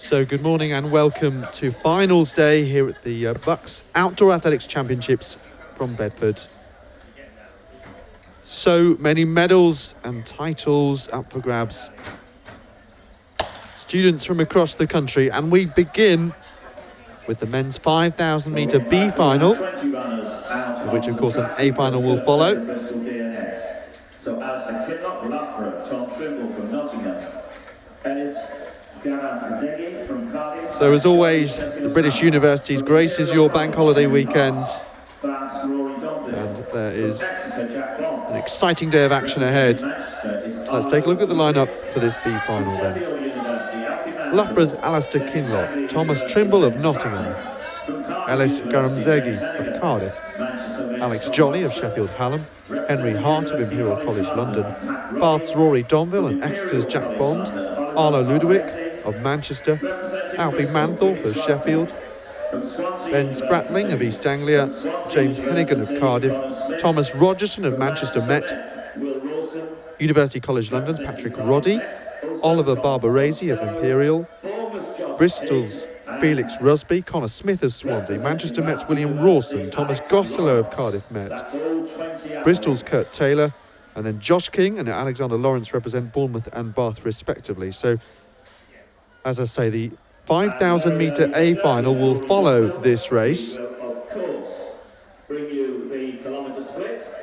So good morning and welcome to finals day here at the BUCS Outdoor Athletics Championships from Bedford. So many medals and titles up for grabs. Students from across the country, and we begin with the men's 5,000 metre B final, of which of course an A final will follow. So Alistair Kinlock, Loughborough, Tom Trimble from Nottingham, Ellis Garam-Zeghi from Cardiff. So as always, the British Universities graces your bank holiday weekend, and there is an exciting day of action ahead. Let's take a look at the lineup for this B final then. Loughborough's Alistair Kinlock, Thomas Trimble of Nottingham, Ellis Garam-Zeghi of Cardiff, Alex Jolly of Sheffield Hallam, Henry Hart of Imperial College London, Bath's Rory Donville and Exeter's Jack Bond, Arlo Ludowick of Manchester, Alfie Manthorpe of Sheffield, Ben Spratling of East Anglia, James Hennigan of Cardiff, Thomas Rogerson of Manchester Met, University College London's Patrick Roddy, Oliver Barbarese of Imperial, Bristol's Felix Rusby, Connor Smith of Swansea, Manchester Met's William Rawson, Thomas Gosselow of Cardiff Met, Bristol's Kurt Taylor, and then Josh King and Alexander Lawrence represent Bournemouth and Bath respectively. So, as I say, the 5,000 metre A final will follow this race. Of course, bring you the kilometre splits.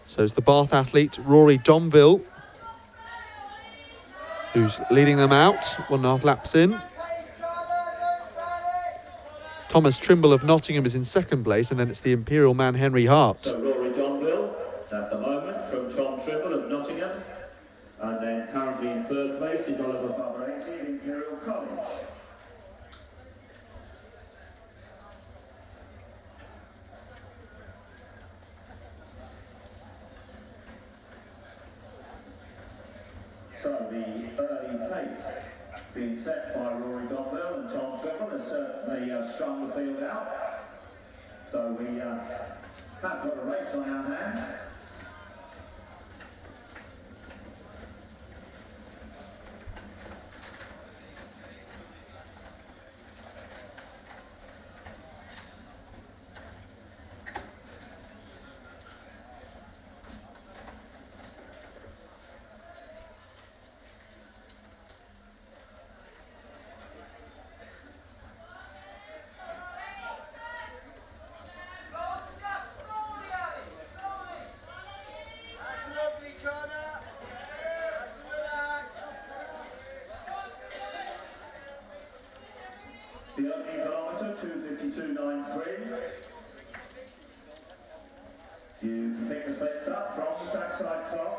So it's the Bath athlete Rory Donville who's leading them out, 1.5 laps in. Thomas Trimble of Nottingham is in second place, and then it's the Imperial man Henry Hart. So Rory Donville at the moment from Tom Trimble of Nottingham, and then currently in third place is Oliver Barbarese of Imperial College. So the early pace being set by Rory Donville and Tom Trimble has certainly strung the field out. So we have got a race on our hands. The opening kilometre, 2:52.93. You can pick the splits up from the trackside clock.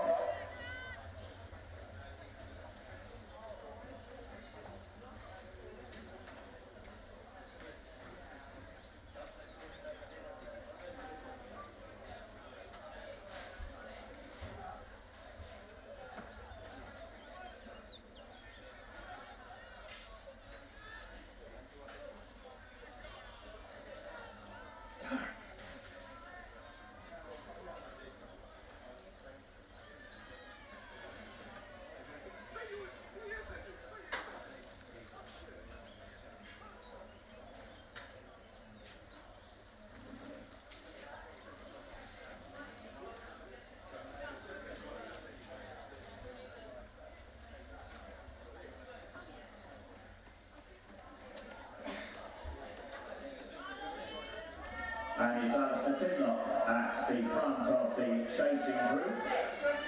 And it's Alistair Kinlock at the front of the chasing group,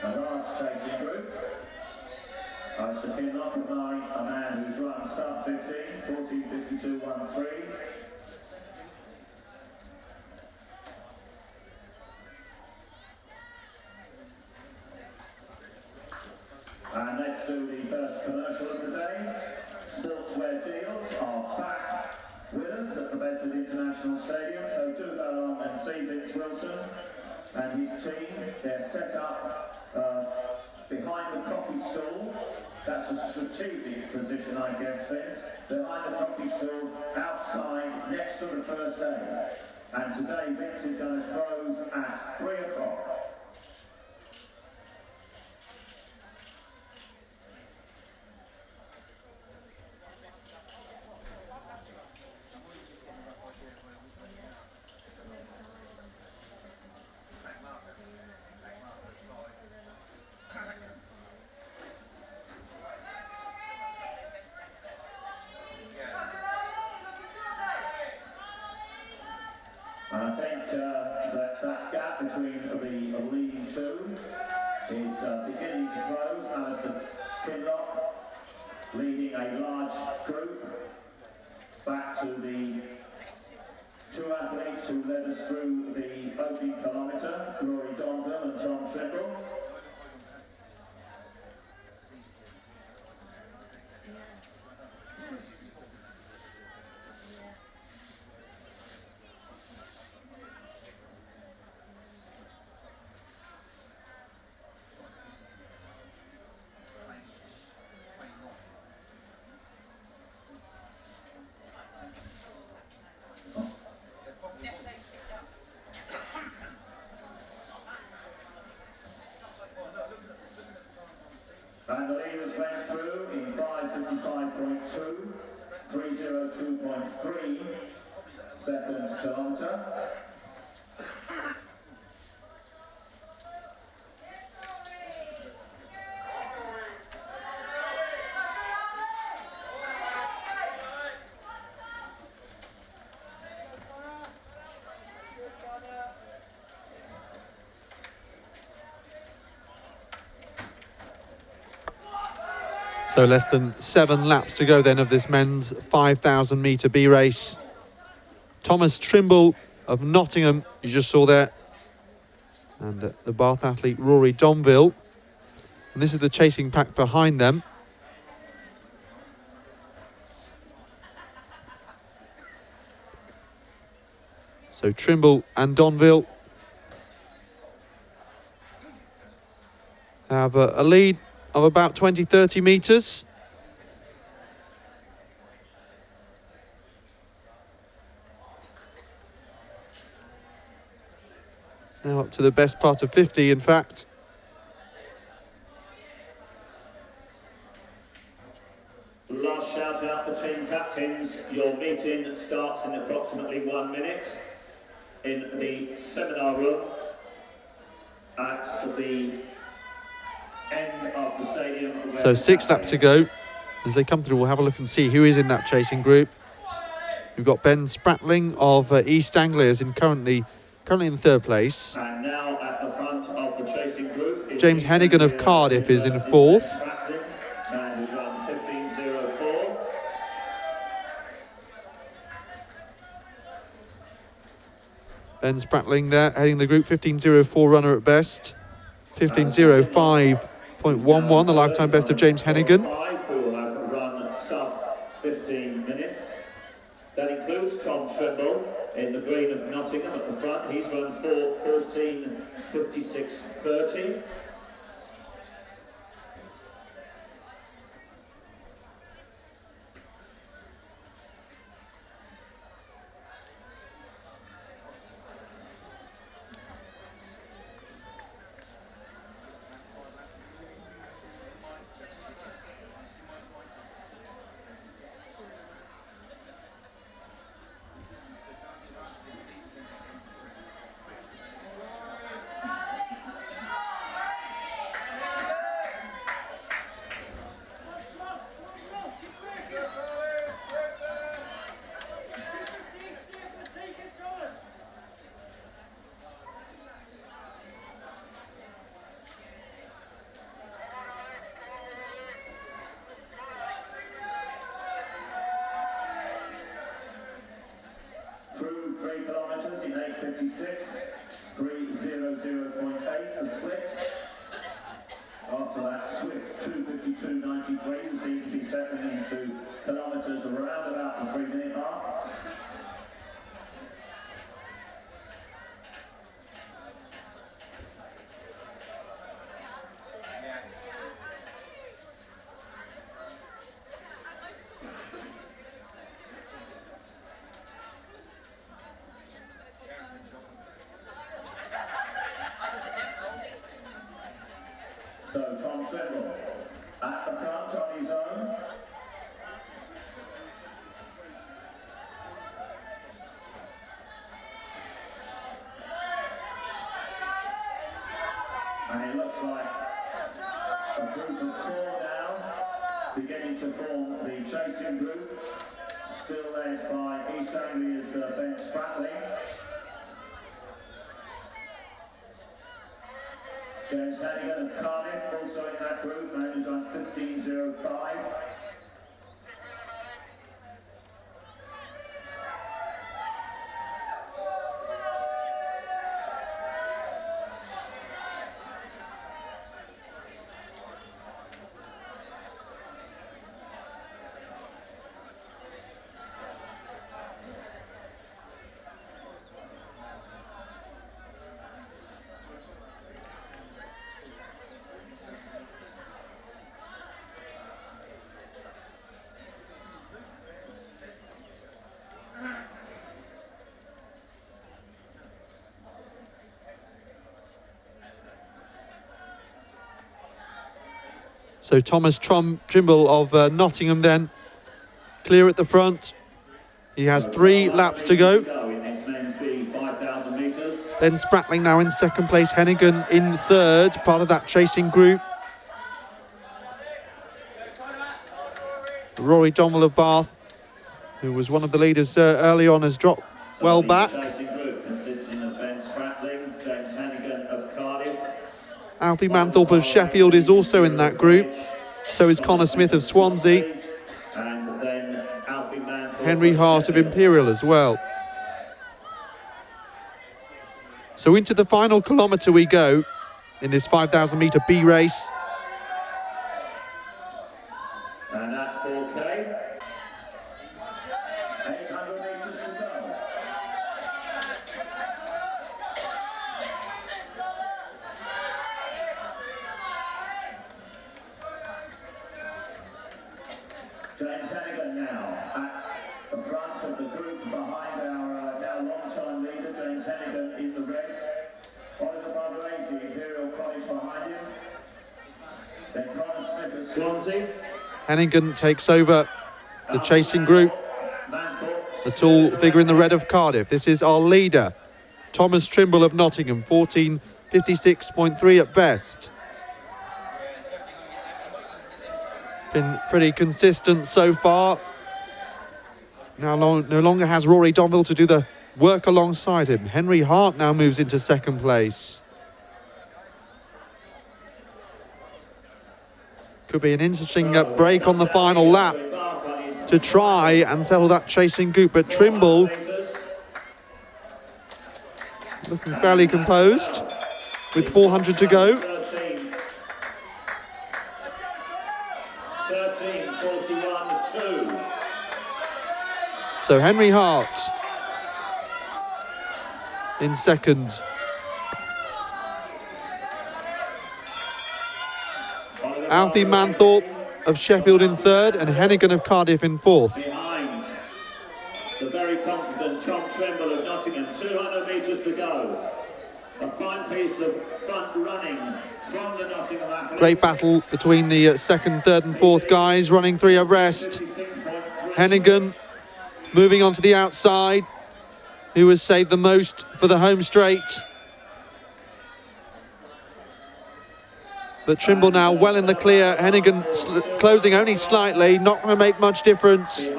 a large chasing group. Alistair Kinlock, a man who's run sub 15, 14:52.13. And let's do the first commercial of the day. Sportswear deals are back with us at the Bedford International Stadium, so do go along and see Vince Wilson and his team. They're set up behind the coffee stall That's a strategic position, I guess, Vince. Behind the coffee stool, outside, next to the first aid. And today, Vince is going to close at 3 o'clock. And I think that gap between the leading two is beginning to close. Alistair Kinlock leading a large group back to the two athletes who led us through the opening kilometre, Rory Donville and Tom Trimble. And the leaders went through in 5:55.2, 3:02.3 seconds kilometre. So less than 7 laps to go then of this men's 5,000 metre B race. Thomas Trimble of Nottingham, you just saw there, and the Bath athlete Rory Donville. And this is the chasing pack behind them. So Trimble and Donville have a lead of about 20-30 metres. Now up to the best part of 50, in fact. Last shout out for team captains. Your meeting starts in approximately 1 minute in the seminar room at the end of the stadium. So 6 laps to go. As they come through, we'll have a look and see who is in that chasing group. We've got Ben Spratling of East Anglia is currently in 3rd place. And now at the front of the chasing group is James Hennigan of Cardiff is in 4th. Man who's run 15:04. Ben Spratling there, heading the group, 15:04 runner at best. 15:05.11, the lifetime best of James Hennigan. Who will have run sub 15 minutes. That includes Tom Trimble in the green of Nottingham at the front. He's run 14:56.30. Through 3 kilometres in 8:56, 3:00.8 the split. After that swift 2:52.93, we seem to be settling into kilometres around about the 3-minute mark. Tom Trimble. At the front on his own. And it looks like a group of four now beginning to form the chasing group, still led by East Anglia's Ben Spratling. James Hannigan of Cardiff also in that group, man who's on 15.05. So Thomas Trimble of Nottingham then, clear at the front. He has 3 laps to go. Ben Spratling now in second place, Hennigan in third, part of that chasing group. Rory Donwell of Bath, who was one of the leaders early on, has dropped well back. Alfie Manthorpe of Sheffield is also in that group. So is Connor Smith of Swansea. Henry Hart of Imperial as well. So into the final kilometre we go in this 5,000 metre B race. And at 4K, 800 metres to go. James Hannigan now at the front of the group behind our now long-time leader, James Hannigan in the red. Oliver Barbarese, Imperial College behind him. Then Connor Smith of Swansea. Hennigan takes over the chasing group. The tall figure in the red of Cardiff. This is our leader, Thomas Trimble of Nottingham, 14.56.3 at best. Been pretty consistent so far. Now no longer has Rory Donville to do the work alongside him. Henry Hart now moves into second place. Could be an interesting break on the final lap to try and settle that chasing group, but Trimble looking fairly composed with 400 to go. 13:41.2. So Henry Hart in second. Alfie Manthorpe of Sheffield in third, and Hennigan of Cardiff in fourth. Behind the very confident Tom Trimble of Nottingham, 200 metres to go. A fine piece of front running from the Nottingham athletes. Great battle between the second, third and fourth guys, running 3 abreast. Hennigan moving on to the outside, who has saved the most for the home straight. But Trimble now well in the clear. Hennigan closing only slightly, not going to make much difference.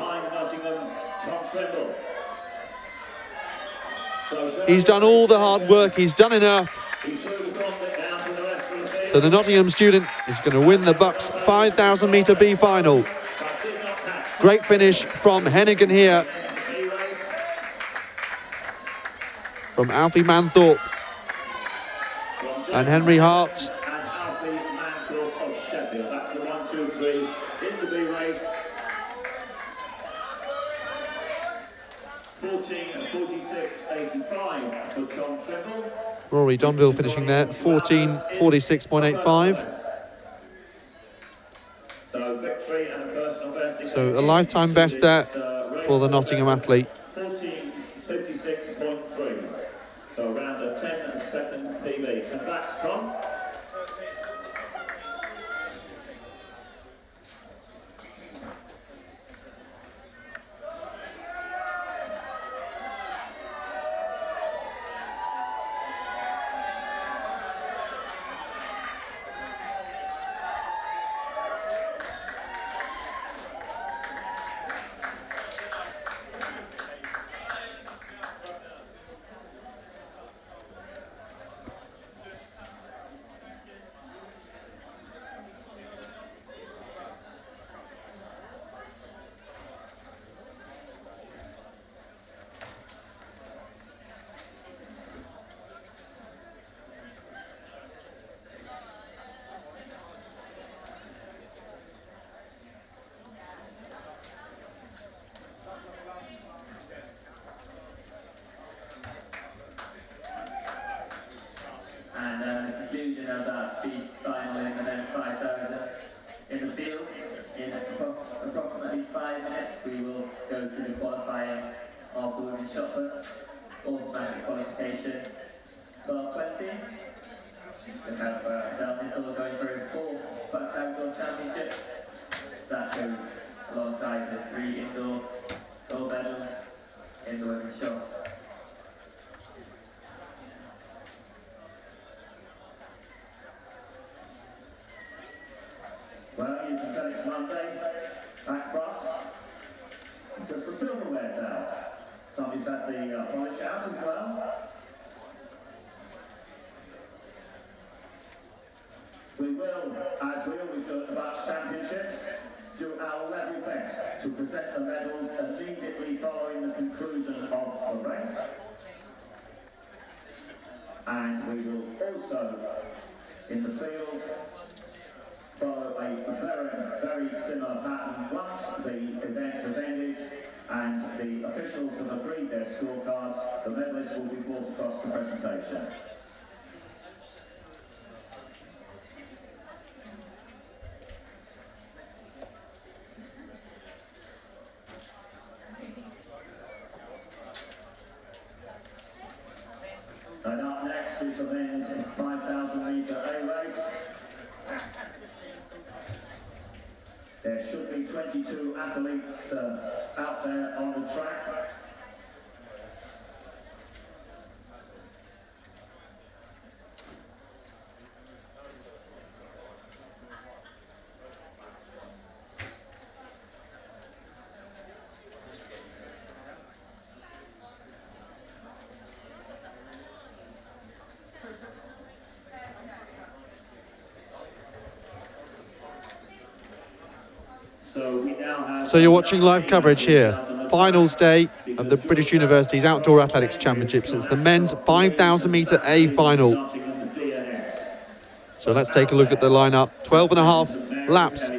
He's done all the hard work, he's done enough. So the Nottingham student is going to win the BUCS 5,000 metre B final. Great finish from Hennigan here. From Alfie Manthorpe and Henry Hart. That's the 1, 2, 3 in the B race. 14:46.85 for Tom Trimble. Rory Donville finishing there, 14:46.85. So victory and a personal best. So a lifetime best there for the Nottingham athlete. 14:56.3. So around a 10-second PB. And that's Tom. minutes, we will go to the qualifying of the women's shot put, automatic qualification, 12:20. We have Delta going for a 4 BUCS Outdoor Championships. That goes alongside the 3 indoor gold medals in the women's shot. Well, you can tell it's Monday, back box, because the silverware's out. Somebody's had the polish out as well. We will, as we always do at the BUCS Championships, do our level best to present the medals immediately following the conclusion of the race. And we will also, in the field, follow a very, very similar pattern once the event has ended and the officials have agreed their scorecard. The medalists will be brought across the presentation. And up next is the men's 5,000 metre A race. There should be 22 athletes out there on the track. So you're watching live coverage here. Finals day of the British Universities Outdoor Athletics Championships. It's the men's 5,000 metre A final. So let's take a look at the lineup. 12.5 laps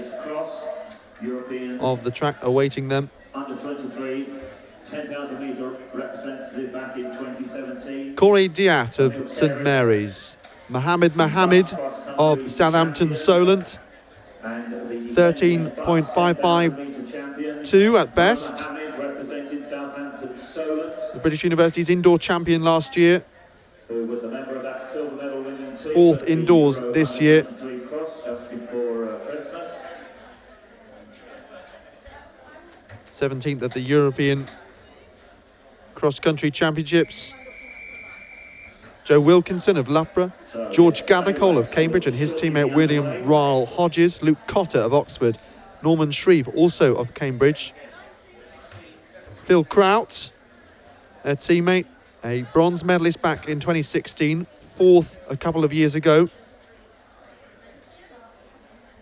of the track awaiting them. Under 23, 10,000 metre representative back in 2017. Corey Diat of St Mary's. Mohammed of Southampton Solent. 13.552 at best. The British University's indoor champion last year. Who was a member of that silver medal winning team. 4th indoors this year. Just before Christmas. 17th at the European Cross Country Championships. Joe Wilkinson of Loughborough, George Gathercole of Cambridge and his teammate William Ryle Hodges, Luke Cotter of Oxford, Norman Shreve also of Cambridge, Phil Kraut, their teammate, a bronze medalist back in 2016, 4th a couple of years ago,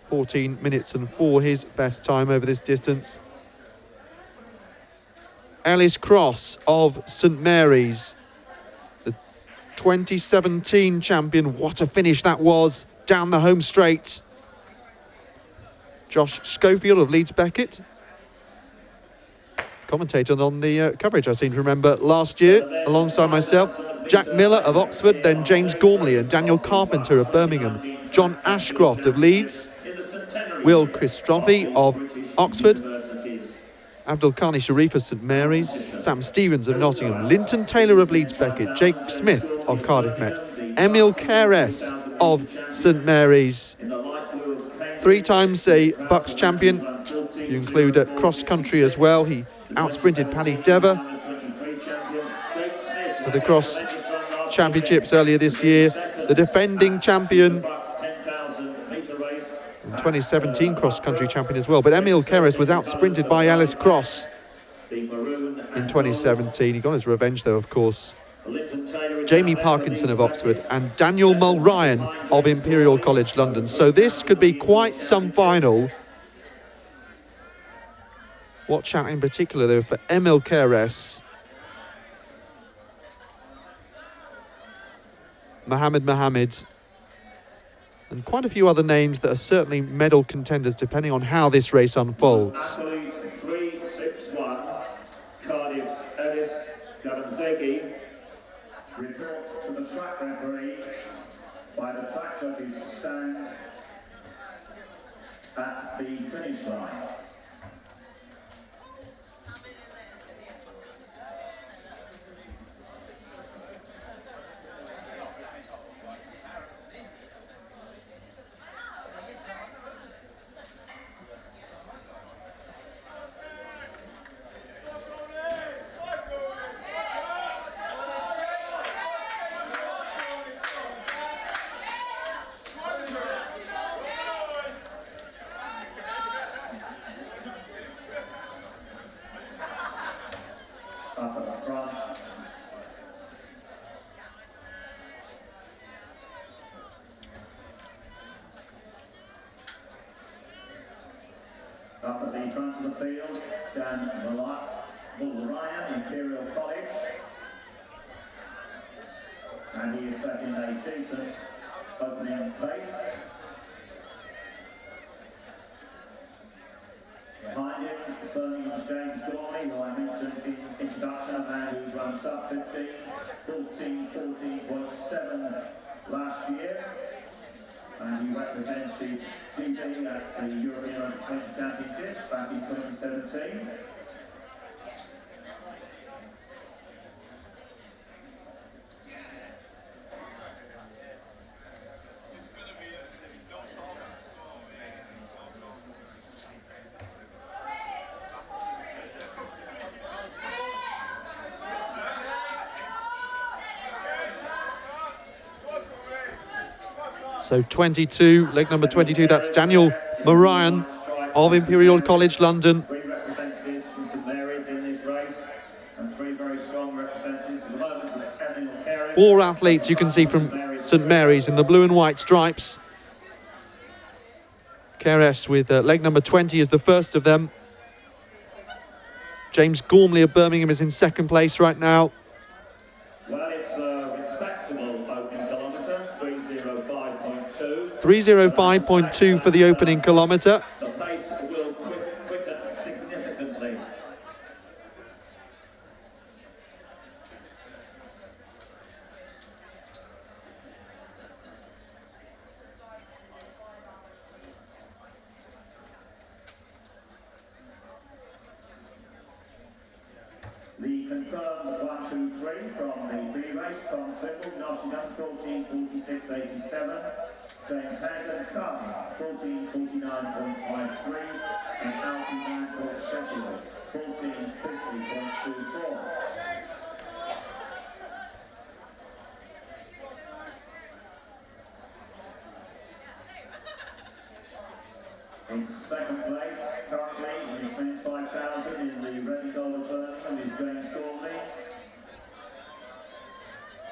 14 minutes and 4 his best time over this distance. Ellis Cross of St Mary's, 2017 champion. What a finish that was down the home straight. Josh Schofield of Leeds Beckett, commentator on the coverage I seem to remember last year alongside myself. Jack Miller of Oxford, then James Gormley and Daniel Carpenter of Birmingham, John Ashcroft of Leeds, Will Christophe of Oxford, Abdul Khani Sharif of St Mary's, Sam Stevens of Nottingham, Linton Taylor of Leeds Beckett, Jake Smith of Cardiff Met, Emil Keres of St Mary's, 3 times a BUCS champion, if you include cross country as well. He outsprinted Paddy Dever at the cross championships earlier this year, the defending champion, 2017 cross-country champion as well. But Emil Keres was outsprinted by Alice Cross in 2017. He got his revenge though, of course. Jamie Parkinson of Oxford and Daniel Mulryan of Imperial College London. So this could be quite some final. Watch out in particular though for Emil Keres, Mohammed, and quite a few other names that are certainly medal contenders depending on how this race unfolds. Athlete 361, Cardiff's Ellis Gabanzegi. Report to the track referee by the track judges stand at the finish line. of the field, Dan Ryan, Imperial College. And he is setting a decent opening pace. Behind him, Birmingham's James Gormley, who I mentioned in introduction, a man who's run sub 15, 14.7 last year. And he represented GB at the European Under-20 Championships back in 2017. So 22, leg number 22, that's Daniel Moran of Imperial College London. 3 representatives from St Mary's in this race, and 3 very strong representatives. At the moment, it's Emil Carey. 4 athletes you can see from St Mary's in the blue and white stripes. Keres with leg number 20 is the first of them. James Gormley of Birmingham is in second place right now. Well, it's a respectable opening kilometre, 3:05.2. 3:05.2 for the opening kilometre. The pace will quicken significantly. The confirmed 1, 2, 3 from the B race: Tom Trimble, Nottingham, 14:46.87. James Hagan, Cardiff, 14:49.53. And Alfie Mancourt, Sheffield, 14:50.24. In second place, currently, in his men's 5,000 in the red and gold of Birmingham, is James Gormley.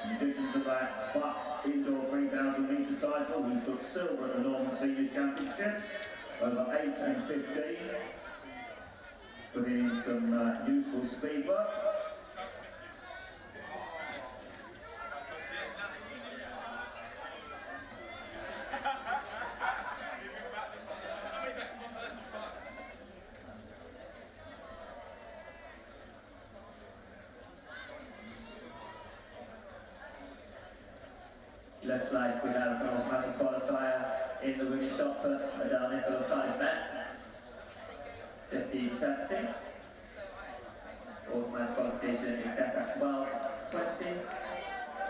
In addition to that, BUCS indoor 3,000 metre title, who took silver at the Northern Senior Championships over 8 and 15. Putting in some useful speed work. Looks like we have an automatic qualifier in the women's shot put, Adele Nicola Cardiff Met, 15:70. Automatic qualification is set at 12:20. So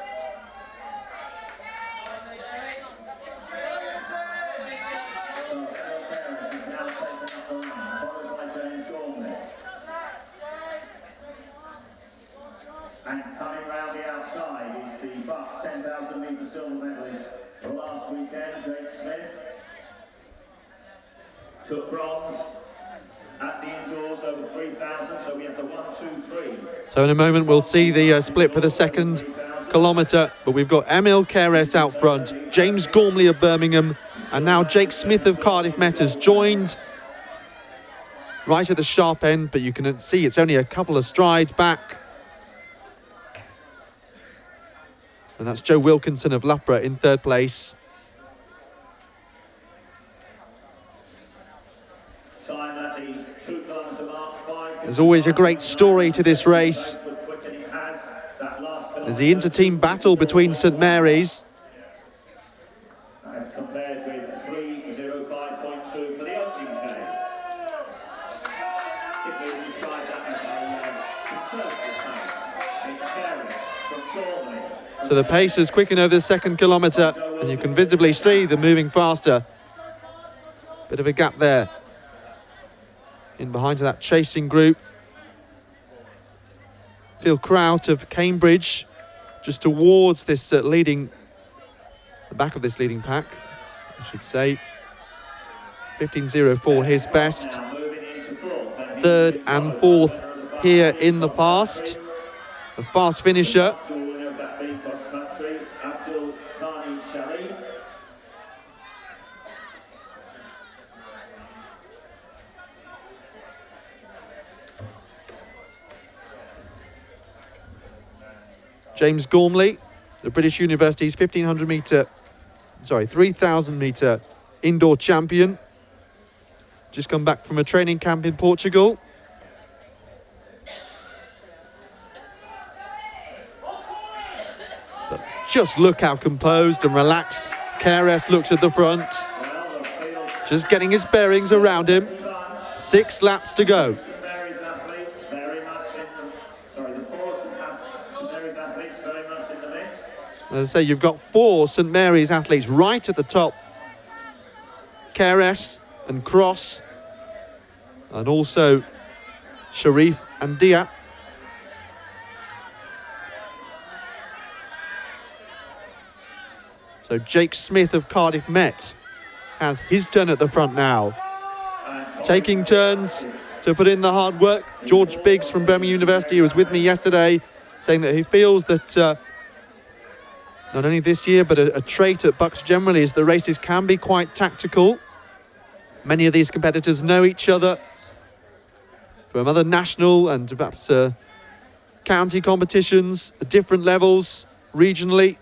Emil Carey is now taken up the line, followed by James Gormley. And coming round the outside is the BUCS 10,000 metre silver medalist last weekend, Jake Smith. Took bronze at the indoors over 3,000, so we have the 1, 2, 3. So in a moment we'll see the split for the second kilometre, but we've got Emil Keres out front, James Gormley of Birmingham, and now Jake Smith of Cardiff Met has joined right at the sharp end, but you can see it's only a couple of strides back. And that's Joe Wilkinson of Loughborough in third place. Time at the 2 kilometre mark, 5. There's always a great story to this race. There's the inter-team battle between St Mary's. As compared with 3:05.2 for the opening day. If we describe that as a conservative pace, it's Carey from Gormley. So the pace is quick over the second kilometre, and you can visibly see them moving faster. Bit of a gap there in behind that chasing group. Phil Kraut of Cambridge just towards this the back of this leading pack, I should say. 15:04 his best. Third and fourth here in the past. A fast finisher. James Gormley, the British University's 3,000 metre indoor champion. Just come back from a training camp in Portugal. But just look how composed and relaxed KRS looks at the front. Just getting his bearings around him. 6 laps to go. As I say, you've got 4 St Mary's athletes right at the top. KRS and Cross, and also Sharif and Dia. So Jake Smith of Cardiff Met has his turn at the front now. Taking turns to put in the hard work. George Biggs from Birmingham University, who was with me yesterday, saying that he feels that not only this year, but a trait at BUCS generally is the races can be quite tactical. Many of these competitors know each other from other national and perhaps county competitions at different levels, regionally.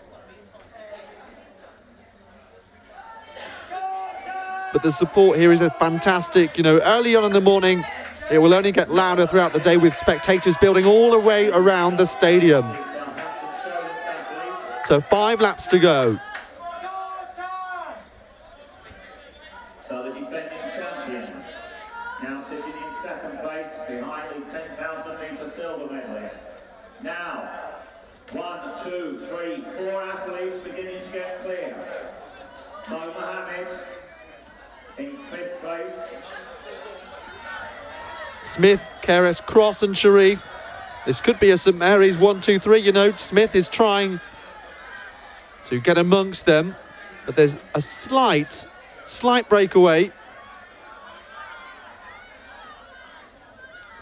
But the support here is fantastic. You know, early on in the morning, it will only get louder throughout the day with spectators building all the way around the stadium. So 5 laps to go. So the defending champion now sitting in 2nd place behind the 10,000 metre silver medalist. Now, 1, 2, 3, 4 athletes beginning to get clear. Mo Mohammed in 5th place. Smith, KRS, Cross and Sharif. This could be a St Mary's 1, 2, 3. You know, Smith is trying to get amongst them, but there's a slight breakaway.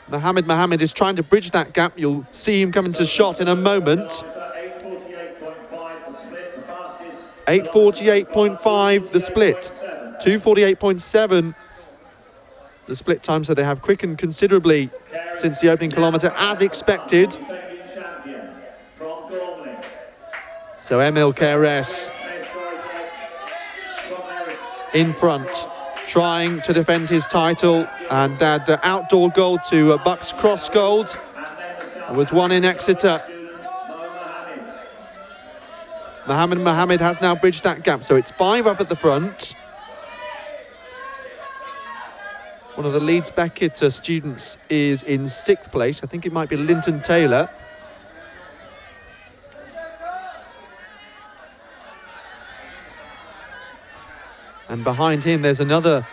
Mohammed is trying to bridge that gap. You'll see him come into shot in a moment. 8:48.5 the split. 2:48.7 the split time, so they have quickened considerably since the opening kilometre, as expected. So Emil KRS in front, trying to defend his title and add outdoor gold to BUCS cross gold. There was one in Exeter. Mohammed has now bridged that gap, so it's 5 up at the front. One of the Leeds Beckett students is in 6th place. I think it might be Linton Taylor. And behind him, there's another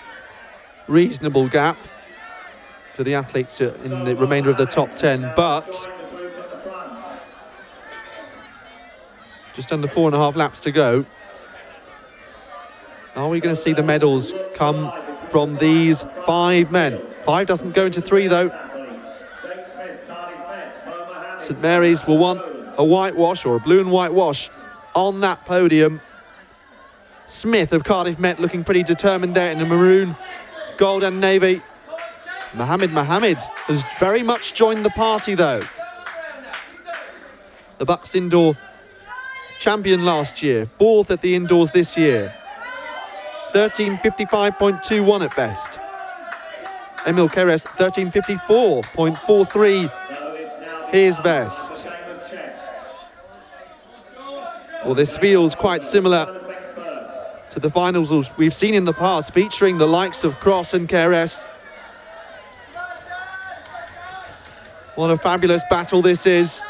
reasonable gap to the athletes in the remainder of the top 10, but just under 4.5 laps to go. Are we going to see the medals come from these 5 men? 5 doesn't go into 3, though. St Mary's will want a whitewash, or a blue and white wash, on that podium. Smith of Cardiff Met looking pretty determined there in the maroon, gold and navy. Mohammed has very much joined the party, though. The BUCS indoor champion last year, 4th at the indoors this year. 13:55.21 at best. Emil KRS 13:54.43 his best. Well, this feels quite similar to the finals we've seen in the past, featuring the likes of Cross and KRS. What a fabulous battle this is.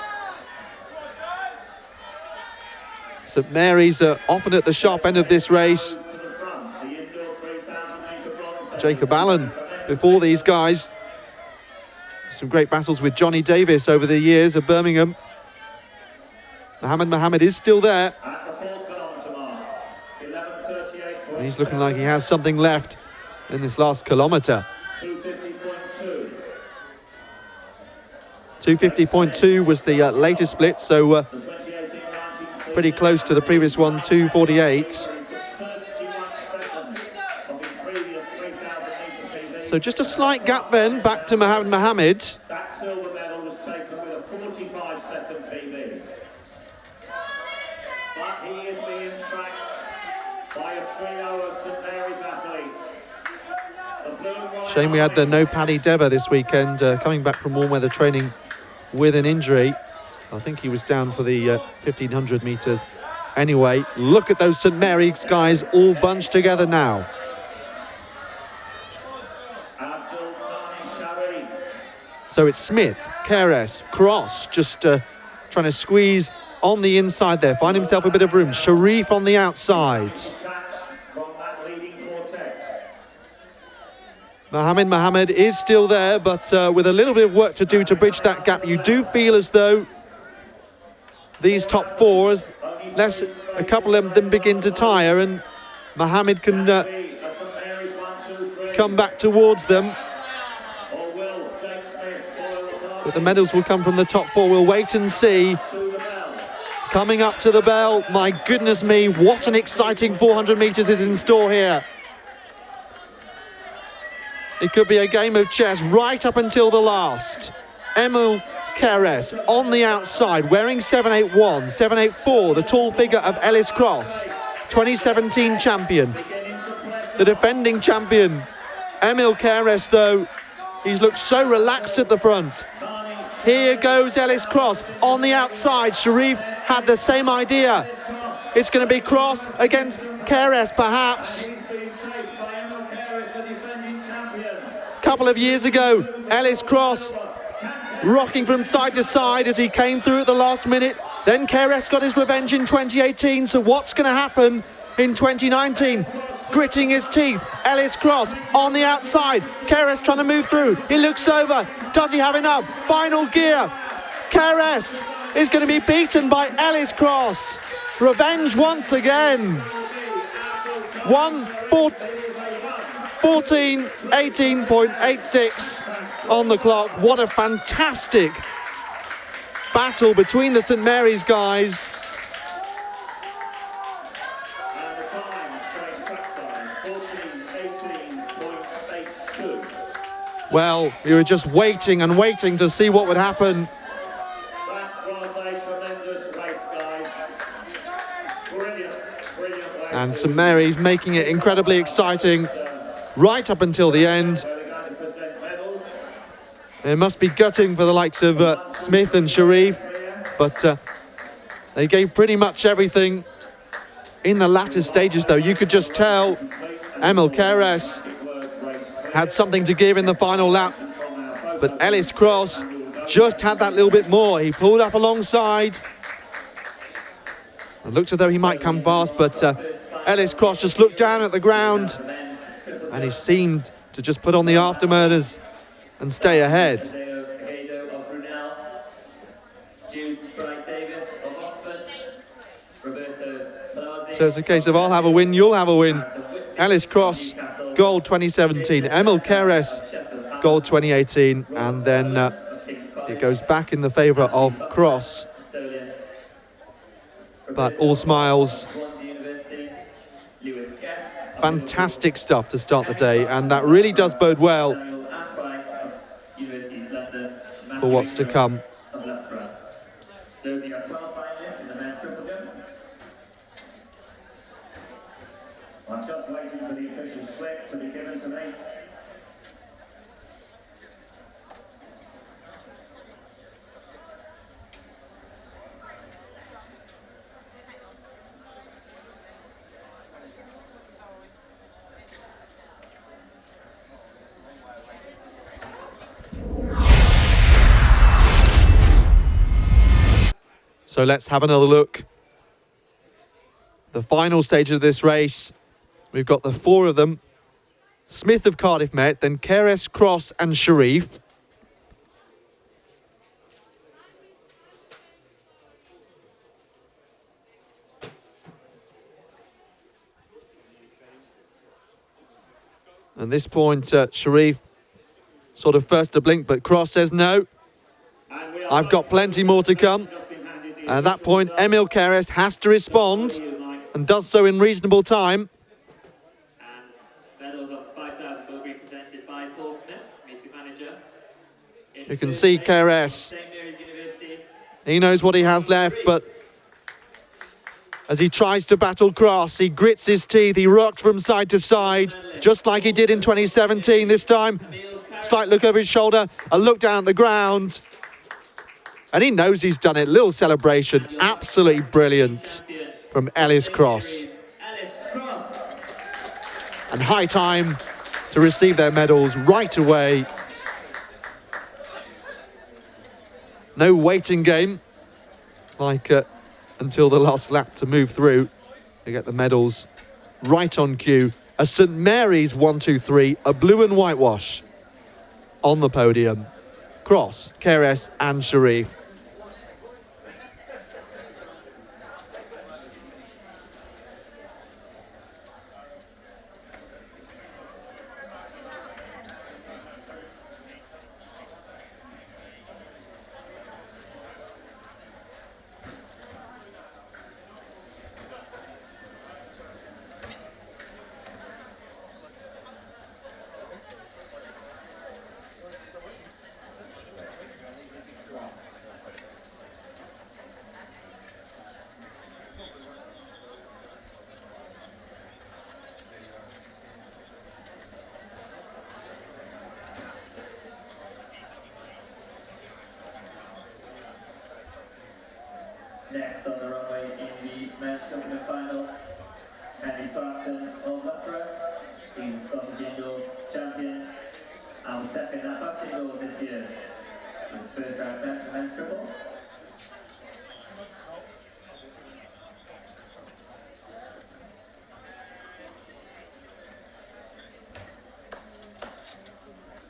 St Mary's are often at the sharp end of this race. Jacob Allen before these guys. Some great battles with Johnny Davis over the years at Birmingham. Mohammed is still there. And he's looking like he has something left in this last kilometre. 250.2 was the latest split, so pretty close to the previous one, 248. So just a slight gap then, back to Mohammed. That silver medal was taken with a 45-second PB. Shame we had no Paddy Dever this weekend, coming back from warm weather training with an injury. I think he was down for the 1500 metres. Anyway, look at those St Mary's guys all bunched together now. So it's Smith, Keres, Cross, just trying to squeeze on the inside there, find himself a bit of room. Sharif on the outside. Mohammed is still there, but with a little bit of work to do to bridge that gap. You do feel as though these top fours, a couple of them begin to tire, and Mohammed can come back towards them. But the medals will come from the top four. We'll wait and see. Coming up to the bell. My goodness me, what an exciting 400 metres is in store here. It could be a game of chess right up until the last. Emil Keres on the outside, wearing 781, 784, the tall figure of Ellis Cross, 2017 champion. The defending champion, Emil Keres, though, he's looked so relaxed at the front. Here goes Ellis Cross on the outside. Sharif had the same idea. It's going to be Cross against Keres, perhaps. Couple of years ago, Ellis Cross rocking from side to side as he came through at the last minute. Then Keres got his revenge in 2018. So what's going to happen in 2019? Gritting his teeth, Ellis Cross on the outside. Keres trying to move through. He looks over. Does he have enough? Final gear. Keres is going to be beaten by Ellis Cross. Revenge once again. 14:18.86 on the clock. What a fantastic battle between the St Mary's guys. Well, we were just waiting and waiting to see what would happen. That was a tremendous race, guys. Brilliant race. And St Mary's making it incredibly exciting right up until the end. It must be gutting for the likes of Smith and Sharif, but they gave pretty much everything in the latter stages, though. You could just tell Emil Keres had something to give in the final lap, but Ellis Cross just had that little bit more. He pulled up alongside. It looked as though he might come fast, but Ellis Cross just looked down at the ground and he seemed to just put on the afterburners and stay ahead. So it's a case of I'll have a win, you'll have a win. Ellis Cross, gold 2017. Emil Keres, gold 2018. And then it goes back in the favour of Cross. But all smiles. Fantastic stuff to start the day. And that really does bode well for what's to come. Those are your 12 finalists in the men's triple jump. I'm just waiting for the official slip to be given to me. So let's have another look. The final stage of this race. We've got the four of them. Smith of Cardiff Met, then Keres, Cross and Sharif. At this point, Sharif sort of first to blink, but Cross says no. I've got plenty more to come. At that point, Emil Keres has to respond and does so in reasonable time. You can see Keres. He knows what he has left, but as he tries to battle Cross. He grits his teeth, he rocks from side to side, just like he did in 2017. This time, slight look over his shoulder, a look down at the ground. And he knows he's done it. Little celebration, absolutely brilliant from Ellis Cross. And high time to receive their medals right away. No waiting game, like until the last lap to move through. They get the medals right on cue. A St Mary's 1-2-3, a blue and white wash on the podium. Cross, KRS and Sharif. Next on the runway in the men's company final, Andy Clarkson of Loughborough. He's a Scottish indoor champion and was second at BUCS indoors this year. He was first round 10 for men's triple.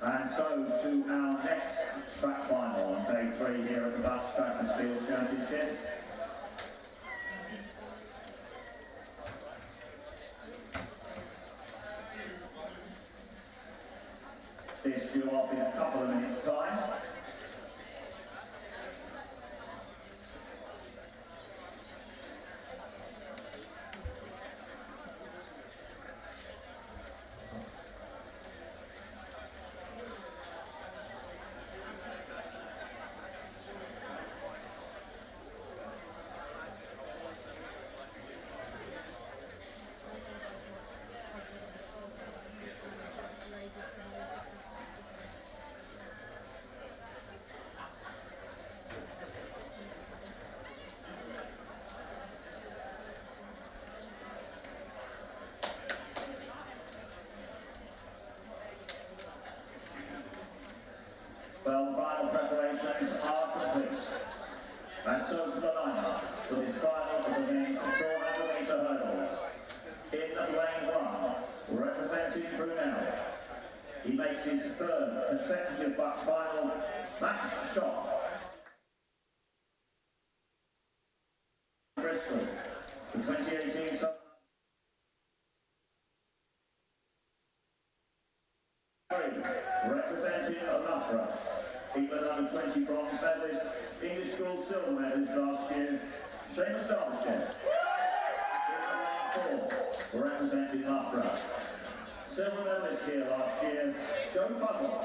And so to our next track final on day 3 here at the BUCS Track and Field Championships. This due off in a couple of minutes' time. Well, the final preparations are complete. And so to the lineup for this final of the men's 400-metre hurdles. In lane 1, representing Brunel. He makes his 3rd consecutive BUCS final, Max Schott. Bristol, the 2018 Summer. Representing Loughborough, England under-20 bronze medalist, English school silver medalist last year, Seamus Derbyshire. In lane 4, representing Loughborough, silver medalist here last year, Joe Fuggle.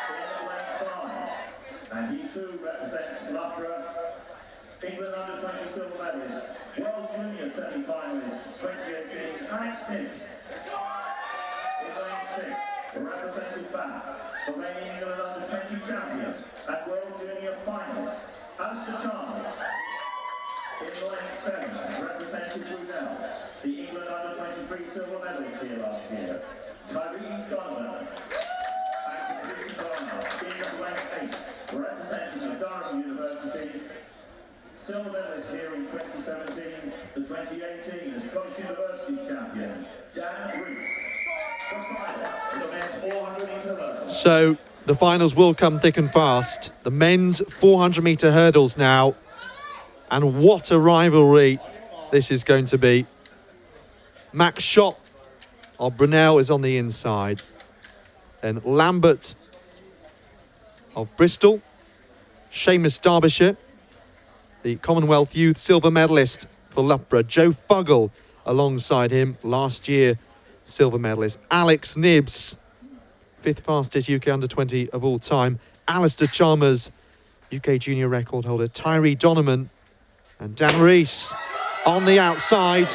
In lane 5, and he too represents Loughborough, England under-20 silver medalist, World Junior semi-finalist 2018, Alex Nibbs. In lane 6, representing Bath, the reigning England under-20 champion and World Junior finalist, Alistair Chalmers. In lane 7, representing Brunel, the England under-23 silver medalist here last year, Tyrese Donovan. And completing Garner in lane 8, representing the Durham University, silver medalist here in 2017, the 2018 the Scottish Universities champion, Dan Rees. So the finals will come thick and fast. The men's 400-metre hurdles now. And what a rivalry this is going to be. Max Schott of Brunel is on the inside. Then Lambert of Bristol. Seamus Derbyshire, the Commonwealth Youth silver medalist for Loughborough. Joe Fuggle alongside him last year. Silver medalist Alex Nibbs, 5th fastest UK under-20 of all time. Alistair Chalmers, UK junior record holder. Tyree Donovan and Dan Rees on the outside.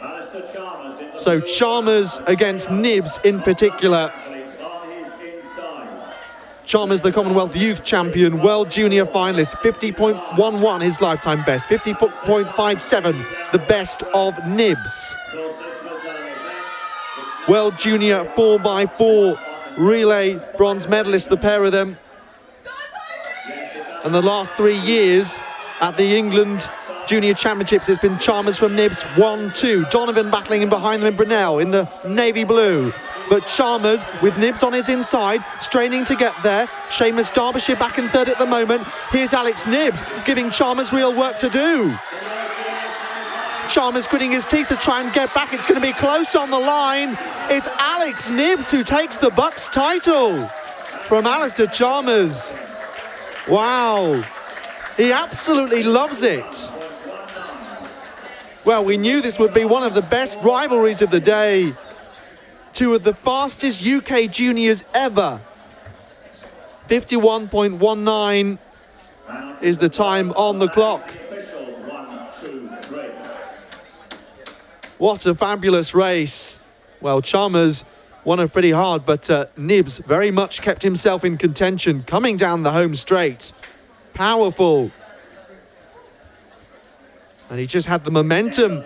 Alistair Chalmers in the So blue. Chalmers against Nibs in particular. Athletes on his inside. Chalmers, the Commonwealth Youth Champion, World Junior finalist, 50.11 his lifetime best, 50.57 the best of Nibs. World Junior 4x4 relay bronze medalist, the pair of them. And the last 3 years at the England Junior Championships, it's been Chalmers from Nibs 1-2. Donovan battling in behind them in Brunel in the navy blue. But Chalmers with Nibs on his inside, straining to get there. Seamus Derbyshire back in third at the moment. Here's Alex Nibs giving Chalmers real work to do. Chalmers gritting his teeth to try and get back. It's going to be close on the line. It's Alex Nibs who takes the BUCS title from Alistair Chalmers. Wow, he absolutely loves it. Well, we knew this would be one of the best rivalries of the day. Two of the fastest UK juniors ever. 51.19 is the time on the clock. What a fabulous race. Well, Chalmers won it pretty hard, but Nibs very much kept himself in contention, coming down the home straight. Powerful. And he just had the momentum.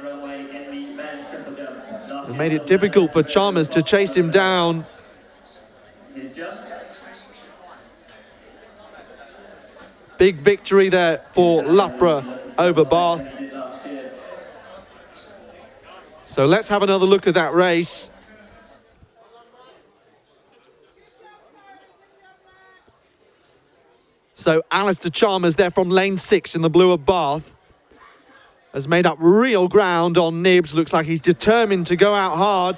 It made it difficult for Chalmers to chase him down. Big victory there for Loughborough over Bath. So let's have another look at that race. So Alistair Chalmers there from lane 6 in the blue of Bath has made up real ground on Nibs. Looks like he's determined to go out hard.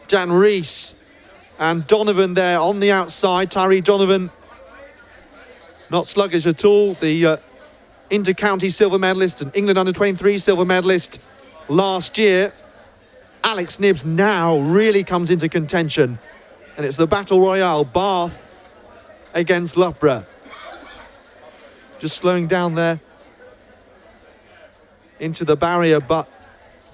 Dan Rees and Donovan there on the outside. Tyree Donovan, not sluggish at all. The inter-county silver medalist and England under-23 silver medalist last year. Alex Nibs now really comes into contention. And it's the battle royale, Bath against Loughborough. Just slowing down there into the barrier, but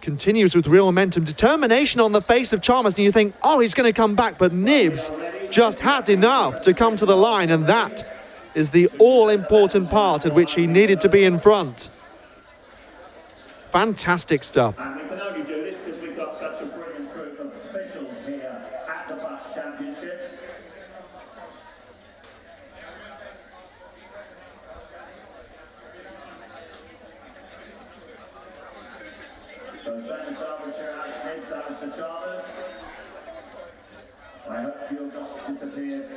continues with real momentum. Determination on the face of Chalmers, and you think, oh, he's going to come back, but Nibs just has enough to come to the line, and that is the all-important part at which he needed to be in front. Fantastic stuff. And we can only do this because we've got such a brilliant group of officials here at the BUCS Championships. So Seamus Derbyshire, Alex Nibs, Alistair Chalmers. I hope you have not disappeared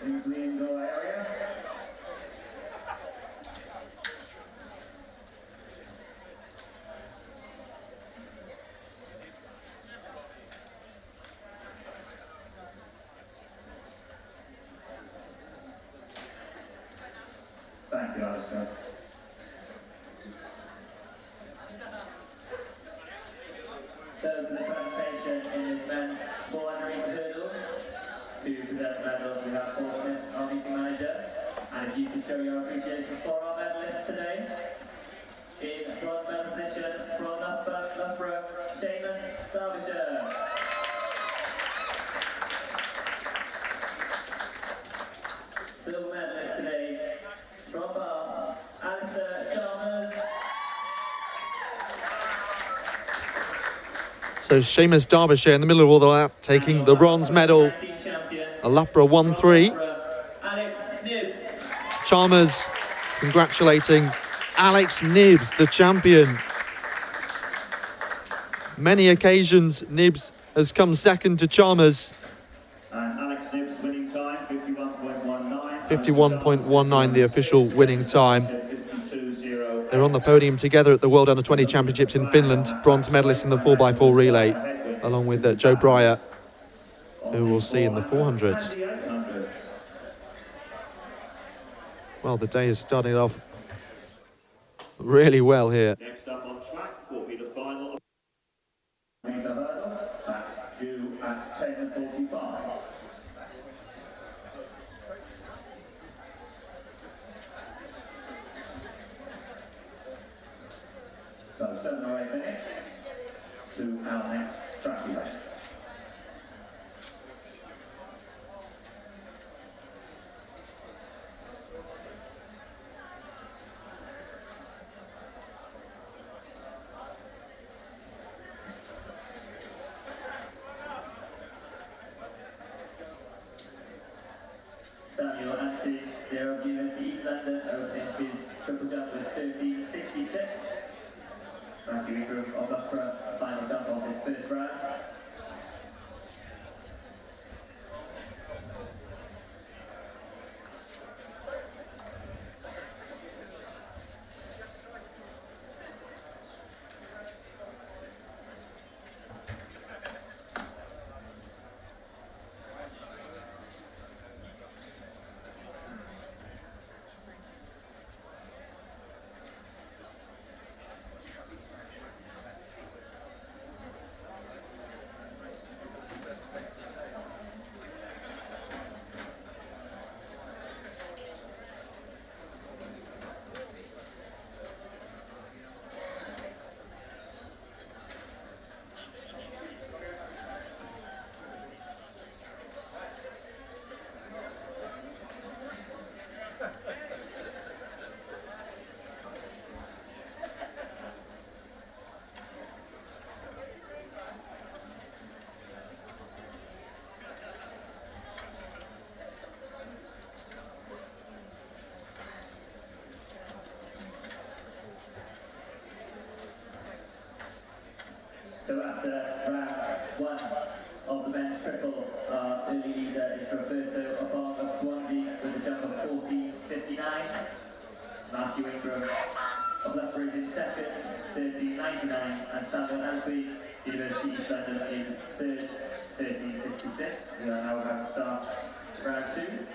into the indoor area. Thank you, Alistair. So to the presentation in this men's 400 metre hurdles. To present the medals, we have Paul Smith, our meeting manager. And if you can show your appreciation for our medalists today. In bronze medal position from Loughborough, Seamus Derbyshire. Silver medalist today from Bath, Alistair Chalmers. So Seamus Derbyshire in the middle of all that, taking the bronze medal. Loughborough 1-3. Alex Nibs. Chalmers congratulating Alex Nibs, the champion. Many occasions Nibs has come second to Chalmers. And Alex Nibs winning time, 51.19. 51.19 the official winning time. They're on the podium together at the World Under-20 Championships in Finland, bronze medalist in the 4x4 relay, along with Joe Breyer, who we'll see in the 400. Well, the day is starting off really well here. Next up on track will be the final meter hurdles. That's due at 10:45. 7 or 8 minutes to our next track event. Samuel Anti, there of University East London, opening his triple jump with 13.66. Matthew Ingram of Loughborough, final jump of his first round. So after round 1 of the men's triple, our early leader is Roberto Obong of Swansea with a jump of 14.59. Matthew Ingram of Loughborough is in second, 13.99, and Samuel Antwi, University East London, in third, 13.66. We are now about to start round 2.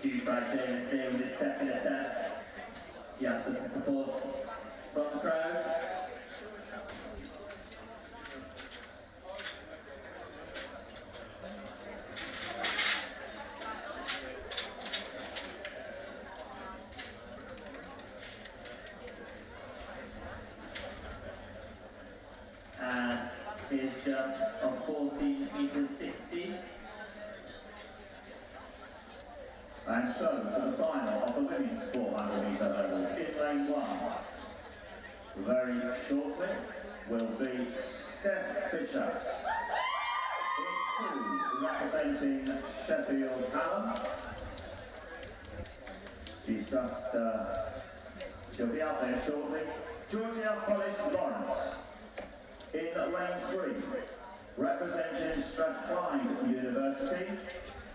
Huge by James there with his second attempt. He asked for some support from the crowd. And his jump of 14 meters 60. And so, to the final of the women's 400 metre hurdles in lane 1. Very shortly will be Steph Fisher. In 2, representing Sheffield Hallam. She's just, she'll be out there shortly. Georgia Hollis Lawrence. In lane 3, representing Strathclyde University.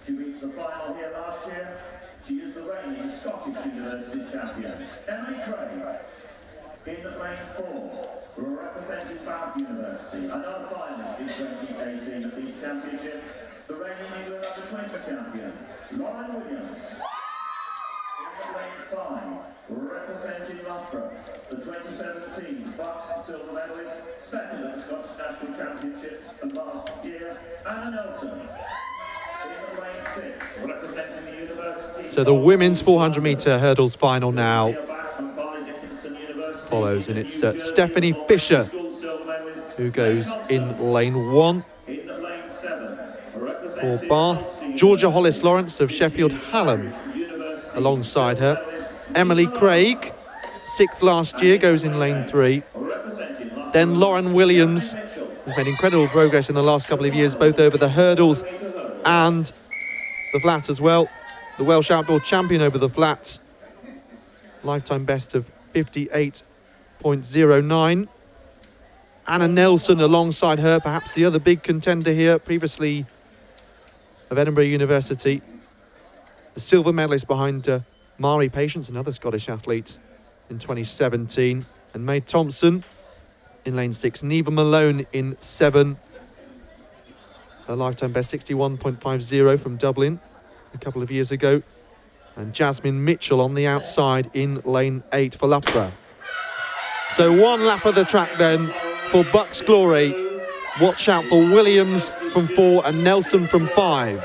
She reached the final here last year. She is the reigning Scottish Universities champion, Emily Craig. In lane 4, representing Bath University, another finalist in 2018 at these championships, the reigning England under-20 champion, Lauren Williams. In lane 5, representing Loughborough, the 2017 BUCS silver medalist, second at the Scottish National Championships last year, Anna Nelson. In lane 6, representing the University. So the women's 400-metre hurdles final now follows, and it's Stephanie Fisher who goes in lane 1 for Bath. Georgia Hollis-Lawrence of Sheffield Hallam alongside her. Emily Craig, 6th last year, goes in lane 3. Then Lauren Williams has made incredible progress in the last couple of years, both over the hurdles and the flat as well. The Welsh outdoor champion over the flats. Lifetime best of 58.09. Anna Nelson alongside her, perhaps the other big contender here, previously of Edinburgh University. The silver medalist behind Mari Patience, another Scottish athlete in 2017. And Mae Thompson in lane 6. Neva Malone in 7. Her lifetime best 61.50 from Dublin a couple of years ago. And Jasmine Mitchell on the outside in lane 8 for Loughborough. So one lap of the track then for BUCS glory. Watch out for Williams from 4 and Nelson from 5.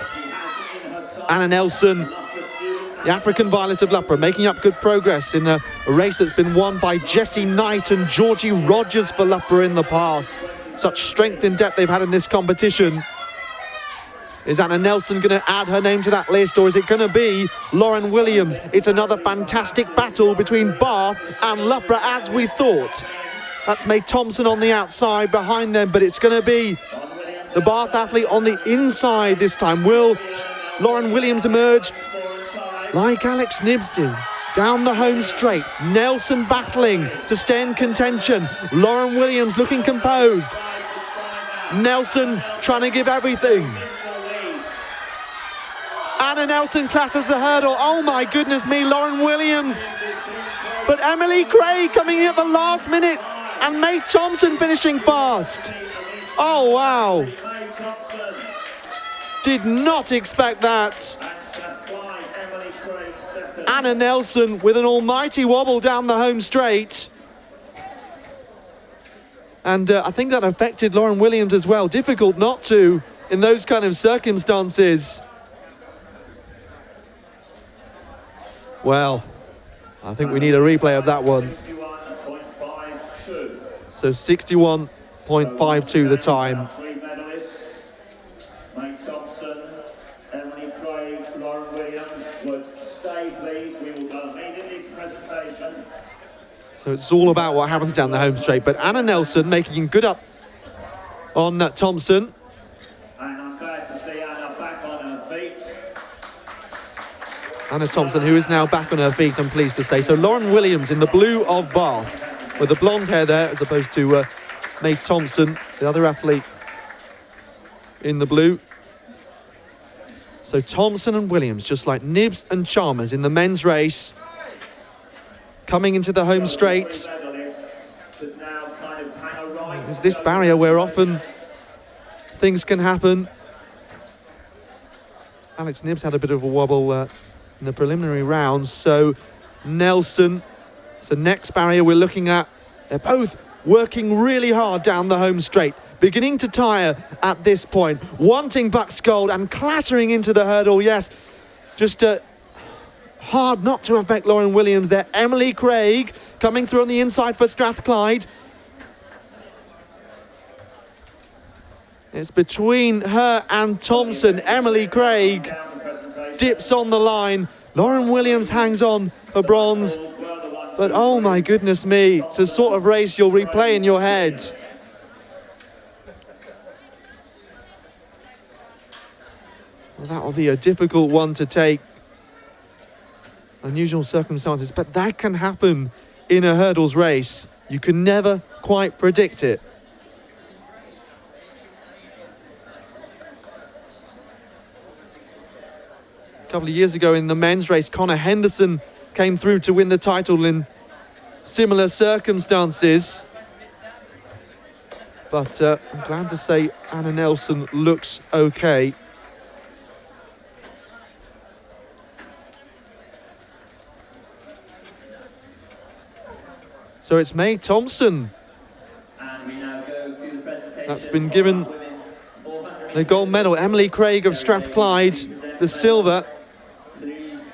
Anna Nelson, the African Violet of Loughborough, making up good progress in a race that's been won by Jessie Knight and Georgie Rogers for Loughborough in the past. Such strength and depth they've had in this competition. Is Anna Nelson going to add her name to that list, or is it going to be Lauren Williams? It's another fantastic battle between Bath and Loughborough, as we thought. That's Mae Thompson on the outside behind them, but it's going to be the Bath athlete on the inside this time. Will Lauren Williams emerge like Alex Nibs did down the home straight? Nelson battling to stay in contention. Lauren Williams looking composed. Nelson trying to give everything. Anna Nelson classes the hurdle. Oh my goodness me, Lauren Williams. But Emily Craig coming in at the last minute, and Mae Thompson finishing fast. Oh wow. Did not expect that. Anna Nelson with an almighty wobble down the home straight. And I think that affected Lauren Williams as well. Difficult not to in those kind of circumstances. Well, I think we need a replay of that one. So 61.52 the time. Three medalists, Mae Thompson, Emily Craig, Lauren Williams. Would stay, please. We will go immediately to presentation. So it's all about what happens down the home straight. But Anna Nelson making good up on Thompson. And I'm glad to see Anna back on her feet. Anna Thompson, who is now back on her feet, I'm pleased to say. So Lauren Williams in the blue of Bath, with the blonde hair there, as opposed to Mae Thompson, the other athlete, in the blue. So Thompson and Williams, just like Nibs and Chalmers in the men's race, coming into the home straight. Is this barrier where often things can happen? Alex Nibs had a bit of a wobble in the preliminary rounds. So Nelson, so next barrier we're looking at. They're both working really hard down the home straight, beginning to tire at this point, wanting BUCS gold and clattering into the hurdle. Yes, just hard not to affect Lauren Williams there. Emily Craig coming through on the inside for Strathclyde. It's between her and Thompson. Emily Craig dips on the line. Lauren Williams hangs on for bronze. But oh my goodness me, it's a sort of race you'll replay in your head. Well, that will be a difficult one to take. Unusual circumstances, but that can happen in a hurdles race. You can never quite predict it. A couple of years ago in the men's race, Connor Henderson came through to win the title in similar circumstances. But I'm glad to say Anna Nelson looks okay. So it's May Thompson And we now go to the presentation that's been given of women's 400 the gold medal. Emily Craig of Strathclyde, the silver, Please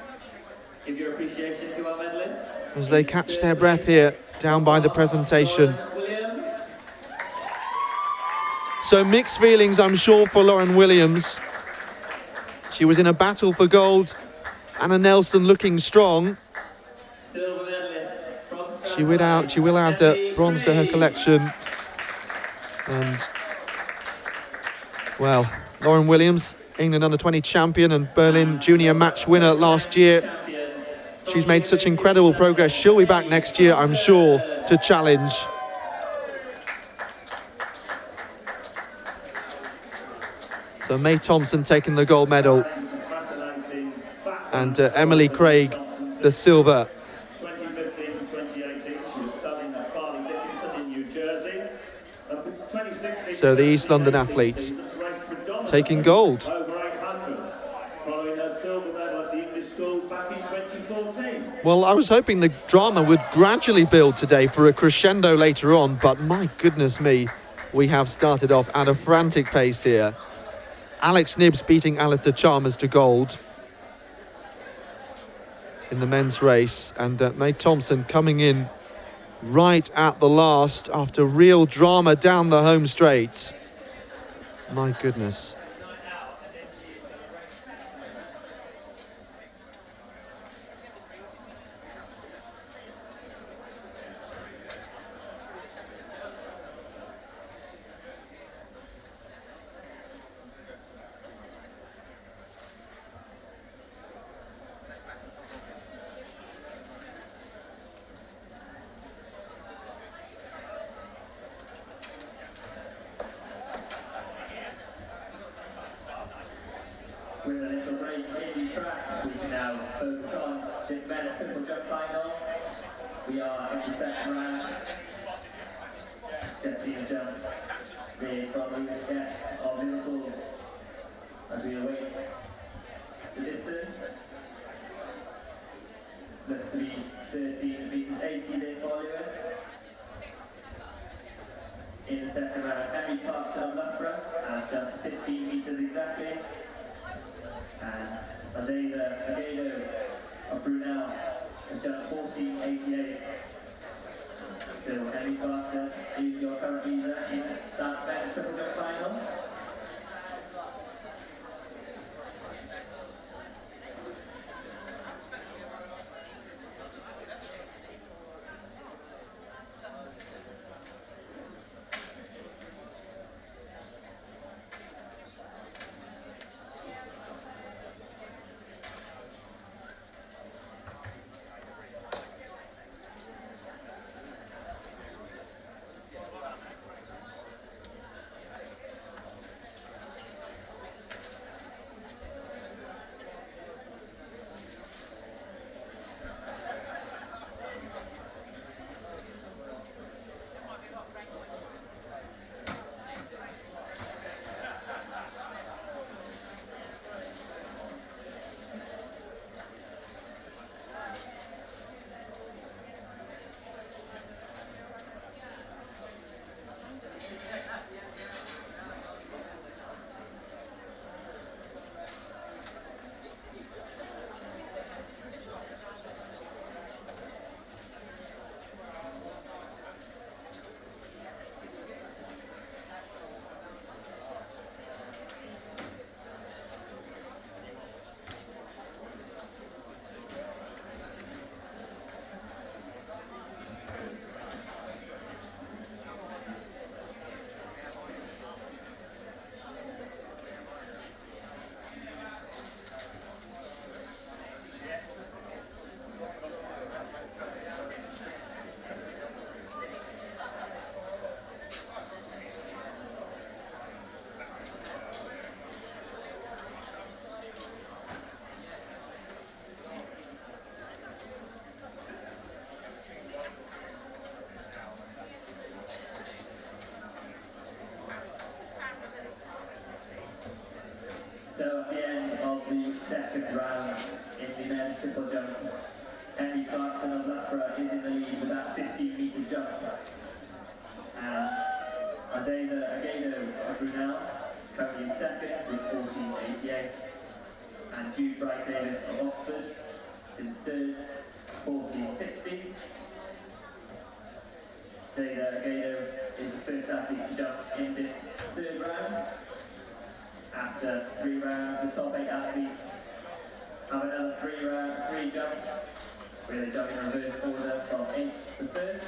give your appreciation to our medalists. as they catch their breath here down by the presentation. Williams. So mixed feelings, I'm sure, for Lauren Williams. She was in a battle for gold. Anna Nelson looking strong. Silver medalist from She will add bronze to her collection. And, well, Lauren Williams, England under-20 champion and Berlin junior match winner last year. She's made such incredible progress. She'll be back next year, I'm sure, to challenge. So May Thompson taking the gold medal and Emily Craig the silver. 2015 to 2018, she was studying at Farley Dickinson in New Jersey. 2016 So the East London athletes taking gold. over 800, following her silver medal at the English schools back in 2014. Well, I was hoping the drama would gradually build today for a crescendo later on, but my goodness me, we have started off at a frantic pace here. Alex Nibbs beating Alistair Chalmers to gold in the men's race, and May Thompson coming in right at the last after real drama down the home straight. My goodness. With a little break in the track, we can now focus on this men's triple jump final. We are in the second round. Just see him jump the Rodriguez guest of Liverpool as we await the distance. Looks to be 13 meters 80 there for us. In the second round, Henry Clarkson of Loughborough has jumped 15 meters exactly. And Aziza Agado of Brunel has done 14.88. So Henry Clarkson is your current leader in that men's triple jump final. is in the lead with that 15-metre jump. And Aziza Agado of Brunel is currently in second with 14.88. And Jude Bright Davis of Oxford is in third, 14.60. Aziza Agado is the first athlete to jump in this third round. After 3 rounds, the top 8 athletes have another 3 jumps, where they jump in reverse order from 8th to 1st.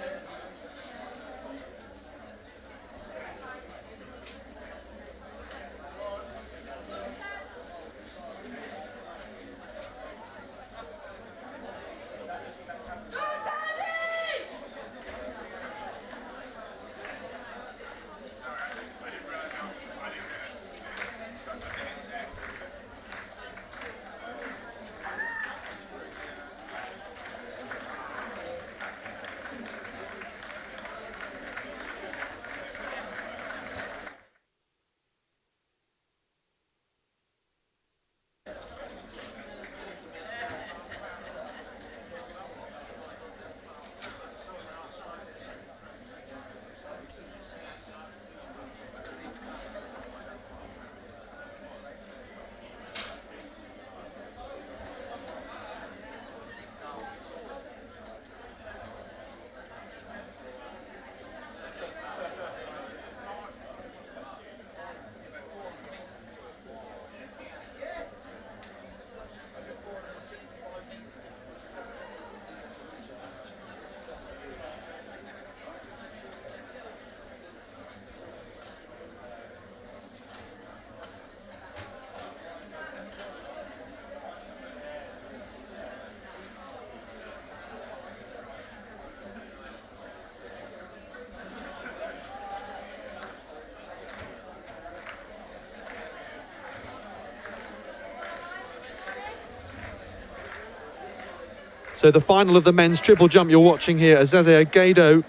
So the final of the men's triple jump you're watching here, Aziza Agado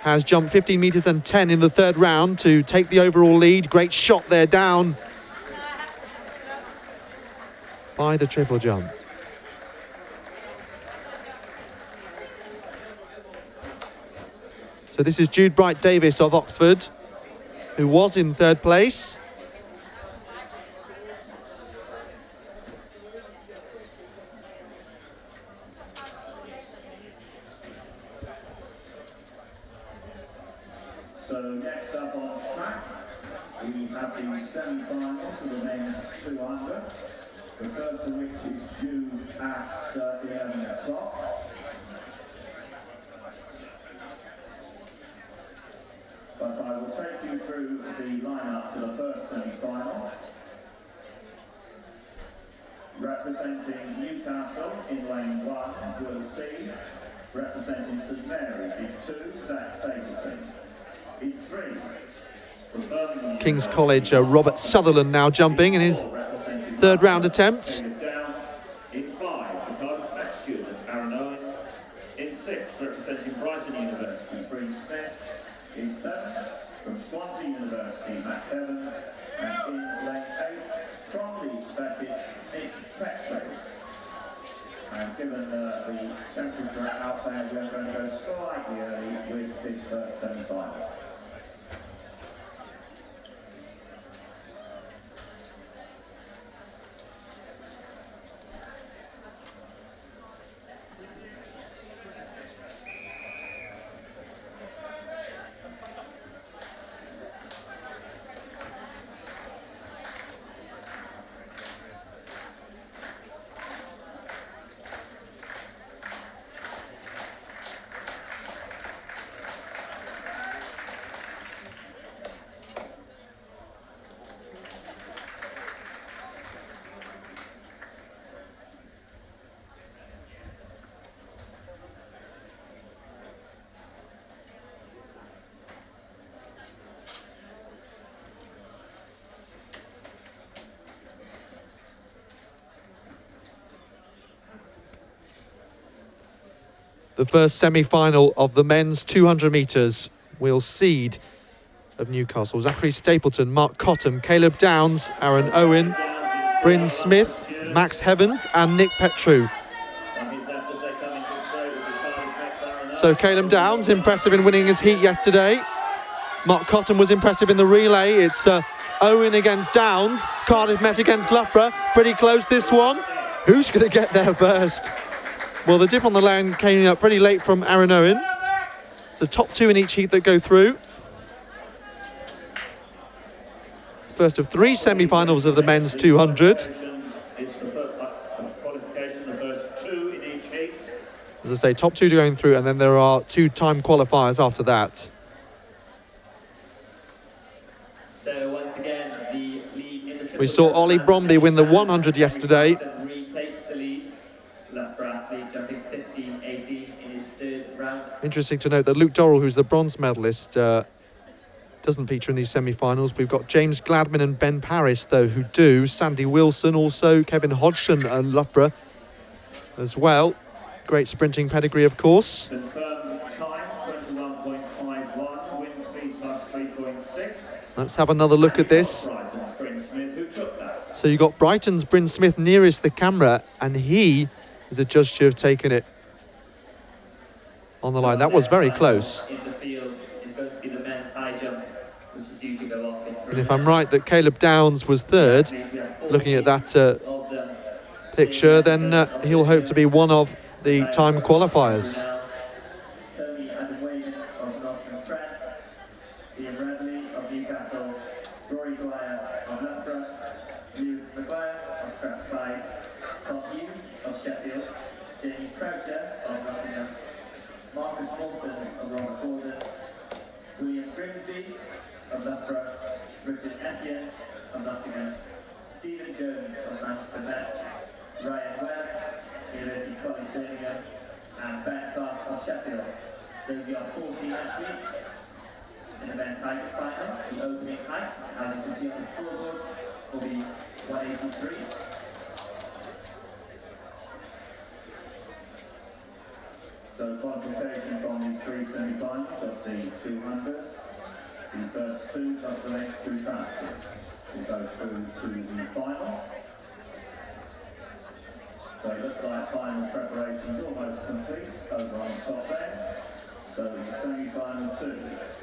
has jumped 15 metres and 10 in the third round to take the overall lead. Great shot there down by the triple jump. So this is Jude Bright Davis of Oxford, who was in third place. So next up on track, we have the semi-finals of the men's 200. The first of which is due at 11 o'clock. But I will take you through the lineup for the first semi-final. Representing Newcastle in lane 1, Will Seed. Representing St Mary's in 2, Zach Stapleton. In 3, from Birmingham King's College, Robert Sutherland now jumping in his third round attempt. In 5, the Cardiff Met student Aaron Owen. In 6, representing Brighton University, Bree Smith. In 7, from Swansea University, Max Evans. And in lane 8, from Leeds Beckett, Nick Petru. And given the temperature out there, we are going to go slightly early with this first semi-final. The first semi-final of the men's 200 metres. Will Seed of Newcastle, Zachary Stapleton, Mark Cottam, Caleb Downs, Aaron Owen, Bryn Smith, Max Evans and Nick Petru. On his left as they come into straight will be Cardiff Met So Caleb Downs, impressive in winning his heat yesterday. Mark Cotton was impressive in the relay. It's Owen against Downs. Cardiff met against Loughborough. Pretty close this one. Who's going to get there first? Well, the dip on the line came up pretty late from Aaron Owen. So top two in each heat that go through. First of three semi-finals of the men's 200. As I say, top two going through, and then there are two time qualifiers after that. So once again, the lead in the We saw Ollie Bromby win the 100 yesterday. Retakes the lead. Loughborough athlete jumping 15.18 in his third round. Interesting to note that Luke Dorrell, who's the bronze medalist, doesn't feature in these semi-finals. We've got James Gladman and Ben Paris, though, who do. Sandy Wilson, also Kevin Hodgson and Loughborough as well. Great sprinting pedigree, of course. Confirmed time 21.51, wind speed plus 3.6. Let's have another look at this. Brighton's Bryn Smith, who took that. So you got Brighton's Bryn Smith nearest the camera, and he is adjudged to have taken it on the line. That was very close. In the field is going to be the men's high jump, which is due to go off in 3 And if I'm right that Caleb Downs was third, looking at that picture, then he'll hope to be one of the time qualifiers. Tony Adewale of Nottingham Trent, Ian Bradley of Newcastle, Rory Dwyer of Loughborough, Lewis Maguire of Strathclyde, Tom Hughes of Sheffield, Jamie Croucher of Nottingham, Marcus Moulton of Robert Gordon, William Grimsby of Loughborough, Richard Essien of Nottingham, Stephen Jones of Manchester Met, Ryan Webb, University College Birmingham, and Ben Clark of Sheffield. Those are your 14 athletes in the men's height final. The opening height, as you can see on the scoreboard, will be 183. So qualification from these three semi-finals of the 200. The first two plus the next two fastest will go through to the final. So it looks like final preparations almost complete over on the top end. So the semi-final two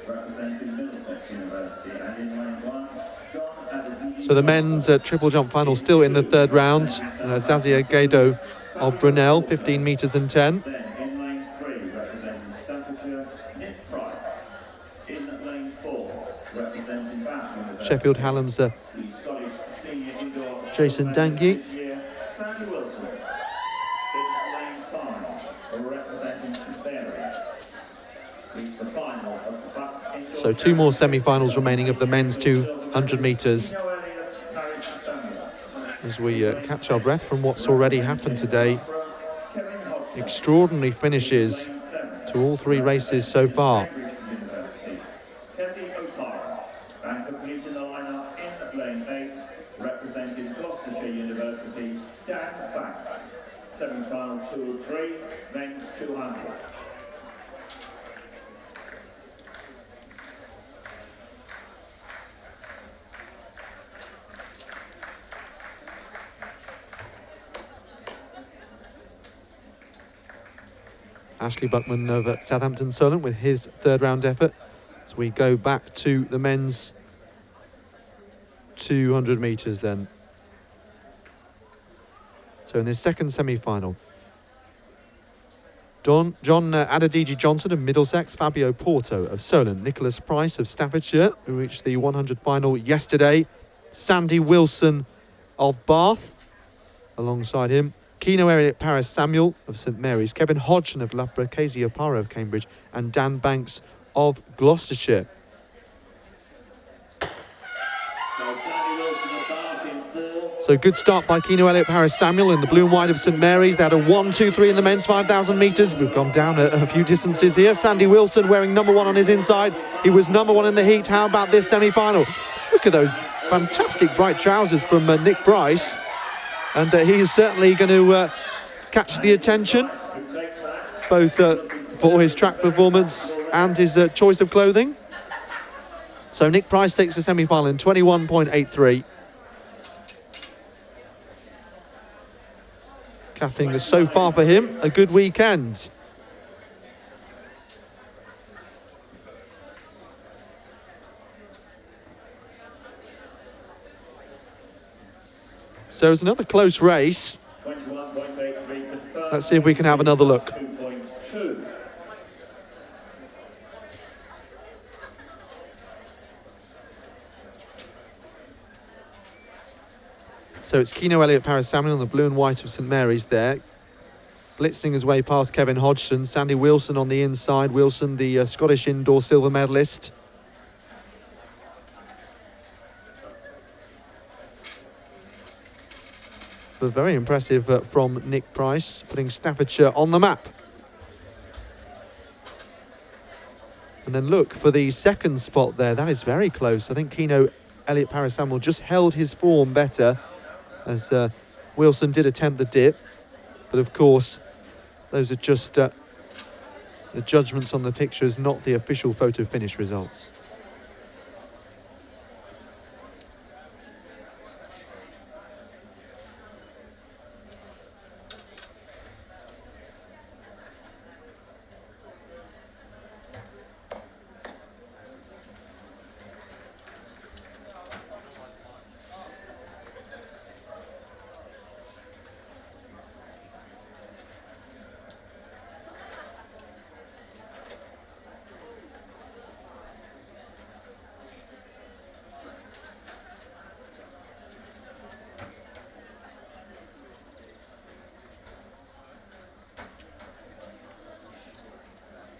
representing Middlesex University, and in lane one, John Adedini. So the men's triple jump final still in the third round. Zazia Gado of Brunel, 15 metres and 10. Then in lane three, representing Staffordshire, Nick Price. In lane four, representing Bath University, Sheffield Hallam's the Scottish senior indoor Jason Danke. this year, Sandy Wilson. In lane five, representing St Mary's, reached the final of the BUCS indoor. So two more semi-finals remaining of the men's 200 metres as we catch our breath from what's already happened today. Extraordinary finishes to all three races so far. Kessie O'Para, and completing the lineup in lane 8, representing Gloucestershire University, Dan Banks. Semi-final 2 of 3, men's 200. Ashley Buckman of Southampton Solent with his third round effort. So we go back to the men's 200 metres then. So in this second semi-final, John Adediji Johnson of Middlesex, Fabio Porto of Solent, Nicholas Price of Staffordshire, who reached the 100 final yesterday, Sandy Wilson of Bath, alongside him, Keno Elliott Paris Samuel of St Mary's, Kevin Hodgson of Loughborough, Casey O'Para of Cambridge, and Dan Banks of Gloucestershire. So good start by Keno Elliott Paris Samuel in the blue and white of St Mary's. They had a 1-2-3 in the men's 5,000 metres. We've gone down a few distances here. Sandy Wilson wearing number 1 on his inside. He was number 1 in the heat. How about this semi-final? Look at those fantastic bright trousers from Nick Price. And he is certainly going to catch the attention, both for his track performance and his choice of clothing. So Nick Price takes the semi-final in 21.83. Capping so far for him a good weekend. So it's another close race. 21.83 confirmed. Let's see if we can have another look. 2.2. So it's Keno Elliott Paris Samuel on the blue and white of St Mary's there. Blitzing his way past Kevin Hodgson. Sandy Wilson on the inside. Wilson, the Scottish indoor silver medalist. But very impressive from Nick Price, putting Staffordshire on the map. And then look for the second spot there. That is very close. I think Keno Elliott Paris Samuel just held his form better, as Wilson did attempt the dip. But of course, those are just the judgments on the pictures, not the official photo finish results.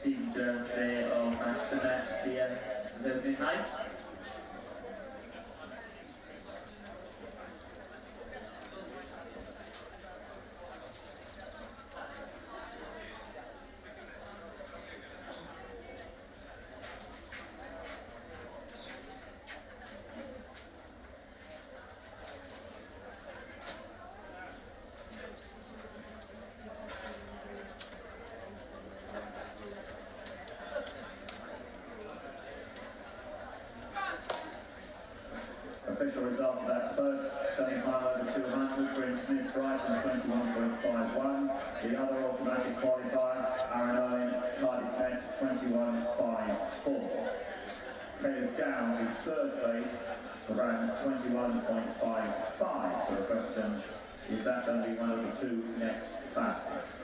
Steve Jones there of Manchester BUCS is opening night. Official result of that first semi-final over 200, Bryn Smith Brighton 21.51. The other automatic qualifier, Aaron Owen, Cardiff Met 21.54. Caleb Downs in third place around 21.55. So the question, is that going to be one of the two next fastest?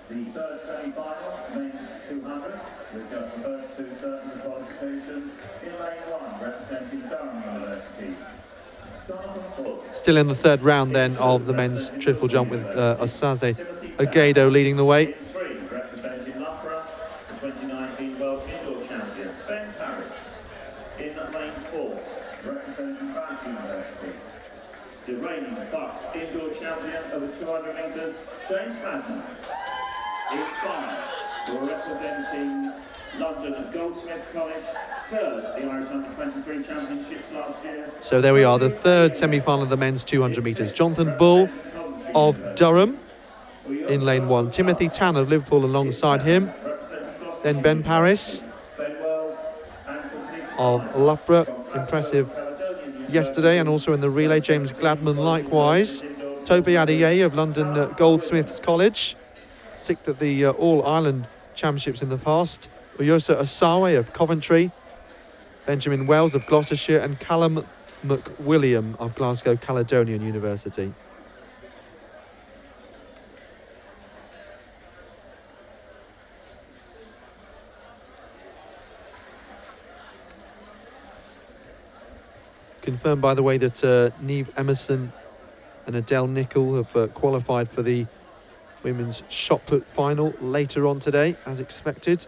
The third semi-final, men's 200, with just the first two certain of qualification. In lane 1, representing Durham University, Jonathan Bull. Still in the third round then of the men's triple jump, with Osaze Agado leading the way. In 3, representing Loughborough, the 2019 Welsh indoor champion, Ben Paris. In lane 4, representing Bath University, the reigning BUCS indoor champion over 200 metres, James Madden. In 5, we're representing London at Goldsmiths College, third at the Irish Under-23 Championships last year. So there we are, the third semi-final of the men's 200 metres. Jonathan Bull of Durham in lane 1. Timothy Tan of Liverpool alongside him. Then Ben Paris of Loughborough, impressive yesterday and also in the relay. James Gladman likewise. Tope Adeyeye of London Goldsmiths College, sixth at the All-Ireland Championships in the past. Oyosa Asawe of Coventry. Benjamin Wells of Gloucestershire, and Callum McWilliam of Glasgow Caledonian University. Confirmed, by the way, that Neve Emerson and Adele Nichol have qualified for the women's shot put final later on today, as expected.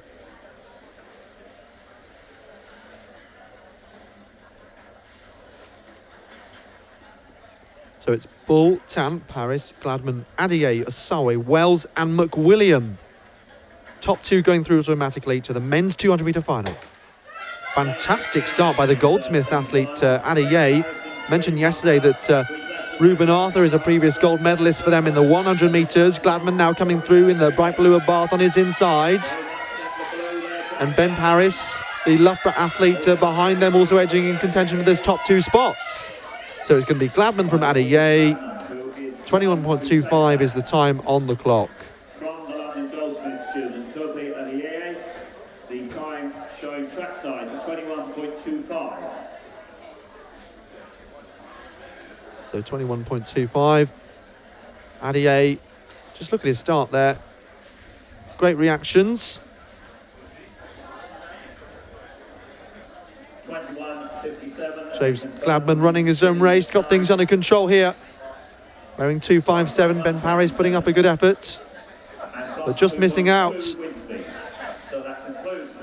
So it's Bull, Tan, Paris, Gladman, Adeyeye, Asawe, Wells and McWilliam top 2 going through automatically to the men's 200-metre final. Fantastic start by the Goldsmiths athlete Adeyeye. Mentioned yesterday that Ruben Arthur is a previous gold medalist for them in the 100 metres. Gladman now coming through in the bright blue of Bath on his inside. And Ben Paris, the Loughborough athlete behind them, also edging in contention for those top 2 spots. So it's going to be Gladman from Adeyeye. 21.25 is the time on the clock. From the London Goldsmith student, Toby Adeyeye, the time showing trackside, 21.25. So 21.25. Adeyeye, just look at his start there. Great reactions. 21.57. James Gladman running his own race, got things under control here. Wearing 2.57, Ben Paris putting up a good effort, but just missing out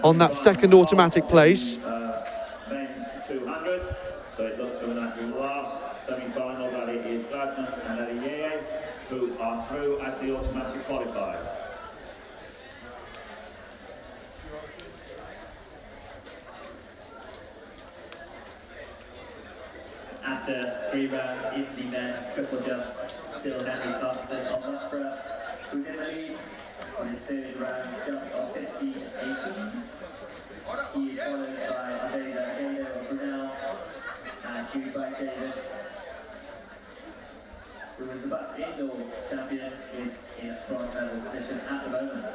on that second automatic place. Men's 200, so it looks to the last semi-final that it is Gladman and Adeyeye who are through as the automatic qualifiers. After 3 rounds in the men's triple jump, still Henry Thompson of Loughborough, who's in the lead on his 3rd round jump of 15.18. He is followed by Abeza Gato of Brunel and Hughie Bright Davis, who is the BUCS indoor champion, is in bronze medal position at the moment.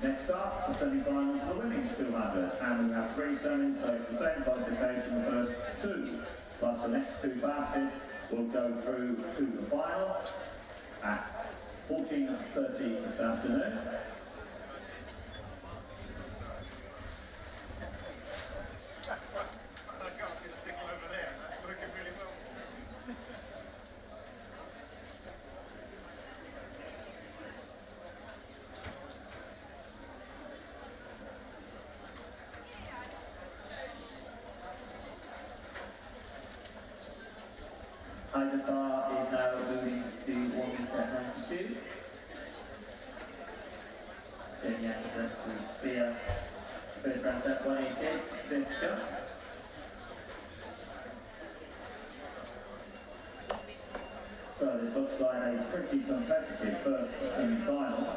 Next up, the semi-finals for the women's 200, and we have 3 semis, so it's the same qualification. The first 2, plus the next 2 fastest, will go through to the final at 14:30 this afternoon. Isaac Barr is now moving to 1 metre 92. Jamie Anderson will clear 1st round at 188, 1st jump. So this looks like a pretty competitive first semi-final.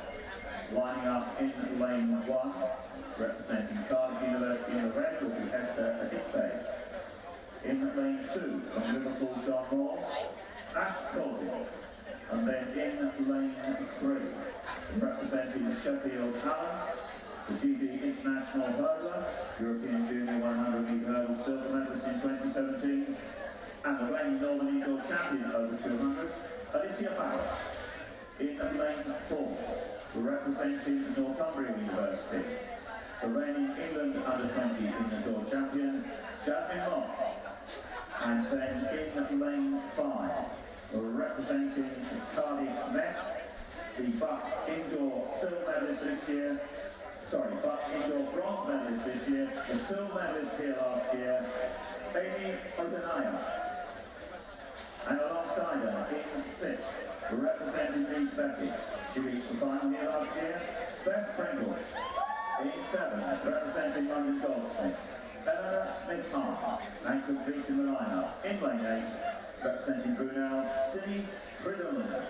Lining up in lane 1, representing Cardiff University in the red, will be Esther Adikbe. In lane 2, from Liverpool, John Moore, Ash Trowbridge. And then in lane 3, representing Sheffield Hallam, the GB International Hurdler, European Junior 100 metre hurdle silver medalist in 2017, and the reigning Northern Eagle champion over 200, Alicia Barrett. In lane 4, representing Northumbria University, the reigning England under-20 indoor champion, Jasmine Moss. And then in lane 5, representing Cardiff Met, the BUCS indoor silver medalist this year, BUCS indoor bronze medalist this year, the silver medalist here last year, Amy O'Donnell. And alongside her, in 6th, representing Leeds Beckett, she reached the final here last year, Beth Pringle. In 7th, representing London Goldsmiths, Eleanor Smith-Hahn, and completing the lineup. In lane 8, representing Brunel, Cindy Fridolin.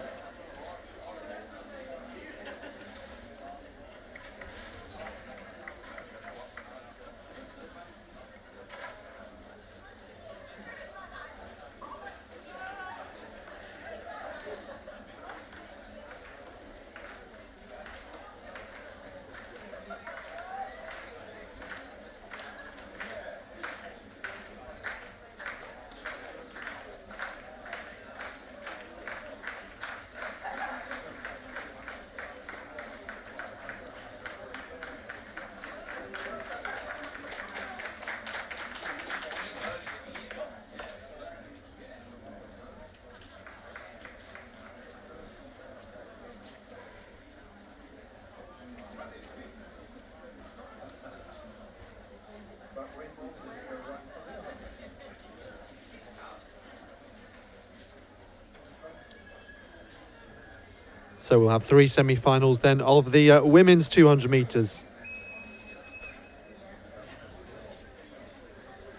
So we'll have 3 semi-finals then of the women's 200 metres.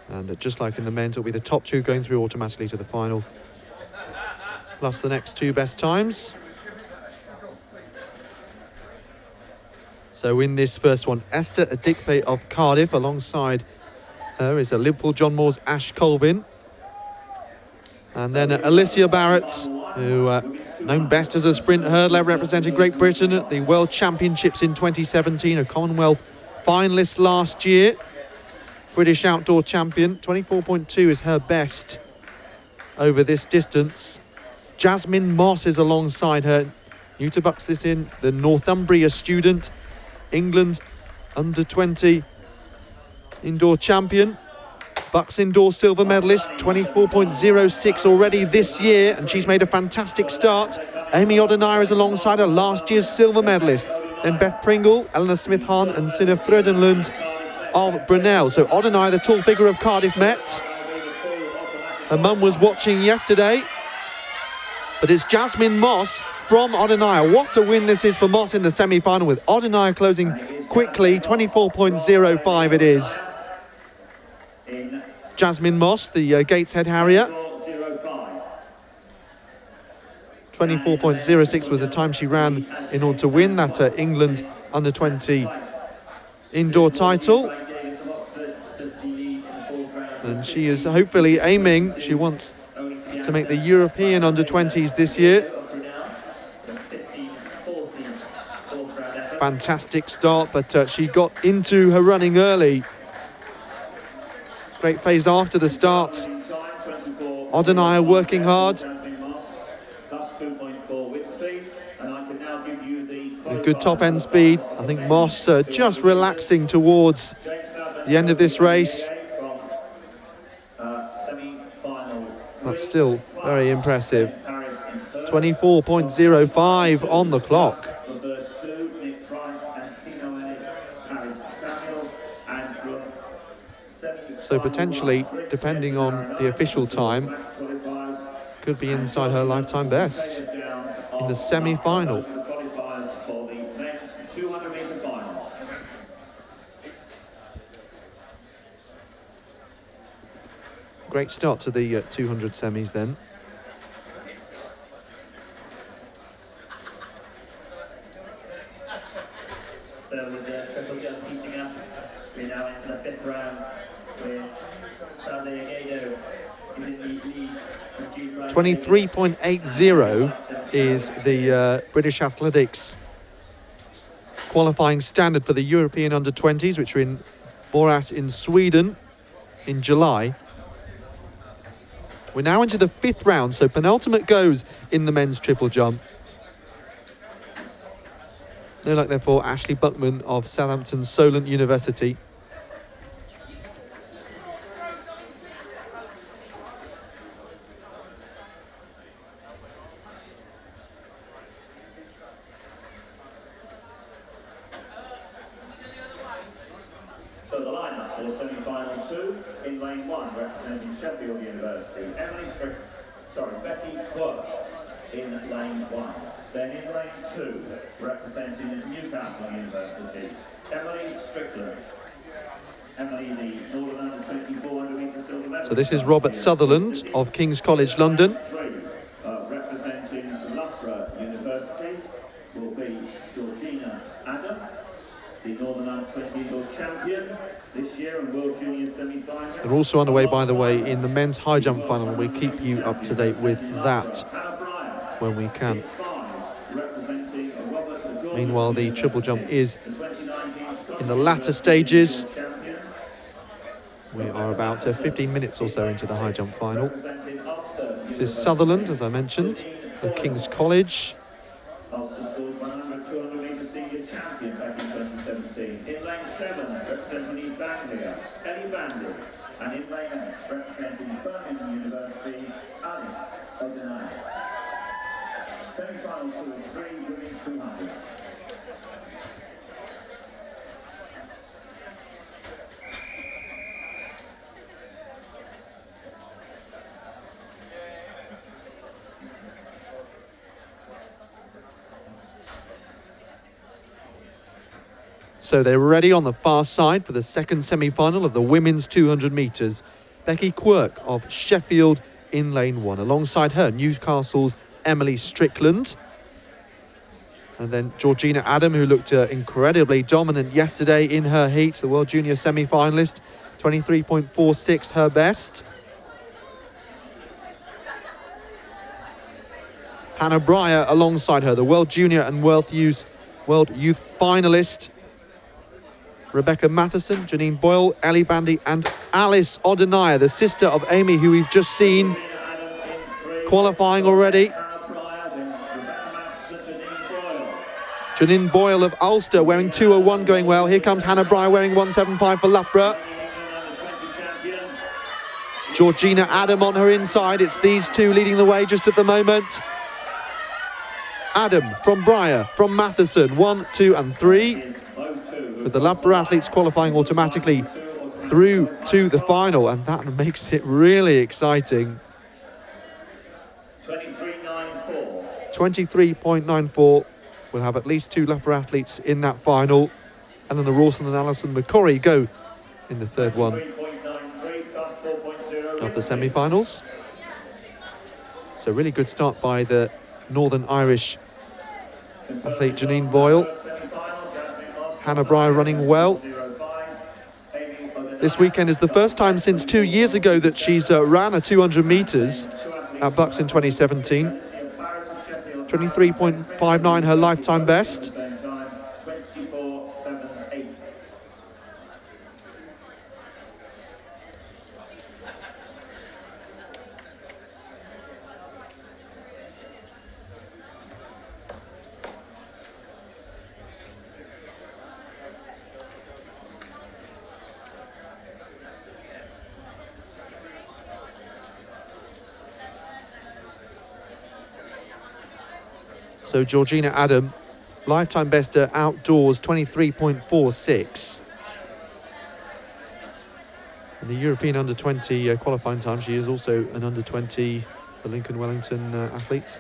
And just like in the men's, it'll be the top 2 going through automatically to the final, plus the next 2 best times. So in this first one, Esther Adikpe of Cardiff. Alongside her is Liverpool John Moore's Ash Colvin. And then Alicia Barrett, who known best as a sprint hurdler, represented Great Britain at the World Championships in 2017, a Commonwealth finalist last year. British outdoor champion. 24.2 is her best over this distance. Jasmine Moss is alongside her. New to BUCS this in, the Northumbria student. England under-20 indoor champion. BUCS indoor silver medalist, 24.06 already this year, and she's made a fantastic start. Amy O'Donnell is alongside her, last year's silver medalist. Then Beth Pringle, Eleanor Smith-Hahn and Cinna Freudenlund of Brunel. So O'Donnell, the tall figure of Cardiff Met. Her mum was watching yesterday. But it's Jasmine Moss from O'Donnell. What a win this is for Moss in the semi-final, with O'Donnell closing quickly, 24.05 it is. Jasmine Moss, the Gateshead Harrier. 24.06 was the time she ran in order to win that England under-20 indoor title. And she is hopefully aiming, she wants to make the European under-20s this year. Fantastic start, but she got into her running early. Great phase after the start. O'Donnell working hard. A good top end speed. I think Moss just relaxing towards the end of this race. That's still very impressive. 24.05 on the clock. So potentially, depending on the official time, could be inside her lifetime best in the semi-final. Great start to the 200 semis then. So with the triple jump heating up, we're now into the 5th round with Saze Agado is in the lead. 23.80 is the British Athletics qualifying standard for the European Under-20s, which are in Borås in Sweden in July. We're now into the 5th round, so penultimate goes in the men's triple jump. No luck there for Ashley Buckman of Southampton Solent University. So the lineup for semi-final 2 in lane 1, representing Sheffield University, Becky Quirk in lane 1. Then in lane 2, representing Newcastle University, Emily Strickland. Emily, the Northern Under 24 100 metre silver medalist. So this is Robert Sutherland of King's College London. 3, representing Loughborough University will be Georgina Adam, the Northern Under 20 World Champion this year and World Junior semi-finalist. They're also underway, by the way, in the men's high jump final. We keep you up to date with that when we can. Meanwhile, the triple jump is in the latter stages. We are about 15 minutes or so into the high jump final. This is Sutherland, as I mentioned, of King's College. Ulster scores 100, 200 metre senior champion back in 2017. In lane 7, representing East Anglia, Ellie Bandy. And in lane 8, representing Birmingham University, Alice O'Donnell. Semi-final 2 and 3, women's 200. So they're ready on the far side for the second semi-final of the women's 200 metres. Becky Quirk of Sheffield in lane 1. Alongside her, Newcastle's Emily Strickland. And then Georgina Adam, who looked incredibly dominant yesterday in her heat, the World Junior semi-finalist. 23.46 her best. Hannah Breyer alongside her, the World Junior and World Youth finalist. Rebecca Matheson, Janine Boyle, Ellie Bandy and Alice O'Donnell, the sister of Amy, who we've just seen qualifying already. Janine Boyle of Ulster wearing 2:01 going well. Here comes Hannah Breyer wearing 1:75 for Loughborough. Georgina Adam on her inside. It's these two leading the way just at the moment. Adam from Breyer, from Matheson, 1, 2 and 3. With the Loughborough athletes qualifying automatically through to the final, and that makes it really exciting. 23.94. 23.94. We'll have at least 2 Loughborough athletes in that final. Eleanor Rawson and Alison McCorry go in the third one of the semi-finals. So really good start by the Northern Irish athlete Janine Boyle. Hannah Breyer running well. This weekend is the first time since 2 years ago that she's ran a 200 metres at BUCS in 2017. 23.59 her lifetime best. So Georgina Adam, lifetime best outdoors, 23.46. In the European under-20 qualifying time, she is also an under-20 the Lincoln Wellington athlete.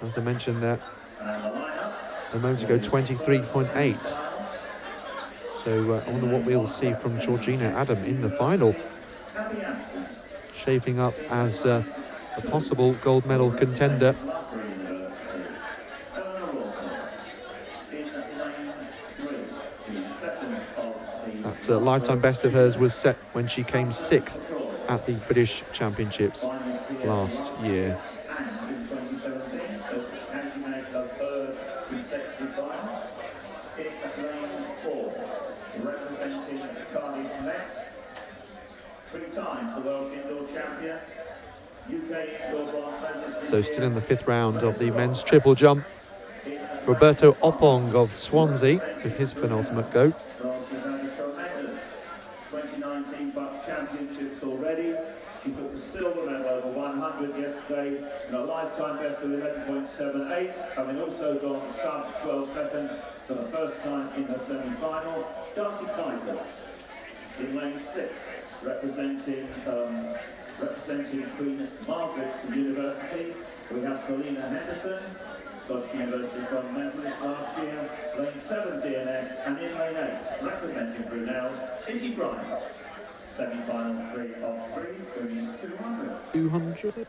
As I mentioned there a moment ago, 23.8. So I wonder what we'll see from Georgina Adam in the final. Shaping up as a possible gold medal contender. That lifetime best of hers was set when she came 6th at the British Championships last year. 3 times the Welsh indoor champion. UK indoor bronze medalist this So year, still in the 5th round of the Melissa men's Roberts. triple jump. In Roberto athletics, Oppong of Swansea with his representing penultimate Brunel. go. Well, she's had a tremendous 2019 BUCS championships already. She took the silver medal over 100 yesterday in a lifetime best of 11.78, having also gone sub 12 seconds for the first time in her semi-final. Darcy Kuipers in lane 6, representing Queen Margaret University. We have Selina Henderson, Scottish University bronze medalist last year, lane 7 DNS, and in lane 8, representing Brunel, Izzy Bryant. Semi-final 3 of 3, women's 200. 200.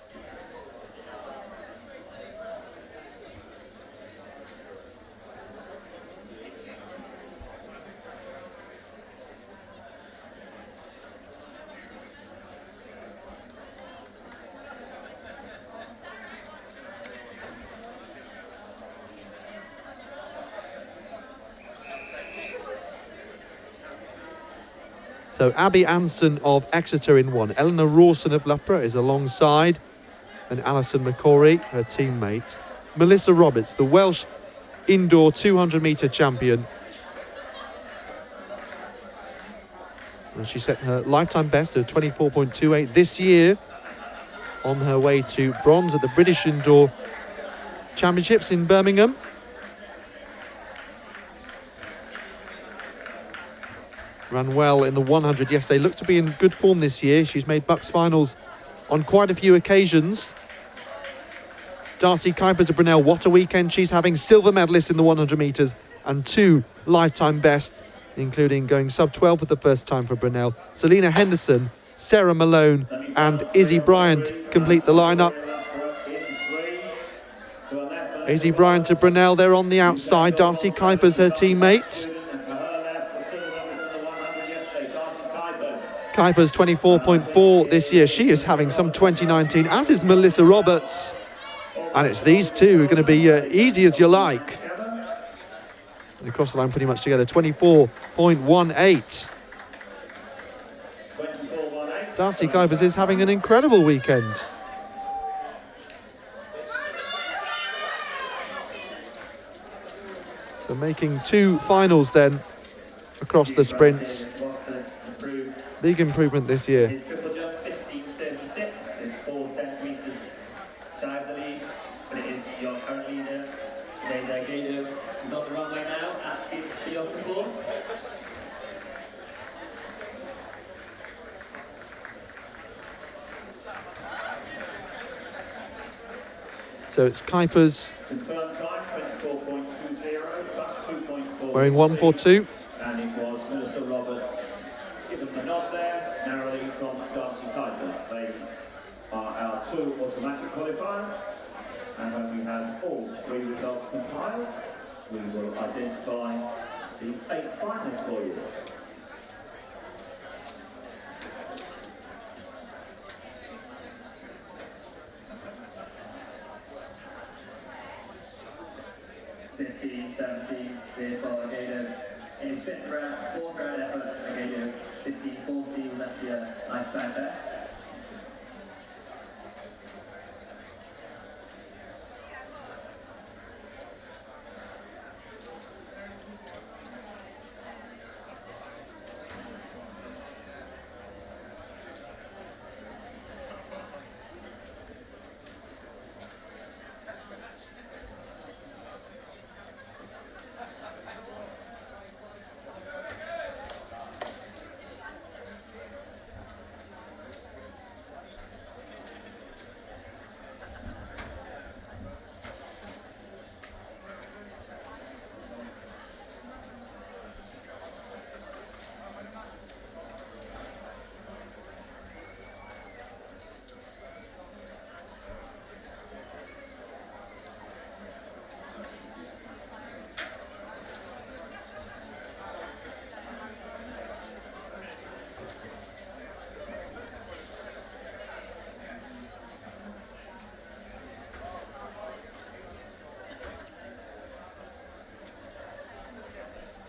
So Abby Anson of Exeter in 1. Eleanor Rawson of Loughborough is alongside, and Alison McCory, her teammate. Melissa Roberts, the Welsh indoor 200-metre champion. And she set her lifetime best of 24.28 this year, on her way to bronze at the British Indoor Championships in Birmingham. Ran well in the 100 yesterday. Looked to be in good form this year. She's made BUCS finals on quite a few occasions. Darcy Kuipers of Brunel, what a weekend she's having. Silver medalist in the 100 metres and 2 lifetime bests, including going sub 12 for the first time for Brunel. Selina Henderson, Sarah Malone and Izzy Bryant complete the lineup. Izzy Bryant of Brunel, they're on the outside. Darcy Kuipers, her teammate. Kuipers 24.4 this year. She is having some 2019, as is Melissa Roberts. And it's these two who are going to be easy as you like. They cross the line pretty much together. 24.18. Darcy Kuipers is having an incredible weekend. So making 2 finals then across the sprints. Big improvement this year. His triple jump, 15.36, is 4 centimetres shy of the lead, but it is your current leader. Today's Gado is on the runway now, asking for your support. So it's Kuipers Confirmed time 24.20 plus 2.4. wearing 142. And it was Melissa Roberts given the nod there, narrowly from Darcy Kuipers. They are our 2 automatic qualifiers. And when we have all 3 results compiled, we will identify the 8 finalists for you. Therefore, Gado in his 4th round effort, Gado 15.40 was actually a lifetime best.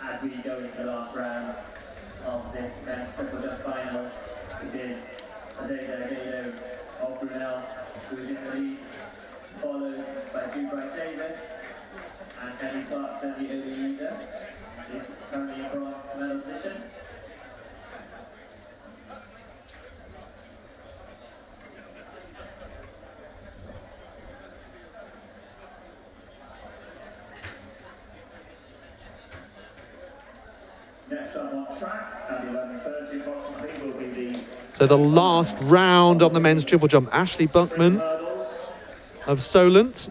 As we go into the last round of this men's triple jump final, It is Azaza of Brunel, who is in the lead, followed by Bright Davis, and Henry Clarkson, the early leader, is currently in bronze medal position. Next up on track at 11:30 approximately will be the... So the last round on the men's triple jump. Ashley Buckman hurdles. of Solent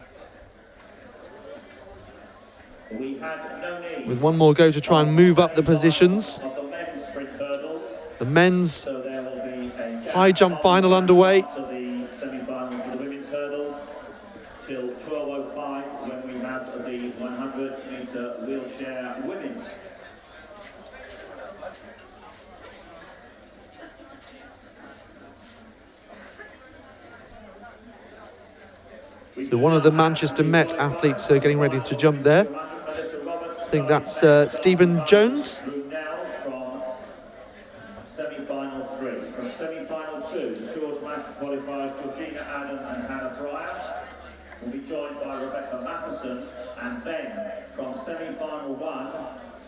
We had no need with one more go to try and move up the positions. of the men's sprint hurdles. The men's So there will be a high jump final underway. after the semi-finals of the women's hurdles till 12:05 when we have the 100-meter wheelchair women. So one of the Manchester Met athletes getting ready to jump there. I think that's Stephen Jones. From semi-final 3. From semi-final 2, the two automatic qualifiers, Georgina Adam and Hannah Breyer, will be joined by Rebecca Matheson. And then from semi-final 1,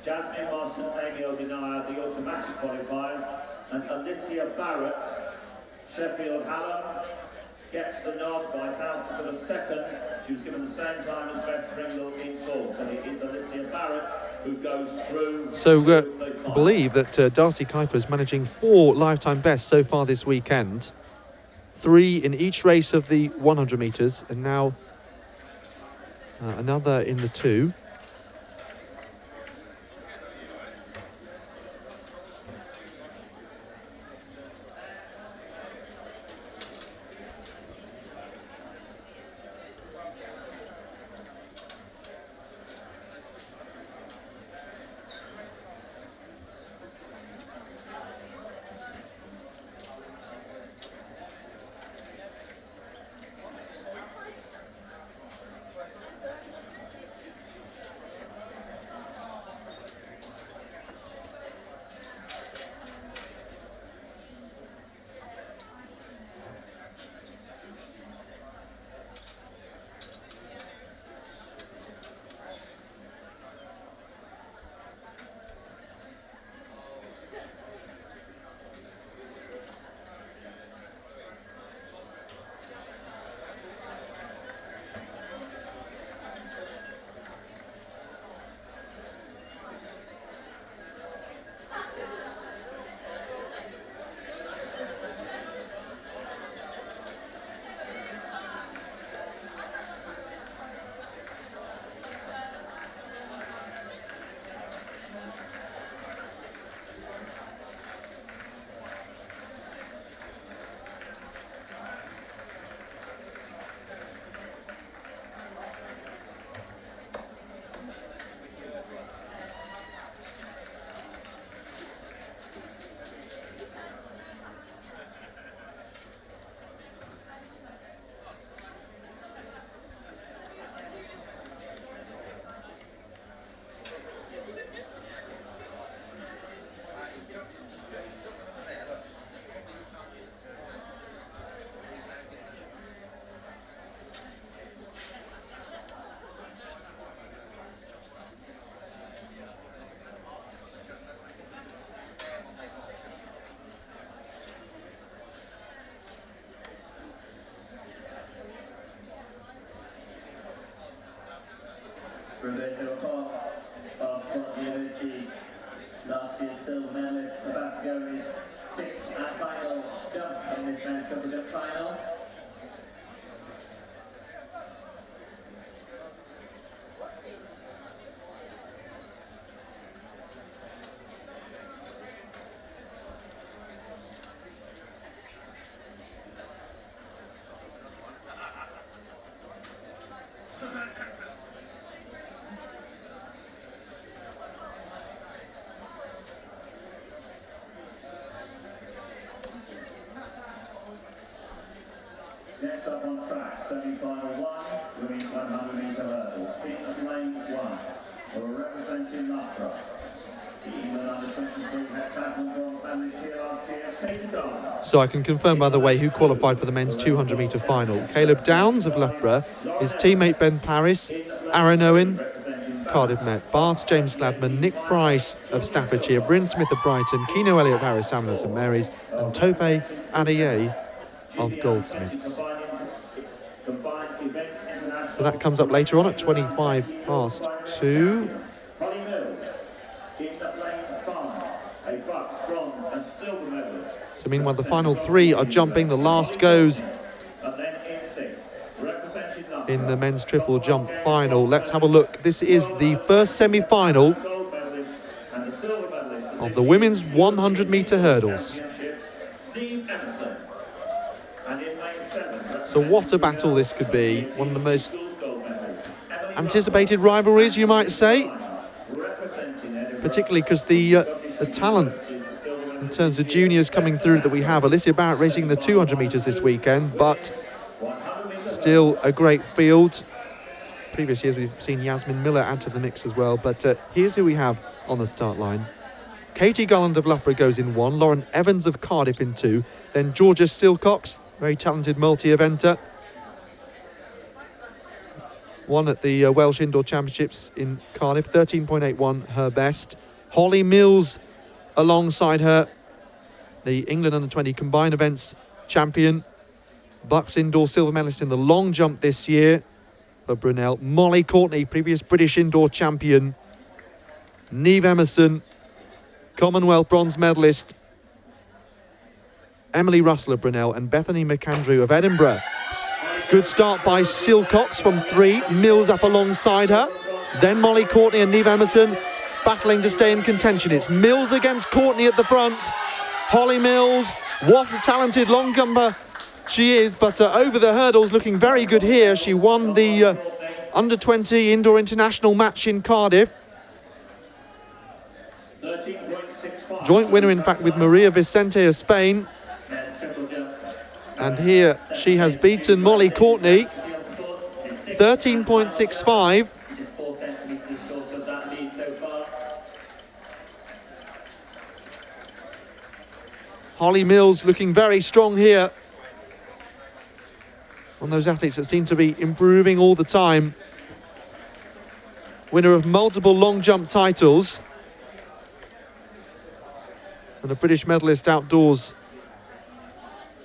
Jasmine Marston, Amy O'Denier, the automatic qualifiers, and Alicia Barrett, Sheffield Hallam, gets the nod by thousands of a second. She was given the same time as Beth Pringle in fourth, but it is Alicia Barrett who goes through. So I believe that Darcy Kuiper is managing 4 lifetime bests so far this weekend. 3 in each race of the 100 metres, and now another in the 2. Roberto O'Connor of Scottish University, last year's silver medalist, about to go in his 6th and final jump in this men's triple jump final. Next up on track, semi-final 1, women's 100-meter hurdles. In lane 1, we're representing Loughborough. So I can confirm, by the way, who qualified for the men's 200-metre final. Caleb Downs of Loughborough, his teammate Ben Paris, Aaron Owen, Cardiff Met, Barts, James Gladman, Nick Price of Staffordshire, Bryn Smith of Brighton, Keno Elliott of Harris Hamlin of St Mary's, and Tope Adeye of Goldsmiths. So that comes up later on at 2:25 Holly Mills in lane 5, a BUCS bronze and silver medalist. So meanwhile, the final three are jumping. The last goes And then in 6, representing in the men's triple jump final. Let's have a look. This is the first semi-final gold medalist and the silver medalist of the women's 100-metre hurdles. Steve Emerson. And in lane 7, So what a battle this could be. One of the most anticipated rivalries, you might say, particularly because the talent in terms of juniors coming through that we have. Alicia Barrett racing the 200 metres this weekend, but still a great field. Previous years we've seen Yasmin Miller add to the mix as well, but here's who we have on the start line. Katie Garland of Loughborough goes in 1, Lauren Evans of Cardiff in 2, then Georgia Silcox, very talented multi-eventer, won at the Welsh Indoor Championships in Cardiff, 13.81 her best. Holly Mills alongside her, the England Under-20 combined events champion, BUCS indoor silver medalist in the long jump this year for Brunel. Molly Courtney, previous British indoor champion. Neve Emerson, Commonwealth bronze medalist. Emily Russell of Brunel and Bethany McAndrew of Edinburgh. Good start by Silcox from 3, Mills up alongside her. Then Molly Courtney and Neve Emerson battling to stay in contention. It's Mills against Courtney at the front. Holly Mills, what a talented long jumper she is, but over the hurdles looking very good here. She won the Under-20 Indoor International match in Cardiff. Joint winner, in fact, with Maria Vicente of Spain. And here she has beaten Molly Courtney, 13.65. Holly Mills looking very strong here. One of those athletes that seem to be improving all the time. Winner of multiple long jump titles. And a British medalist outdoors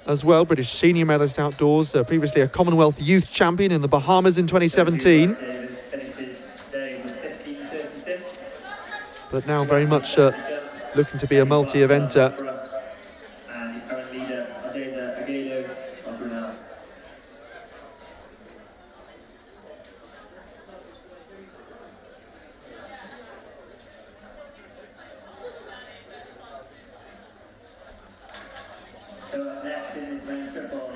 as well, British senior medalist outdoors, previously a Commonwealth youth champion in the Bahamas in 2017. But now very much looking to be a multi-eventer. And the current leader, Agado of Brunel. So up next in this men's triple,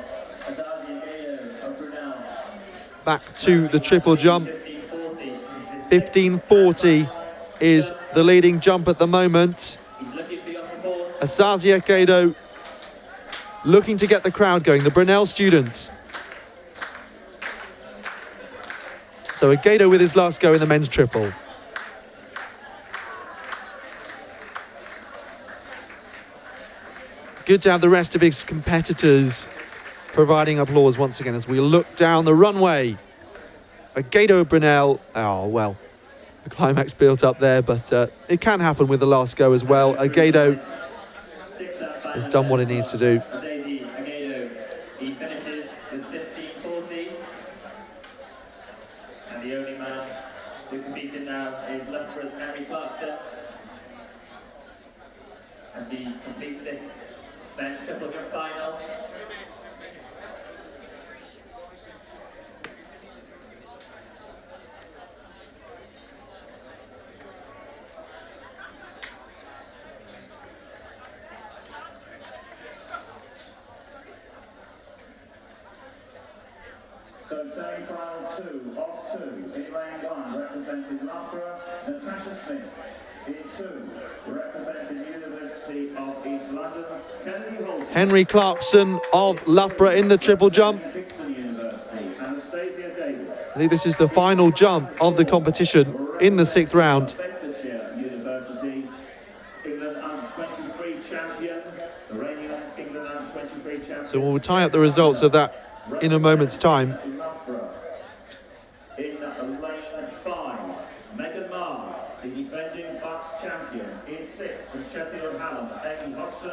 Agado of Brunel. Back to the triple jump. 15.40 is the leading jump at the moment. He's looking for your support. Asazi Agado looking to get the crowd going, the Brunel student. So Agado with his last go in the men's triple. Good to have the rest of his competitors providing applause once again as we look down the runway. Agado Brunel, oh well, the climax built up there, but it can happen with the last go as well. Agado has done what he needs to do. He finishes with 15.40. And the only man who competed now is Loughborough's Henry Clarkson, as he completes this men's triple jump final. So semi-final 2 of 2 in lane 1 representing Loughborough, Natasha Smith. In 2 representing the University of East London, Kennedy Holton. Henry Clarkson of Loughborough in the triple jump. University, Anastasia Davis. I think this is the final jump of the competition in the 6th round. Bedfordshire University, So we'll tie up the results of that in a moment's time. In lane 5, Megan Mars, the defending BUCS champion. In 6, from Sheffield Hallam, Amy Hodgson.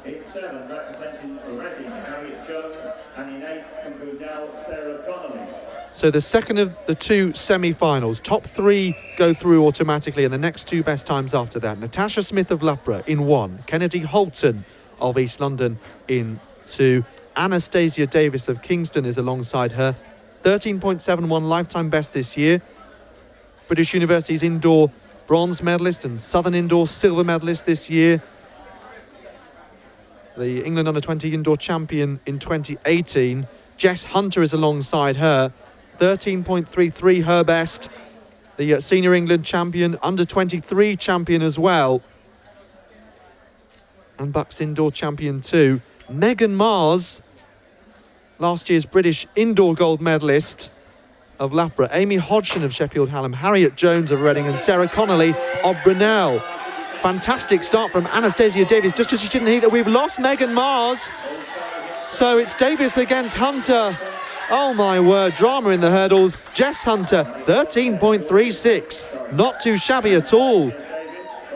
In 7, representing Reading, Harriet Jones. And in 8, from Goodell, Sarah Connolly. So the second of the two semi-finals, top 3 go through automatically, and the next 2 best times after that. Natasha Smith of Loughborough in 1, Kennedy Holton of East London in 2. Anastasia Davis of Kingston is alongside her. 13.71 lifetime best this year. British University's indoor bronze medalist and Southern indoor silver medalist this year. The England under-20 indoor champion in 2018. Jess Hunter is alongside her. 13.33 her best. The senior England champion, under-23 champion as well. And BUCS indoor champion too. Megan Mars, last year's British indoor gold medalist of Loughborough. Amy Hodgson of Sheffield Hallam. Harriet Jones of Reading. And Sarah Connolly of Brunel. Fantastic start from Anastasia Davis. Just as she didn't hear that we've lost Megan Mars. So it's Davis against Hunter. Oh my word, drama in the hurdles. Jess Hunter, 13.36. Not too shabby at all.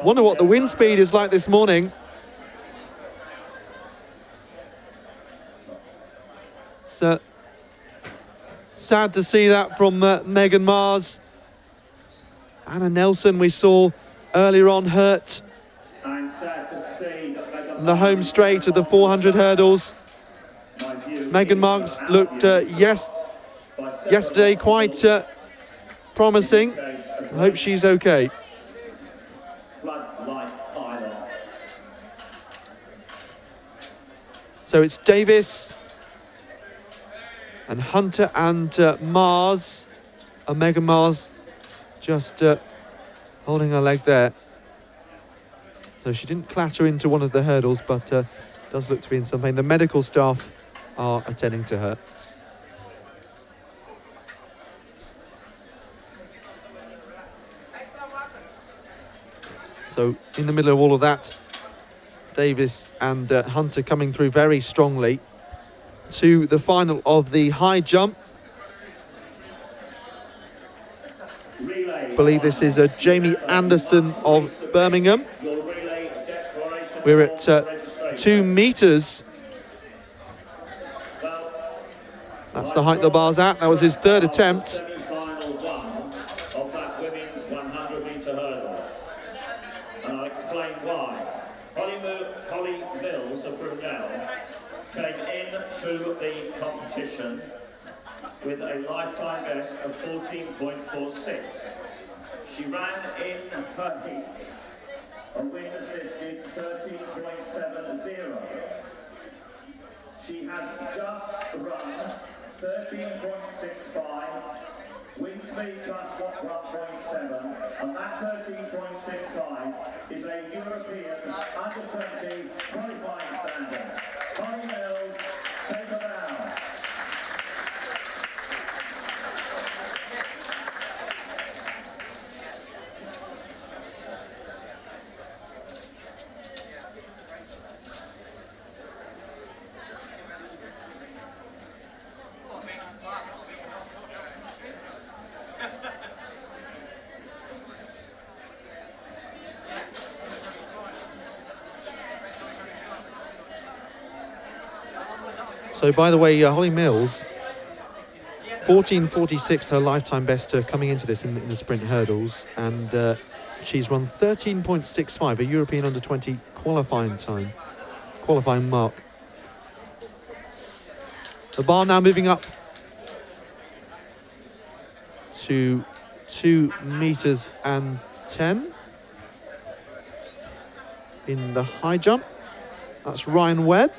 Wonder what the wind speed is like this morning. So sad to see that from Megan Mars. Anna Nelson we saw earlier on hurt in the home straight of the 400 hurdles. Megan Mars looked yesterday quite promising. I hope she's okay. So it's Davis and Hunter and Mars. And Megan Mars just holding her leg there. So she didn't clatter into one of the hurdles, but does look to be in some pain. The medical staff are attending to her. So in the middle of all of that, Davis and Hunter coming through very strongly to the final of the high jump. I believe this is Jamie Anderson of Birmingham. We're at 2 meters. That's the height the bar's at. That was his 3rd attempt. Semi-final 1 of that women's 100-metre hurdles. And I'll explain why. Holly Mills of Brunel came into the competition with a lifetime best of 14.46. She ran in her heat a wind-assisted 13.70. She has just run 13.65, wind speed plus 1.7, and that 13.65 is a European under-20 qualifying standard. Holly Mills, take her down. So by the way, Holly Mills, 14.46 her lifetime best coming into this in the sprint hurdles, and she's run 13.65, a European under-20 qualifying mark. The bar now moving up to 2 meters and 10 in the high jump. That's Ryan Webb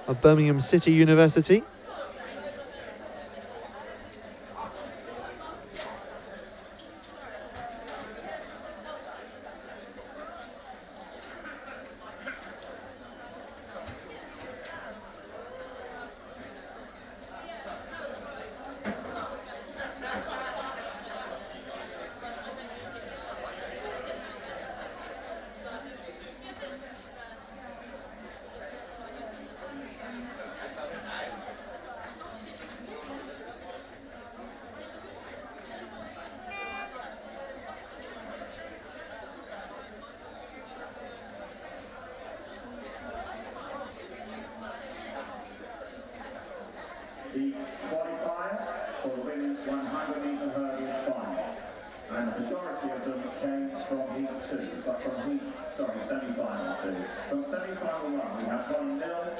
of Birmingham City University. 100-metre hurdles final. And the majority of them came from heat 2, but semi-final 2. From semi-final 1, we have Bonnie Mills,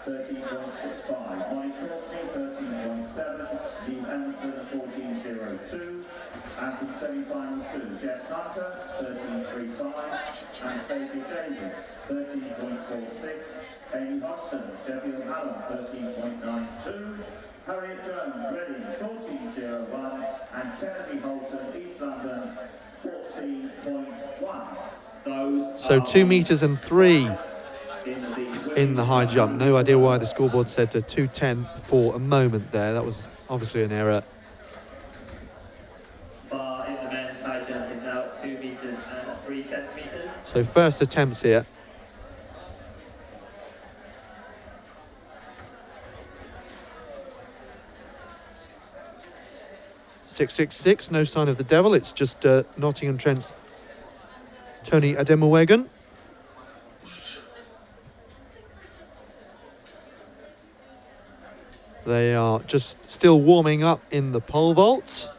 13.65, Molly Courtney, 13.7, Lee Emerson, 14.02, and from semi-final 2, Jess Hunter, 13.35, Anastasia Davis, 13.46, Amy Hodgson, Sheffield Hallam, 13.92, Harriet Jones, Reading, 14.01, and Kennedy Holton, East London, 14.1. Those So 2 metres and 3 in in the high jump. No idea why the scoreboard said 2:10 for a moment there. That was obviously an error. Bar in the men's high jump is now 2 metres and 3 centimetres. So first attempts here. .666, no sign of the devil. It's just Nottingham Trent's Tony Ademowegan. They are just still warming up in the pole vault.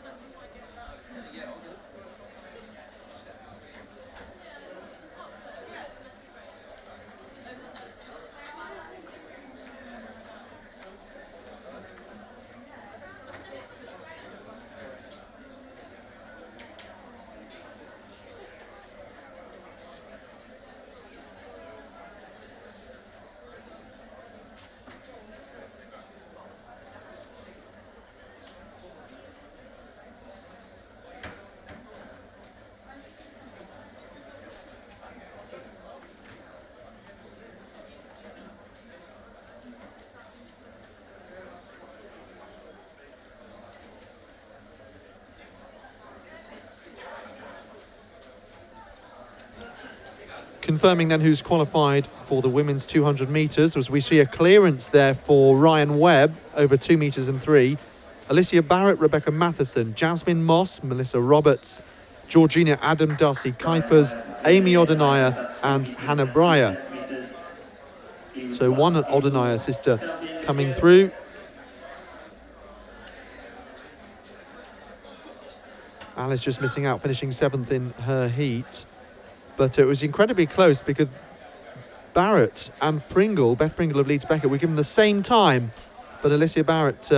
Confirming then who's qualified for the women's 200 metres, as we see a clearance there for Ryan Webb over 2 metres and 3. Alicia Barrett, Rebecca Matheson, Jasmine Moss, Melissa Roberts, Georgina Adam, Darcy Kuipers, Amy Odenaya and Hannah Breyer. So one Odenaya sister coming through. Alice just missing out, finishing 7th in her heat. But it was incredibly close because Barrett and Pringle, Beth Pringle of Leeds Beckett, were given the same time. But Alicia Barrett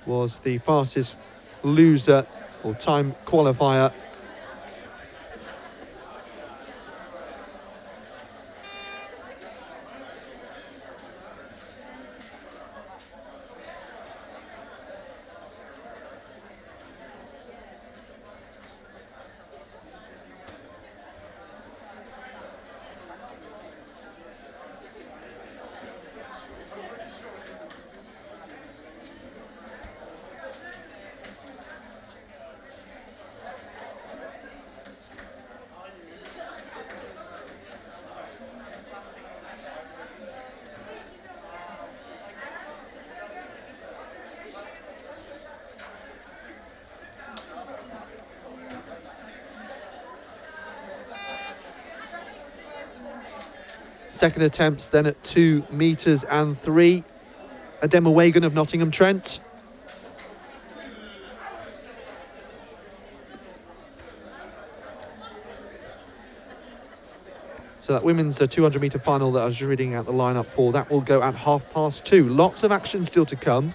was the fastest loser or time qualifier. Second attempts then at 2 metres and 3. Ademowegan of Nottingham Trent. So that women's 200 metre final that I was reading out the lineup for, that will go at 2:30. Lots of action still to come.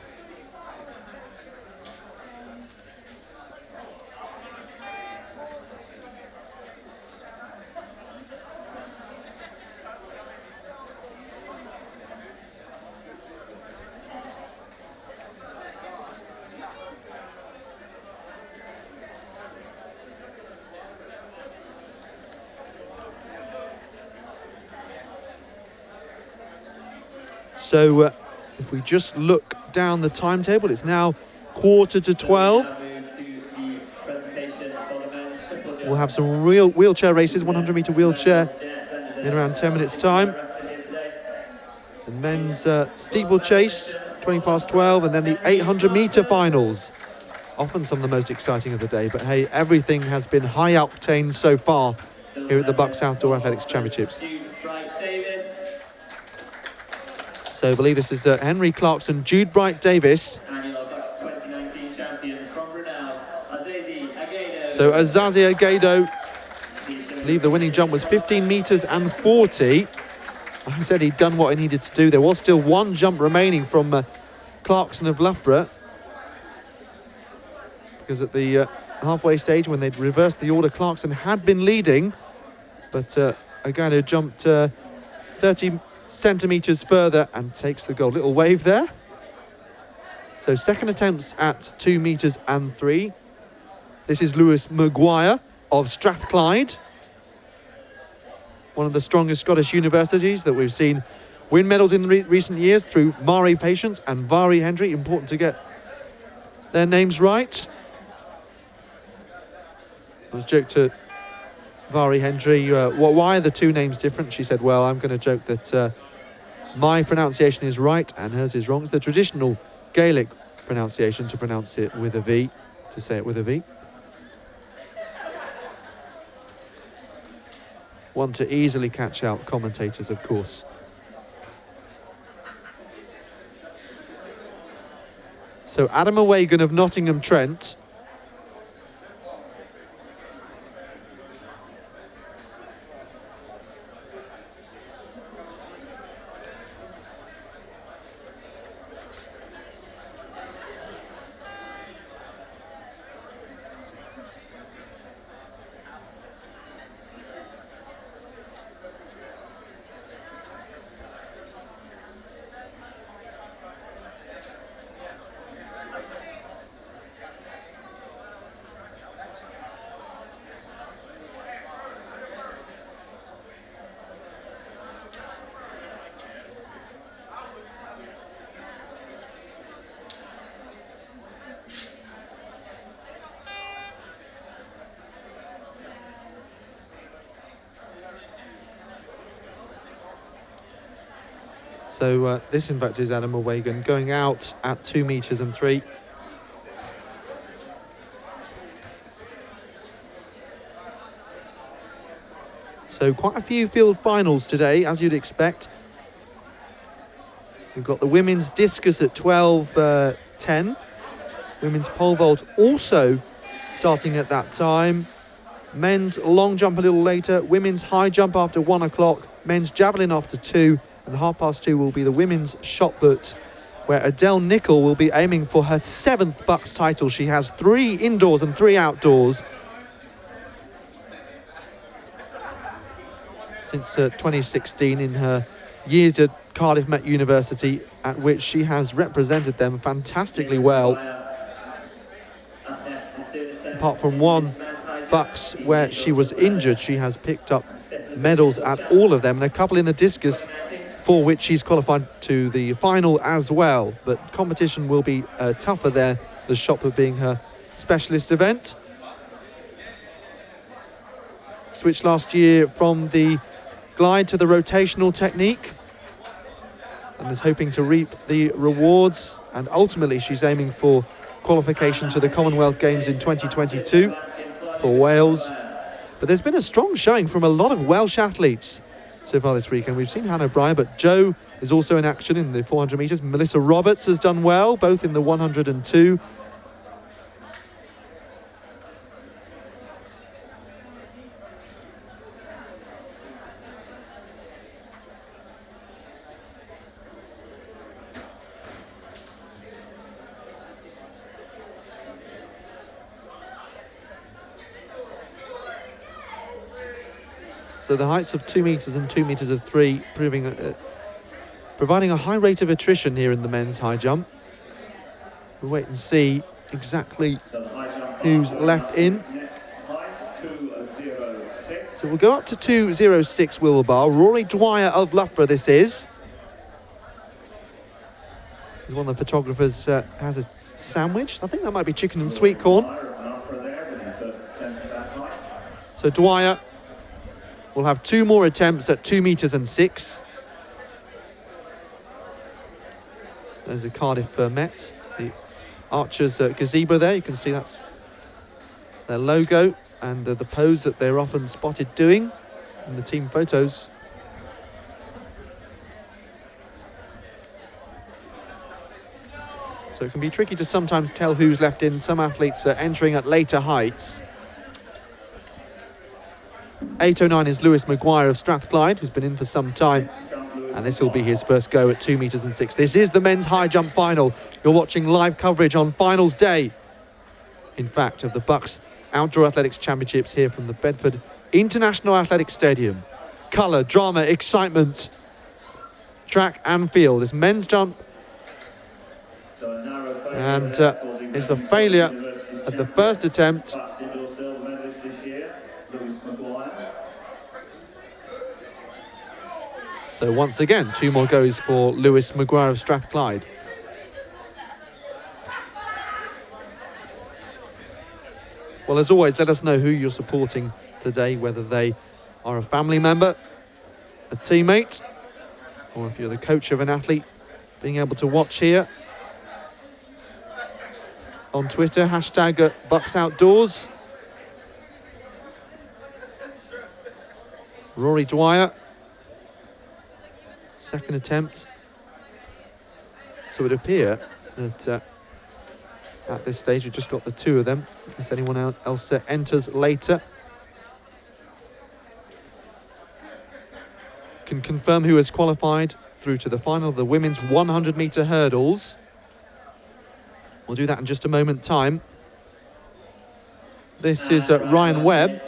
So if we just look down the timetable, it's now 11:45. We'll have some real wheelchair races, 100 metre wheelchair in around 10 minutes time. The men's steeplechase, 12:20, and then the 800 metre finals. Often some of the most exciting of the day, but hey, everything has been high octane so far here at the BUCS Outdoor Athletics Championships. So I believe this is Henry Clarkson, Jude Bright Davis. So Azazia Gado, I believe the winning jump was 15 metres and 40. I said he'd done what he needed to do. There was still one jump remaining from Clarkson of Loughborough, because at the halfway stage, when they'd reversed the order, Clarkson had been leading, but Agano jumped 30 centimetres further and takes the gold. Little wave there. So second attempts at 2 metres and 3. This is Lewis Maguire of Strathclyde, one of the strongest Scottish universities that we've seen win medals in recent years through Mari Patience and Vari Hendry. Important to get their names right. I was joked to Vari Hendry, why are the two names different? She said, well, I'm going to joke that my pronunciation is right and hers is wrong. It's the traditional Gaelic pronunciation to pronounce it with a V, to say it with a V. One to easily catch out commentators, of course. So Adam Awagan of Nottingham Trent. So this, in fact, is Adam Awagan going out at 2 metres and 3. So quite a few field finals today, as you'd expect. We've got the women's discus at 12:10. Women's pole vault also starting at that time. Men's long jump a little later. Women's high jump after 1 o'clock. Men's javelin after 2. And 2:30 will be the women's shot put, where Adele Nichol will be aiming for her 7th BUCS title. She has 3 indoors and 3 outdoors since 2016 in her years at Cardiff Met University, at which she has represented them fantastically well. Apart from one BUCS where she was injured, she has picked up medals at all of them, and a couple in the discus, for which she's qualified to the final as well. But competition will be tougher there, the shot put being her specialist event. Switched last year from the glide to the rotational technique, and is hoping to reap the rewards, and ultimately she's aiming for qualification to the Commonwealth Games in 2022 for Wales. But there's been a strong showing from a lot of Welsh athletes so far this weekend. We've seen Hannah Bryan, but Jo is also in action in the 400 metres. Melissa Roberts has done well, both in the 100 and 2. So the heights of 2 metres and 2 metres of 3 providing a high rate of attrition here in the men's high jump. We'll wait and see exactly who's left in. So we'll go up to 2:06 wheel bar. Rory Dwyer of Loughborough this is. He's one of the photographers has a sandwich. I think that might be chicken and sweet corn. So Dwyer will have 2 more attempts at 2 metres and 6. There's a Cardiff Met, the Archers gazebo there. You can see that's their logo and the pose that they're often spotted doing in the team photos. So it can be tricky to sometimes tell who's left in. Some athletes are entering at later heights. 8:09 is Lewis Maguire of Strathclyde, who's been in for some time. And this will be his first go at 2 metres and 6. This is the men's high jump final. You're watching live coverage on finals day, in fact, of the BUCS Outdoor Athletics Championships here from the Bedford International Athletic Stadium. Colour, drama, excitement, track and field. This men's jump, and it's a failure at the first attempt. So once again, 2 more goes for Lewis Maguire of Strathclyde. Well, as always, let us know who you're supporting today, whether they are a family member, a teammate, or if you're the coach of an athlete, being able to watch here on Twitter, hashtag BUCS Outdoors. Rory Dwyer, second attempt. So it would appear that at this stage we've just got the 2 of them, unless anyone else enters later. Can confirm who has qualified through to the final of the women's 100-metre hurdles. We'll do that in just a moment time. This is Ryan Webb,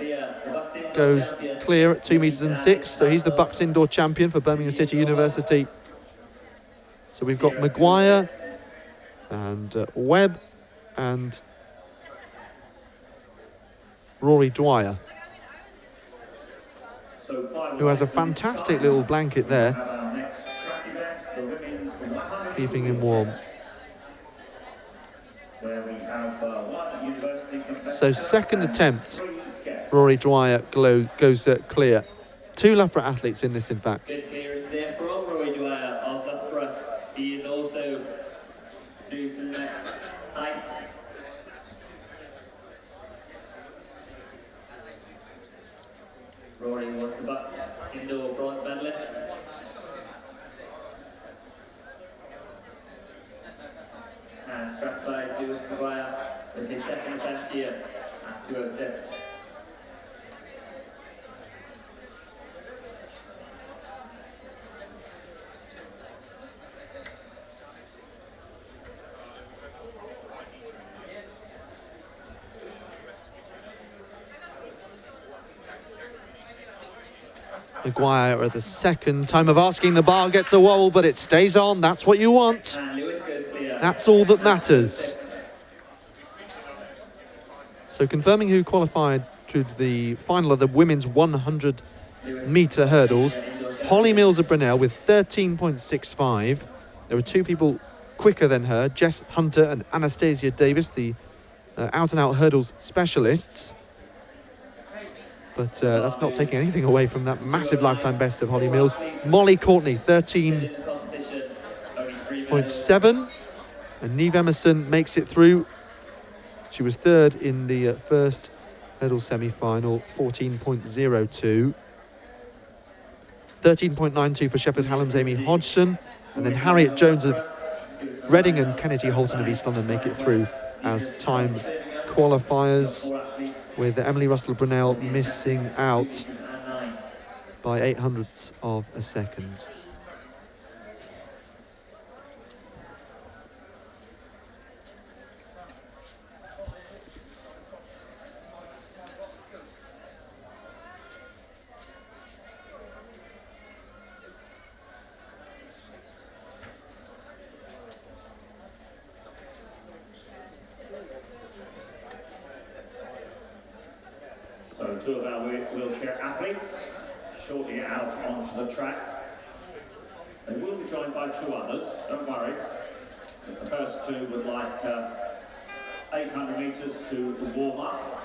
goes clear at 2 metres and 6, so he's the BUCS indoor champion for Birmingham City University. So we've got Maguire and Webb and Rory Dwyer, who has a fantastic little blanket there, keeping him warm. So second attempt, Rory Dwyer goes clear. 2 Loughborough athletes in this, in fact. Good clearance there from Rory Dwyer of Loughborough. He is also through to the next height. Rory was the BUCS indoor bronze medalist. And Strathclyde's Lewis Maguire with his second attempt here at 2:06. Maguire at the second time of asking, the bar gets a wobble, but it stays on. That's what you want. And Lewis goes clear. That's all that matters. So confirming who qualified to the final of the women's 100-metre hurdles. Holly Mills of Brunel with 13.65. There were 2 people quicker than her, Jess Hunter and Anastasia Davis, the out-and-out hurdles specialists. But that's not taking anything away from that massive lifetime best of Holly Mills. Molly Courtney, 13.7. And Neve Emerson makes it through. She was 3rd in the first hurdle semi-final, 14.02. 13.92 for Sheffield Hallam's Amy Hodgson. And then Harriet Jones of Reading and Kennedy Holton of East London make it through as time qualifiers, with Emily Russell Brunel missing out by 0.08 of a second. So 2 of our wheelchair athletes shortly out onto the track. They will be joined by 2 others, don't worry. The first 2 would like 800 metres to warm up.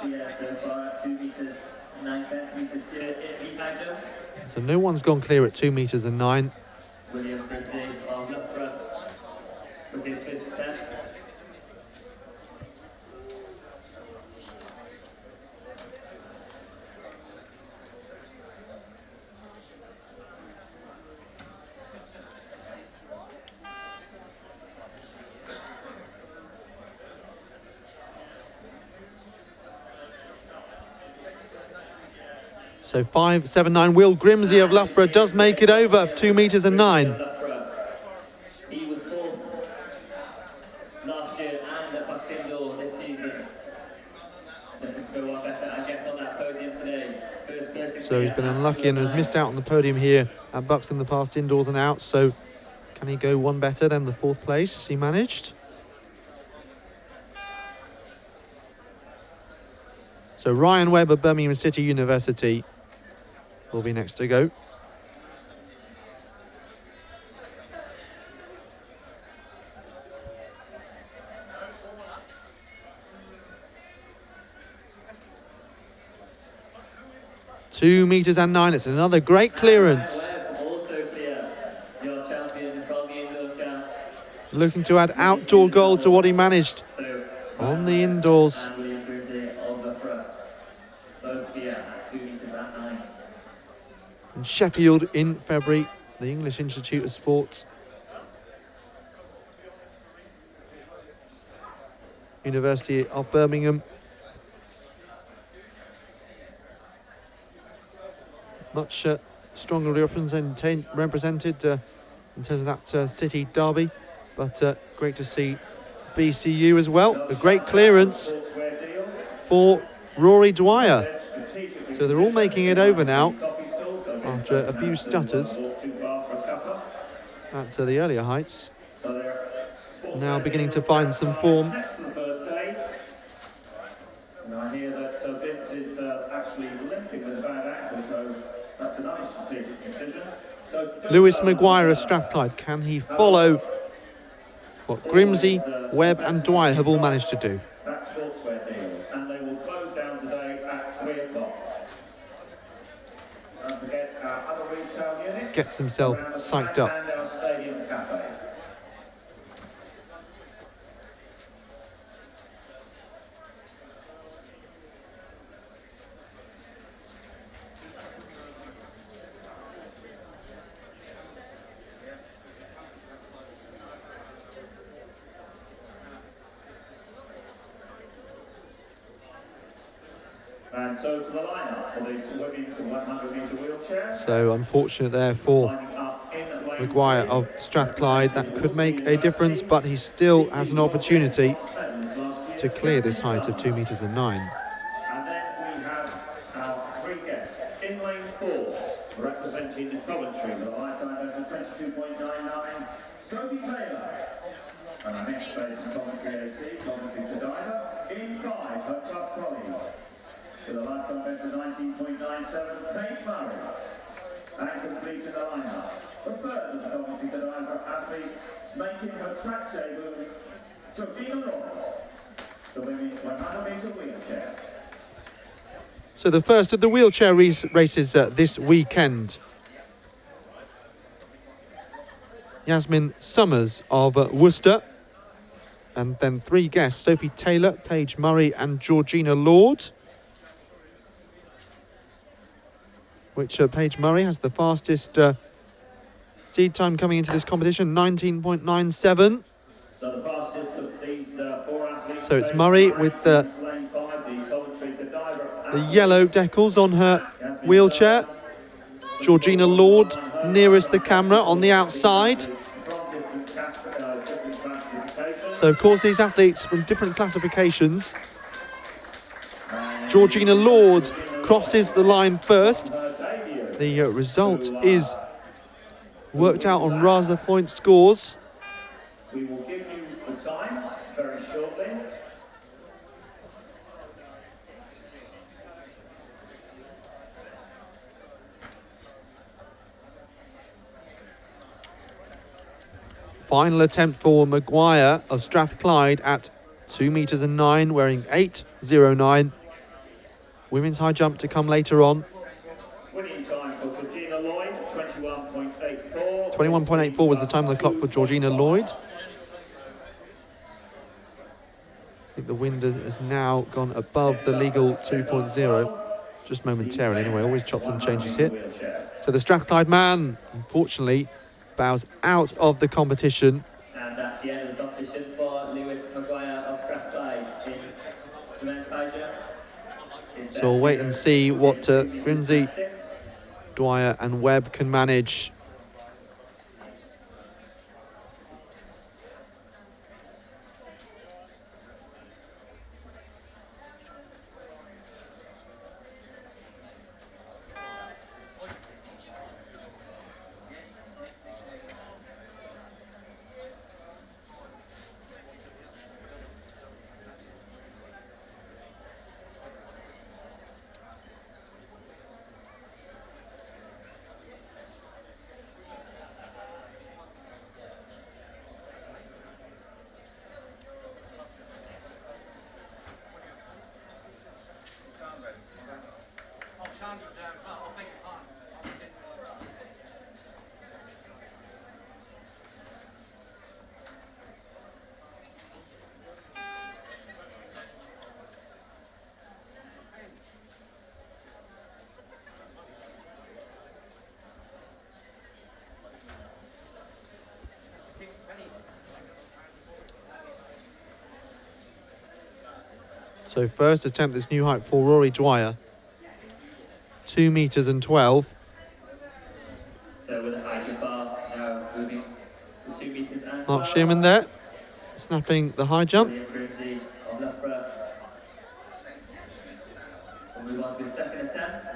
Yeah, so far 2 meters 9 centimeters here in the Belgium. So no one's gone clear at 2 meters and 9. William Brinsley of Loughborough with his 5th attempt. So 5.79. Will Grimsey of Loughborough does make it over 2 meters and 9. He was 4th last year and at BUCS Indoor this season. Looking to go one better and get on that podium today. So he's been unlucky and has missed out on the podium here at BUCS in the past, indoors and out. So can he go one better than the 4th place he managed? So Ryan Webb of Birmingham City University will be next to go. Two meters and 9. It's another great clearance. Also clear, your champion from the indoor champs. Looking to add outdoor goal to what he managed on the indoors. And William Brinsley of Loughborough, both clear at 2 meters and 9. In Sheffield in February, the English Institute of Sport. University of Birmingham. Much stronger represented in terms of that city derby, but great to see BCU as well. A great clearance for Rory Dwyer. So they're all making it over now after a few stutters at the earlier heights. Now beginning to find some form. And I hear that Vince is actually limping with a bad ankle, so that's a nice strategic decision. So Lewis Maguire of Strathclyde, can he follow what Grimsey, Webb and Dwyer have all managed to do? That's sportswear deals, and they will close down today at 3 o'clock. Don't forget our other retail units. Gets himself around the psyched track up. And our stadium cafe. And so to the lineup for this women's 100-metre wheelchair. So unfortunate there for Lining up in lane Maguire 3. of Strathclyde. That could make a difference, but he still has an opportunity to clear this height of 2 meters and 9. And then we have our 3 guests in lane 4, representing Coventry with a lifetime best of 22.99, Sophie Taylor. And our next stage from Coventry AC, Coventry Godiva. In 5, her club colleague with a lifetime best of 19.97, Paige Murray. And completing the lineup, the third of the Coventry Godiva athletes making her track debut, Georgina Lloyd, the women's 100-metre wheelchair. So the first of the wheelchair races this weekend. Yasmin Summers of Worcester. And then 3 guests, Sophie Taylor, Paige Murray and Georgina Lord. Which Paige Murray has the fastest seed time coming into this competition, 19.97. So the fastest of these 4 athletes. So it's Murray with the lane 5, the Coventry Godiva. the yellow decals on her wheelchair. Georgina Lord nearest the camera on the outside. So of course these athletes from different classifications. Georgina Lord crosses the line first. The result is worked out on Rasa point scores. We will give you the times very shortly. Final attempt for Maguire of Strathclyde at 2 meters and 9, wearing 8.09. Women's high jump to come later on. Winning time for Georgina Lloyd, 21.84. 21.84 was the time on the clock for Georgina Lloyd. I think the wind has now gone above the legal 2.0, just momentarily anyway, always chops and changes here. So the Strathclyde man, unfortunately, bows out of the competition. And that's the end of the competition for Lewis Maguire of Strathclyde in the men's high jump. So we'll wait and see what Grimsey, Dwyer and Webb can manage. So first attempt this new height for Rory Dwyer. 2 metres and 12. So with a high jump bar now moving to 2 metres and 12. Mark Shearman there, snapping the high jump. William Grimsey of Loughborough will move on to his second attempt.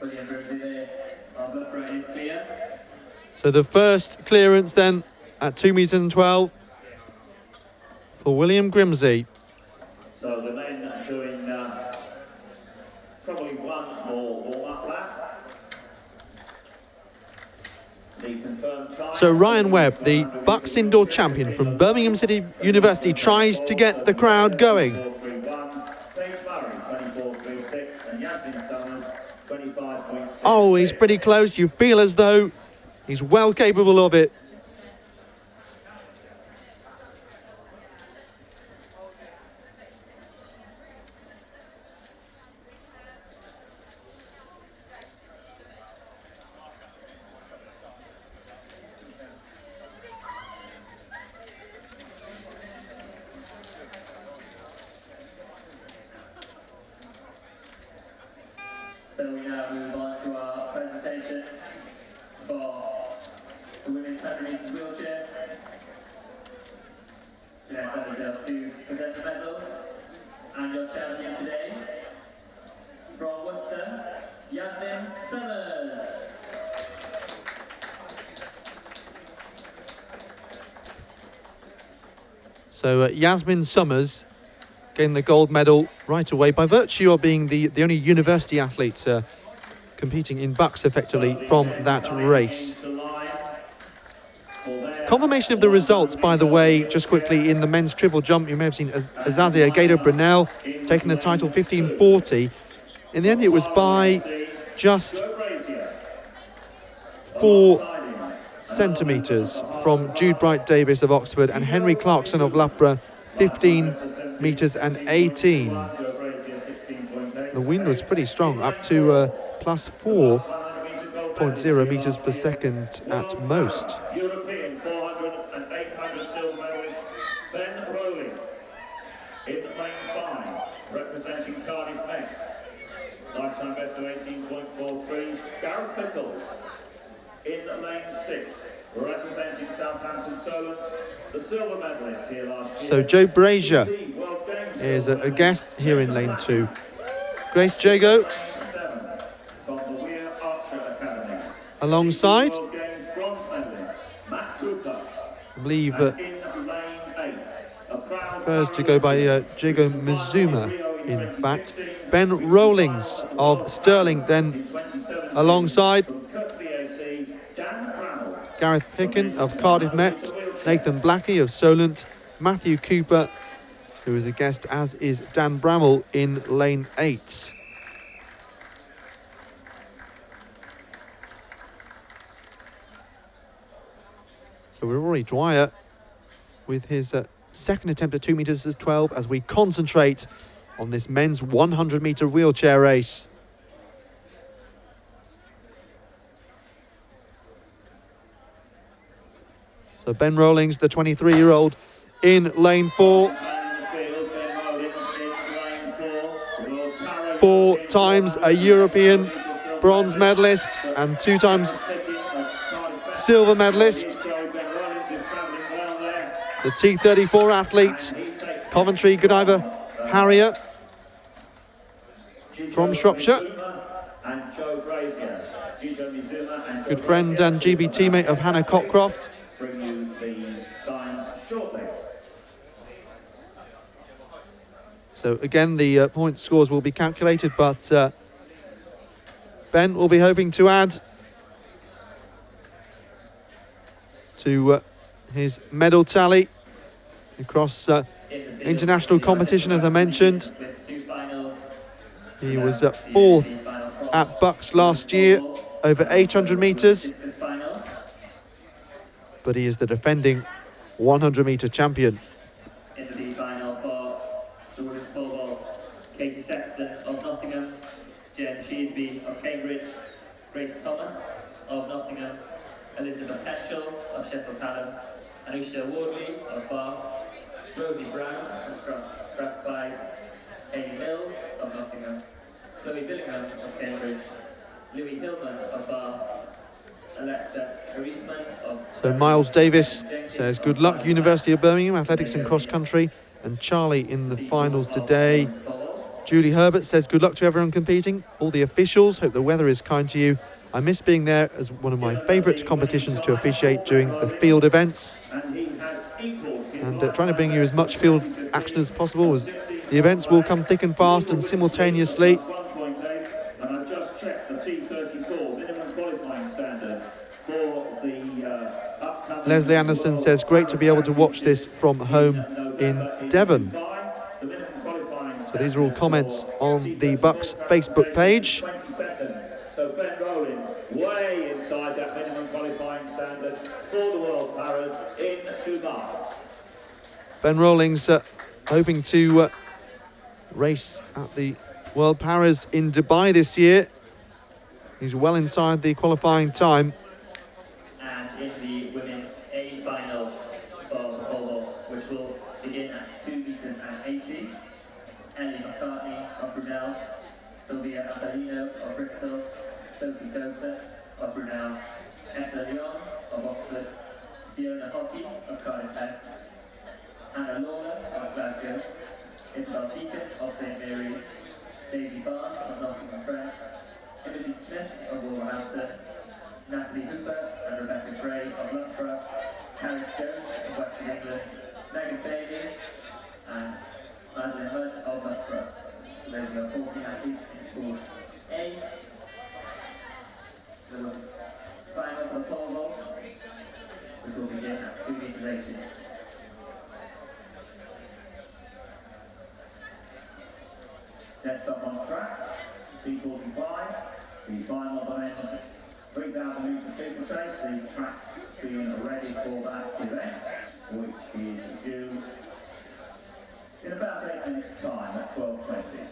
William Grimsey there of Loughborough is clear. So the first clearance then at 2 metres and 12 for William Grimsey. So the men doing probably one more warm-up lap. The confirmed time. So Ryan Webb, the BUCS indoor champion from Birmingham City University, tries to get the crowd going. 24.36 and Yasmin Summers 25.6. Oh, he's pretty close. You feel as though he's well capable of it. So we now move on to our presentation for the women's 100 metres wheelchair. Jeanette Coverdale to present the medals. And your champion today, from Worcester, Yasmin Summers. So Yasmin Summers getting the gold medal right away by virtue of being the only university athlete competing in BUCS effectively from that race. Confirmation of the results, by the way, just quickly in the men's triple jump. You may have seen Azazia Gator-Brunel taking the title 15.40. In the end, it was by just 4 centimetres from Jude Bright-Davis of Oxford and Henry Clarkson of Loughborough, 15 metres and 18. The wind was pretty strong, up to plus 4.0 metres per second at most. European 400 and 800 silver medalist Ben Rowley in lane 5, representing Cardiff Met. Lifetime best of 18.43. Gareth Pickles in lane 6, representing Southampton Solent, the silver medalist here last year. So Joe Brazier is a guest here in lane 2. Grace Jago From the Weir Archer Academy. alongside, World Games bronze medalist Matt Cooper. I believe, In lane Prefers to go by Jago Mizuma, in fact. Ben Rowlings of Stirling then alongside. Gareth Picken of Cardiff Met, Nathan Blackie of Solent, Matthew Cooper, who is a guest, as is Dan Bramall in lane 8. So we're Rory Dwyer with his second attempt at 2 metres as 12 as we concentrate on this men's 100-metre wheelchair race. So Ben Rowlings, the 23-year-old, in lane 4. 4 times a European bronze medalist and 2 times silver medalist. The T34 athlete, Coventry Godiva Harrier from Shropshire. Good friend and GB teammate of Hannah Cockcroft. So again, the point scores will be calculated, but Ben will be hoping to add to his medal tally across international competition, as I mentioned. He was 4th at BUCS last year, over 800 metres. But he is the defending 100-metre champion. In the B final for the women's pole vault, Katie Sexton of Nottingham, Jen Sheesby of Cambridge, Grace Thomas of Nottingham, Elizabeth Petchell of Sheffield Hallam, Anisha Wardley of Bath, Rosie Brown of Strathclyde, Amy Mills of Nottingham, Chloe Billingham of Cambridge, Louis Hillman of Bath, Alexa Harifman of... So Miles Davis says, good luck, University of Birmingham, athletics and cross country, and Charlie in the finals today. Julie Herbert says, good luck to everyone competing, all the officials, hope the weather is kind to you. I miss being there as one of my favourite competitions to officiate during the field events. And trying to bring you as much field action as possible, as the events will come thick and fast and simultaneously. And I've just checked the T34 minimum qualifying standard for the upcoming... Leslie Anderson says, great to be able to watch this from home in Devon. So these are all comments on the BUCS Facebook page. 20 seconds. So Ben Rowlings, way inside that minimum qualifying standard for the World Paras in Dubai. Ben Rowlings hoping to race at the World Paras in Dubai this year. He's well inside the qualifying time. And in the women's A final for the pole vault, which will begin at 2 metres and 80, Ellie McCartney of Brunel, Sylvia Adelino of Bristol, Sophie Dosa of Brunel, Esther Leon of Oxford, Fiona Hockey of Cardiff Met, Anna Lorna of Glasgow, Isabel Beacon of St Mary's, Daisy Barnes of Nottingham Trent, Imogen Smith of Wolverhampton, Natalie Hooper and Rebecca Gray of Loughborough, Carriage Jones of West England, Megan Bailey and Madeline Mudd of Loughborough. So those are 14 athletes in Pool A. The final for the pole vault, which will begin at 2 metres 80. Next up on track, T45, the final of the men's 3,000 metre steeplechase, the track being ready for that event, which is due in about 8 minutes' time at 12:20.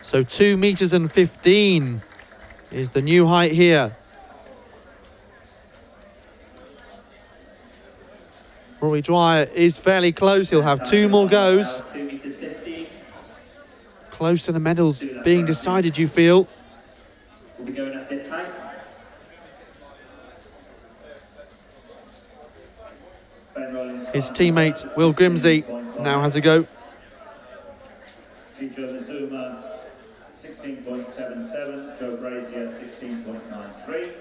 So 2 metres and 15 is the new height here. Rory Dwyer is fairly close. He'll have 2 more goes. 2 meters 50. Close to the medals being decided, you feel. We'll be going at this height. His teammate Will Grimsey now has a go. Ginger Mizuma, 16.77. Joe Brazier, 16.93.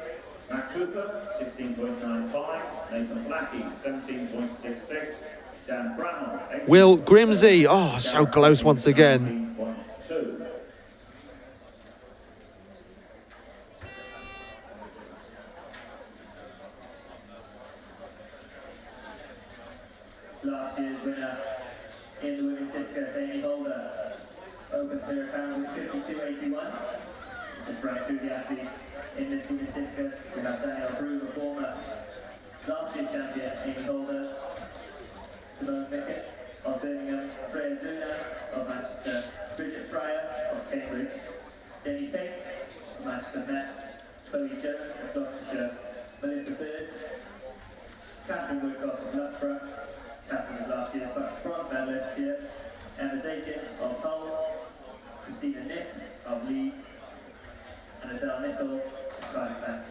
Matt Cooper, 16.95. Nathan Blackie, 17.66. Dan Bramall, Will Grimsey, oh, so close once again. 18.2. Last year's winner in the women's discus, Amy Holder, opened her account with 52.81. Just ran through the athletes in this women's discus. We have Danielle Brewer, former last year's champion, Amy Holder, Simone Vickers of Birmingham, Freya Duna of Manchester, Bridget Fryer of Cambridge, Jenny Pate of Manchester Met, Chloe Jones of Gloucestershire, Melissa Bird, Catherine Woodcock of Loughborough. Catherine was last year's bronze medalist here. Emma Dakin of Hull, Christina Nick of Leeds, and Adele Nicol of Cardiff.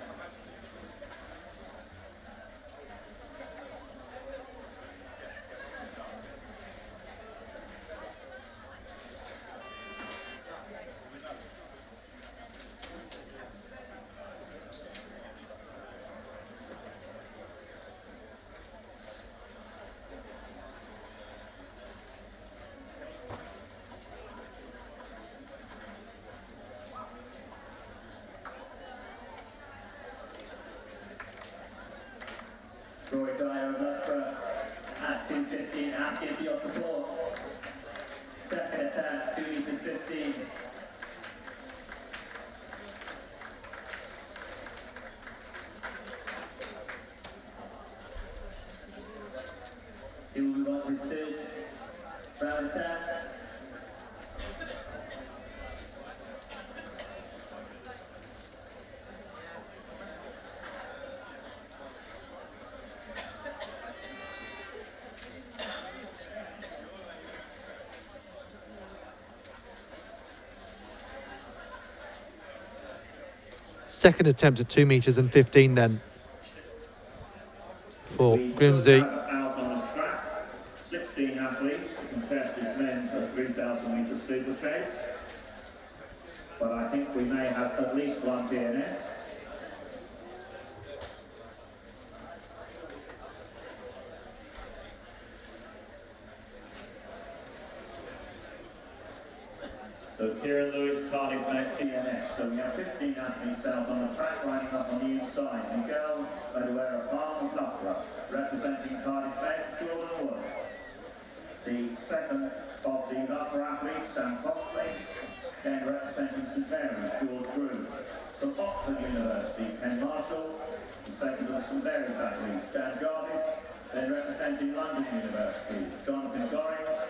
Rory Dwyer of Loughborough at 2:15, asking for your support. Second attempt, 2 meters 15. He will move on to his third round attempt. Second attempt at 2 meters and 15 then for Grimsey. Out on the track, 16 athletes to contest this men's 3,000 metre steeplechase. But I think we may have at least one DNS. So Kieran Lewis, Cardiff Met, DNS. So we have 15 athletes out on the track, lining up on the inside. Miguel Maduera Palm of Loughborough, representing Cardiff Met, Jordan Wood. The second of the Loughborough athletes, Sam Costley. Then representing St Mary's, George Groove. From Oxford University, Ken Marshall. The second of the St Mary's athletes, Dan Jarvis. Then representing London University, Jonathan Gorringe.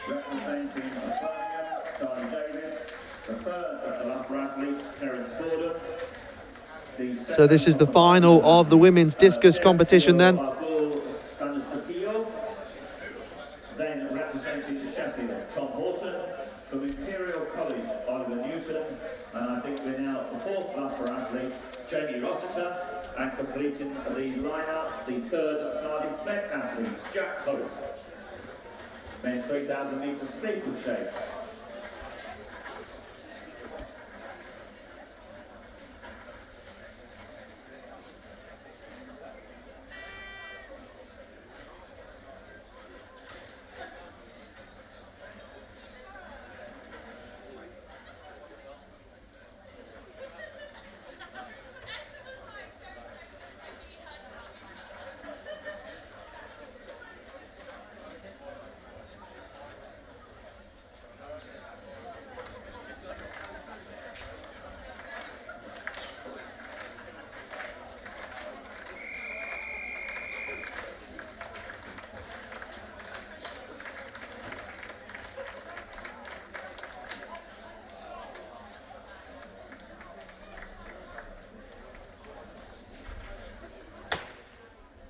Representing Birmingham, Charlie Davis. The third of the Loughborough athletes, Terence Fordham. So this is the final of the women's discus competition then. Then representing Sheffield, Tom Horton. From Imperial College, Oliver Newton. And I think we're now at the fourth Loughborough athlete, Jamie Rossiter. And completing the lineup, the third of Cardiff Met athletes, Jack Hope. Men's 3,000 metre steeplechase.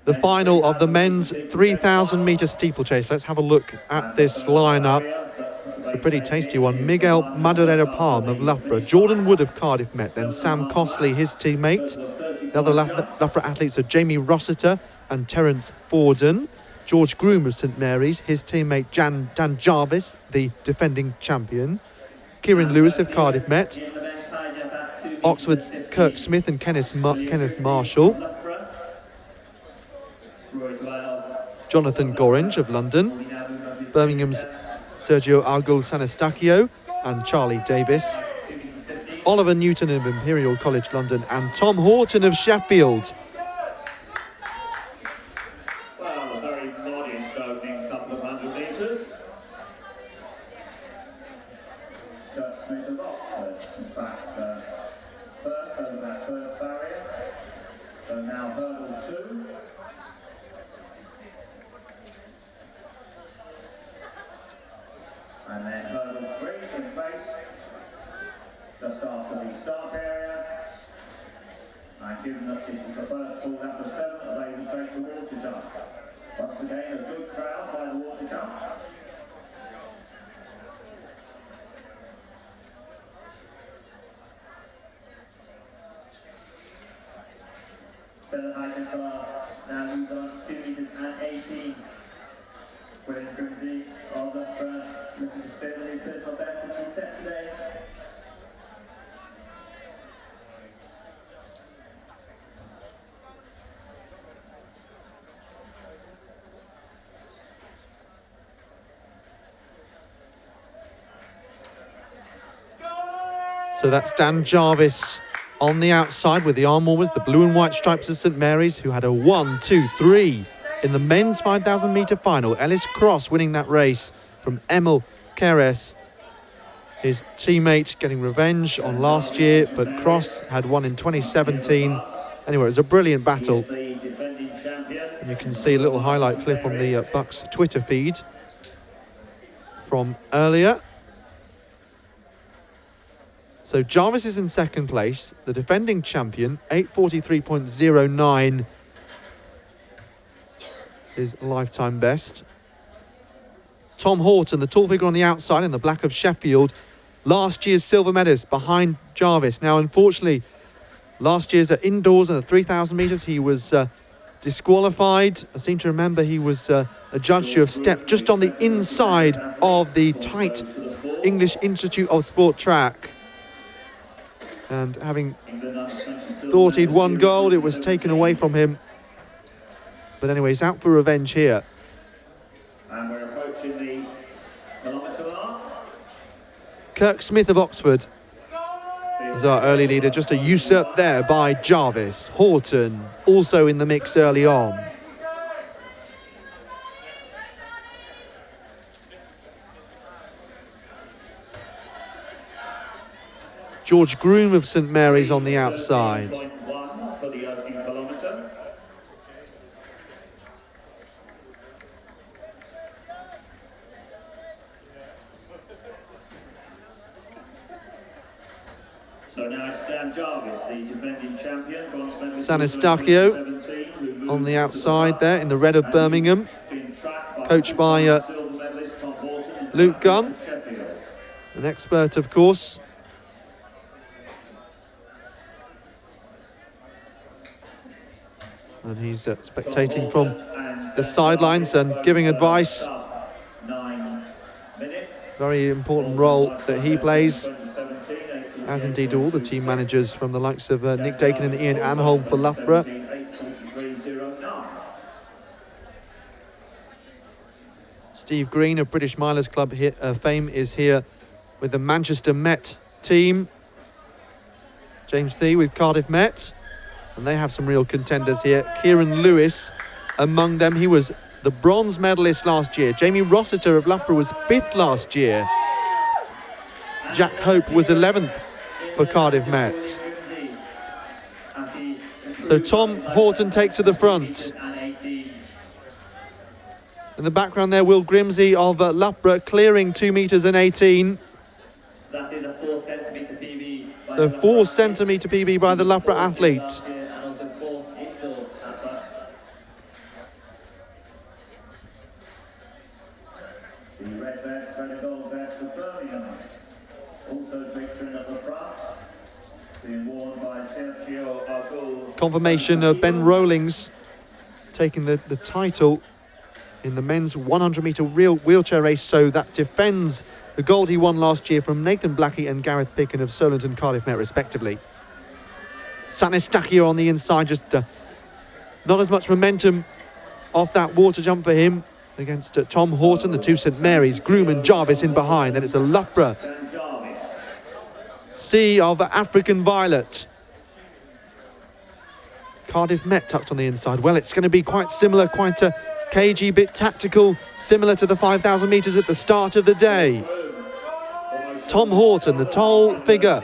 the final of the men's 3,000 metre steeplechase. Let's have a look at this lineup. It's a pretty tasty one. Miguel Madureira Palm of Loughborough, Jordan Wood of Cardiff Met, then Sam Costley, his teammate. The other Loughborough athletes are Jamie Rossiter and Terence Forden. George Groom of St Mary's, his teammate Dan Jarvis, the defending champion. Kieran Lewis of Cardiff Met. Oxford's Kirk Smith and Kenneth Marshall. Jonathan Gorringe of London. Birmingham's Sergio Argul Sanestacchio and Charlie Davis. Oliver Newton of Imperial College London and Tom Horton of Sheffield. Well, a very modest opening couple of 100 metres. Kirk Smith of Oxford, in fact, first over that first barrier. So now hurdle 2. And then hurdle 3 in place, just after the start area. And given that this is the first full lap of 7, they will take the water jump. Once again, a good crowd by the water jump. Seven high bar now moves on to 2 metres and 18. William Grimsey of Loughborough looking to fill his personal best in his set today. So that's Dan Jarvis on the outside with the arm warmers, the blue and white stripes of St Mary's, who had a 1-2-3 in the men's 5,000 metre final. Ellis Cross winning that race from Emil Keres. His teammate getting revenge on last year, but Cross had won in 2017. Anyway, it was a brilliant battle. And you can see a little highlight clip on the BUCS Twitter feed from earlier. So Jarvis is in second place, the defending champion, 8:43.09 his lifetime best. Tom Horton, the tall figure on the outside in the black of Sheffield, last year's silver medalist behind Jarvis. Now, unfortunately, last year's indoors and the 3,000 metres, he was disqualified. I seem to remember he was adjudged to have stepped just on the inside of the tight English Institute of Sport track. And having thought he'd won gold, it was taken away from him. But anyway, he's out for revenge here. And we're approaching the kilometre mark. Kirk Smith of Oxford is our early leader, just a usurped there by Jarvis. Horton also in the mix early on. George Groom of St Mary's on the outside. 13.1 for the opening kilometre. So now it's Dan Jarvis, the defending champion. Sanestacchio on the outside there in the red of Birmingham, coached by Luke Gunn, an expert, of course. And he's spectating from the sidelines and giving advice. Very important role that he plays, as indeed do all the team managers from the likes of Nick Dakin and Ian Anholm for Loughborough. Steve Green of British Milers Club fame is here with the Manchester Met team. James Thie with Cardiff Met. And they have some real contenders here. Kieran Lewis among them. He was the bronze medalist last year. Jamie Rossiter of Loughborough was 5th last year. Jack Hope was 11th for Cardiff Met. So Tom Horton takes to the front. In the background there, Will Grimsey of Loughborough clearing 2 metres and 18. That is a 4 centimetre PB. So 4 centimetre PB by the Loughborough athlete. being worn by Sergio Argul. Confirmation of Ben Rowlings taking the title in the men's 100-metre wheelchair race, so that defends the gold he won last year from Nathan Blackie and Gareth Picken of Solent and Cardiff Met respectively. Sanestacchio on the inside, just not as much momentum off that water jump for him against Tom Horton, the two St Mary's, Groom and Jarvis in behind. Then it's a Loughborough Sea of African Violet. Cardiff Met tucked on the inside. Well, it's going to be quite similar, quite a cagey, bit tactical, similar to the 5,000 metres at the start of the day. Tom Horton, the tall figure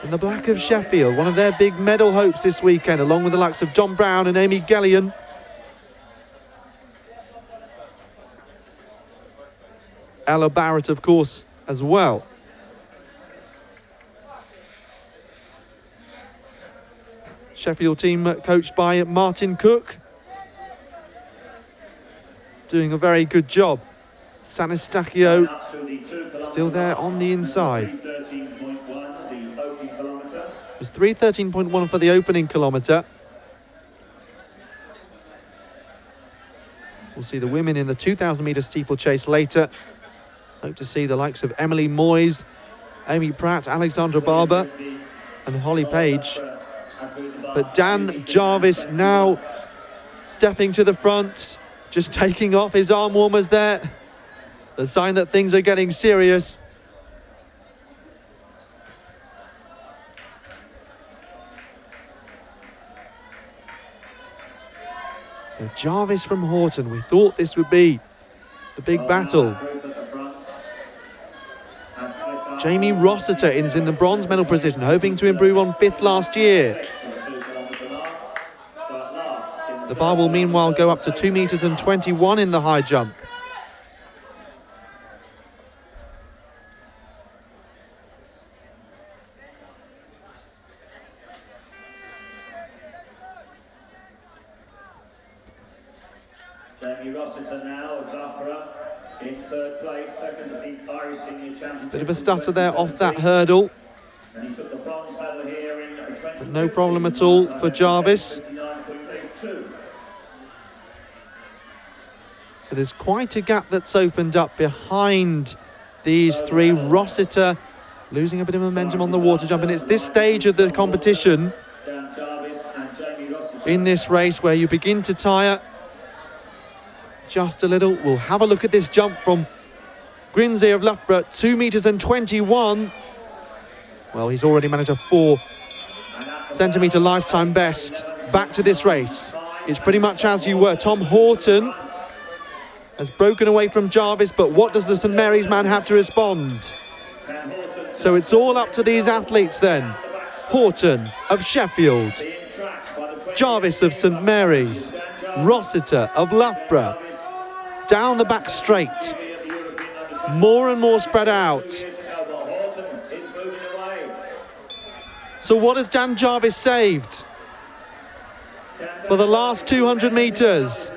in the black of Sheffield, one of their big medal hopes this weekend, along with the likes of John Brown and Amy Gellion. Ella Barrett, of course, as well. Sheffield team coached by Martin Cook, doing a very good job. Sanestacchio still there on the inside. It was 3:13.1 for the opening kilometre. We'll see the women in the 2,000 metre steeplechase later. Hope to see the likes of Emily Moyes, Amy Pratt, Alexandra Barber and Holly Page. But Dan Jarvis now stepping to the front, just taking off his arm warmers there. The sign that things are getting serious. So Jarvis from Horton, we thought this would be the big battle. Jamie Rossiter is in the bronze medal position, hoping to improve on 5th last year. The bar will meanwhile go up to 2 metres and 21 in the high jump. Jamie Rossiter now of Loughborough in 3rd place, second at the Irish Senior Championship. Bit of a stutter there off that hurdle. And he took the bronze medal here in But no problem at all for Jarvis. So there's quite a gap that's opened up behind these three. Rossiter losing a bit of momentum on the water jump, and it's this stage of the competition in this race where you begin to tire just a little. We'll have a look at this jump from Grinsley of Loughborough, 2 metres and 21. Well, he's already managed a 4-centimetre lifetime best. Back to this race. It's pretty much as you were. Tom Horton has broken away from Jarvis, but what does the St Mary's man have to respond? So it's all up to these athletes then. Horton of Sheffield, Jarvis of St Mary's, Rossiter of Loughborough. Down the back straight, more and more spread out. So what has Dan Jarvis saved for the last 200 metres?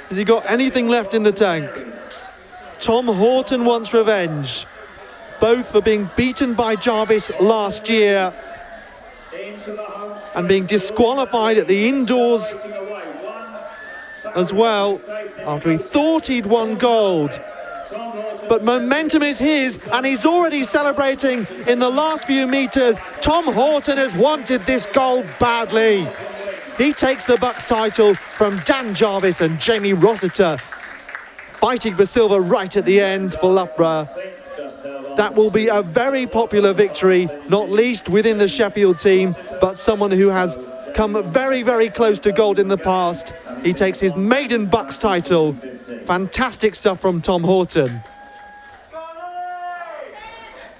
Has he got anything left in the tank? Tom Horton wants revenge, both for being beaten by Jarvis last year and being disqualified at the indoors as well, after he thought he'd won gold. But momentum is his, and he's already celebrating in the last few metres. Tom Horton has wanted this gold badly. He takes the BUCS title from Dan Jarvis and Jamie Rossiter, fighting for silver right at the end for Loughborough. That will be a very popular victory, not least within the Sheffield team, but someone who has come very, very close to gold in the past. He takes his maiden BUCS title. Fantastic stuff from Tom Horton.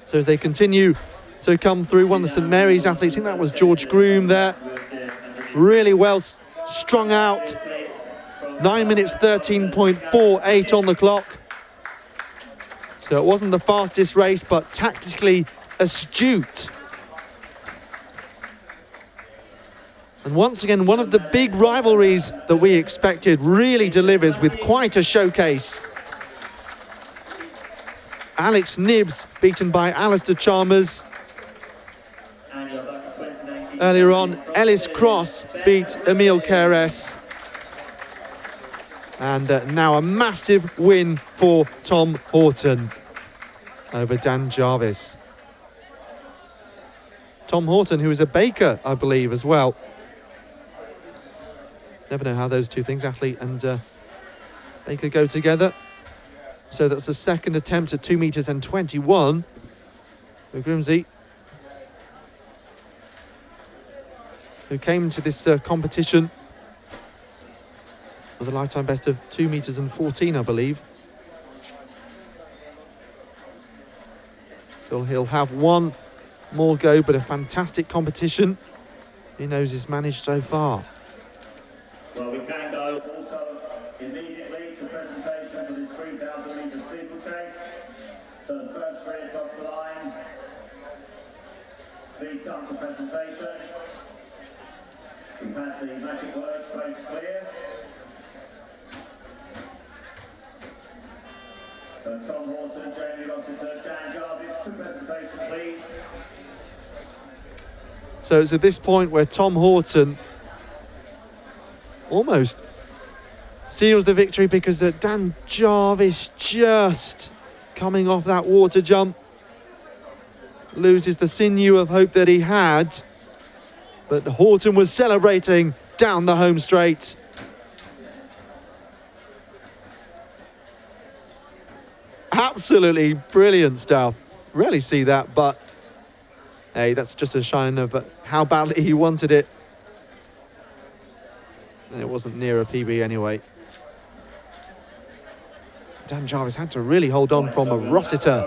So as they continue to come through, one of the St Mary's athletes, I think that was George Groom there, really well strung out. 9 minutes 13.48 on the clock. So it wasn't the fastest race, but tactically astute. And once again, one of the big rivalries that we expected really delivers with quite a showcase. Alex Nibbs beaten by Alistair Chalmers. And your BUCS 2019 Earlier on, champion from Ellis Philly, Cross Ben beat Emil Reyes. Keres. And now a massive win for Tom Horton over Dan Jarvis. Tom Horton, who is a baker, I believe, as well. Never know how those two things, athlete and baker, go together. So that's the second attempt at 2 metres and 21 for Grimsey, who came to this competition with a lifetime best of 2 metres and 14, I believe. So he'll have one more go, but a fantastic competition. He knows he's managed so far. Well, we can go also immediately to presentation for this 3,000 metre steeplechase. So the first three across the line, please come to presentation. We've had the magic word straight clear. So Tom Horton, Jamie Rossiter, Dan Jarvis, to presentation please. So it's at this point where Tom Horton almost seals the victory, because Dan Jarvis, just coming off that water jump, loses the sinew of hope that he had. But Horton was celebrating down the home straight. Absolutely brilliant stuff. Rarely see that, but hey, that's just a sign of how badly he wanted it. And it wasn't near a PB anyway. Dan Jarvis had to really hold on from a Rossiter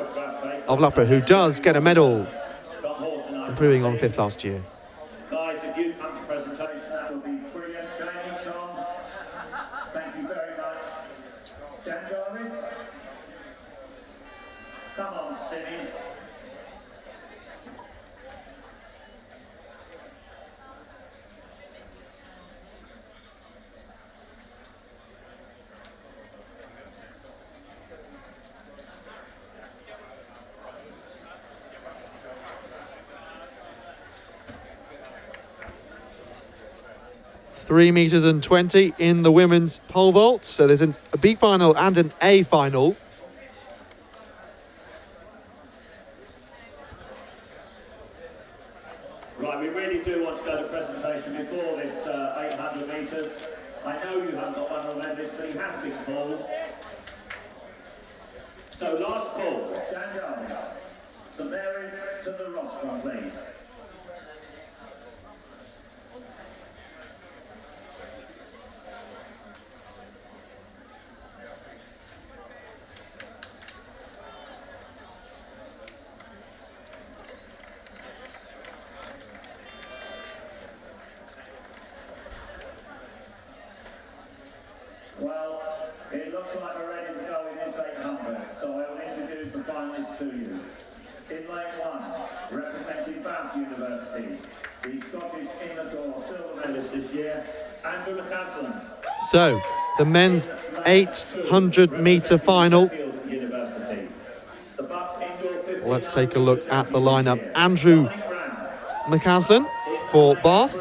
of Loughborough, who does get a medal, improving on 5th last year. Guys, if you come to presentation, that would be brilliant. Jamie, Tom, thank you very much. Dan Jarvis, come on, Simmies. Three metres and 20 in the women's pole vault. So there's a B final and an A final. Right, we really do want to go to presentation before this 800 metres. I know you haven't got one on the list, but he has been called. So last call, Dan Jarvis. St Mary's to the rostrum, please. Well, it looks like we're ready to go in this 800, so I will introduce the finalists to you. In lane 1, representing Bath University, the Scottish indoor silver medalist this year, Andrew McCaslin. So the men's 800 metre final. University. The BUCS indoor 50. Let's take a look at the lineup. Andrew McCaslin for Bath.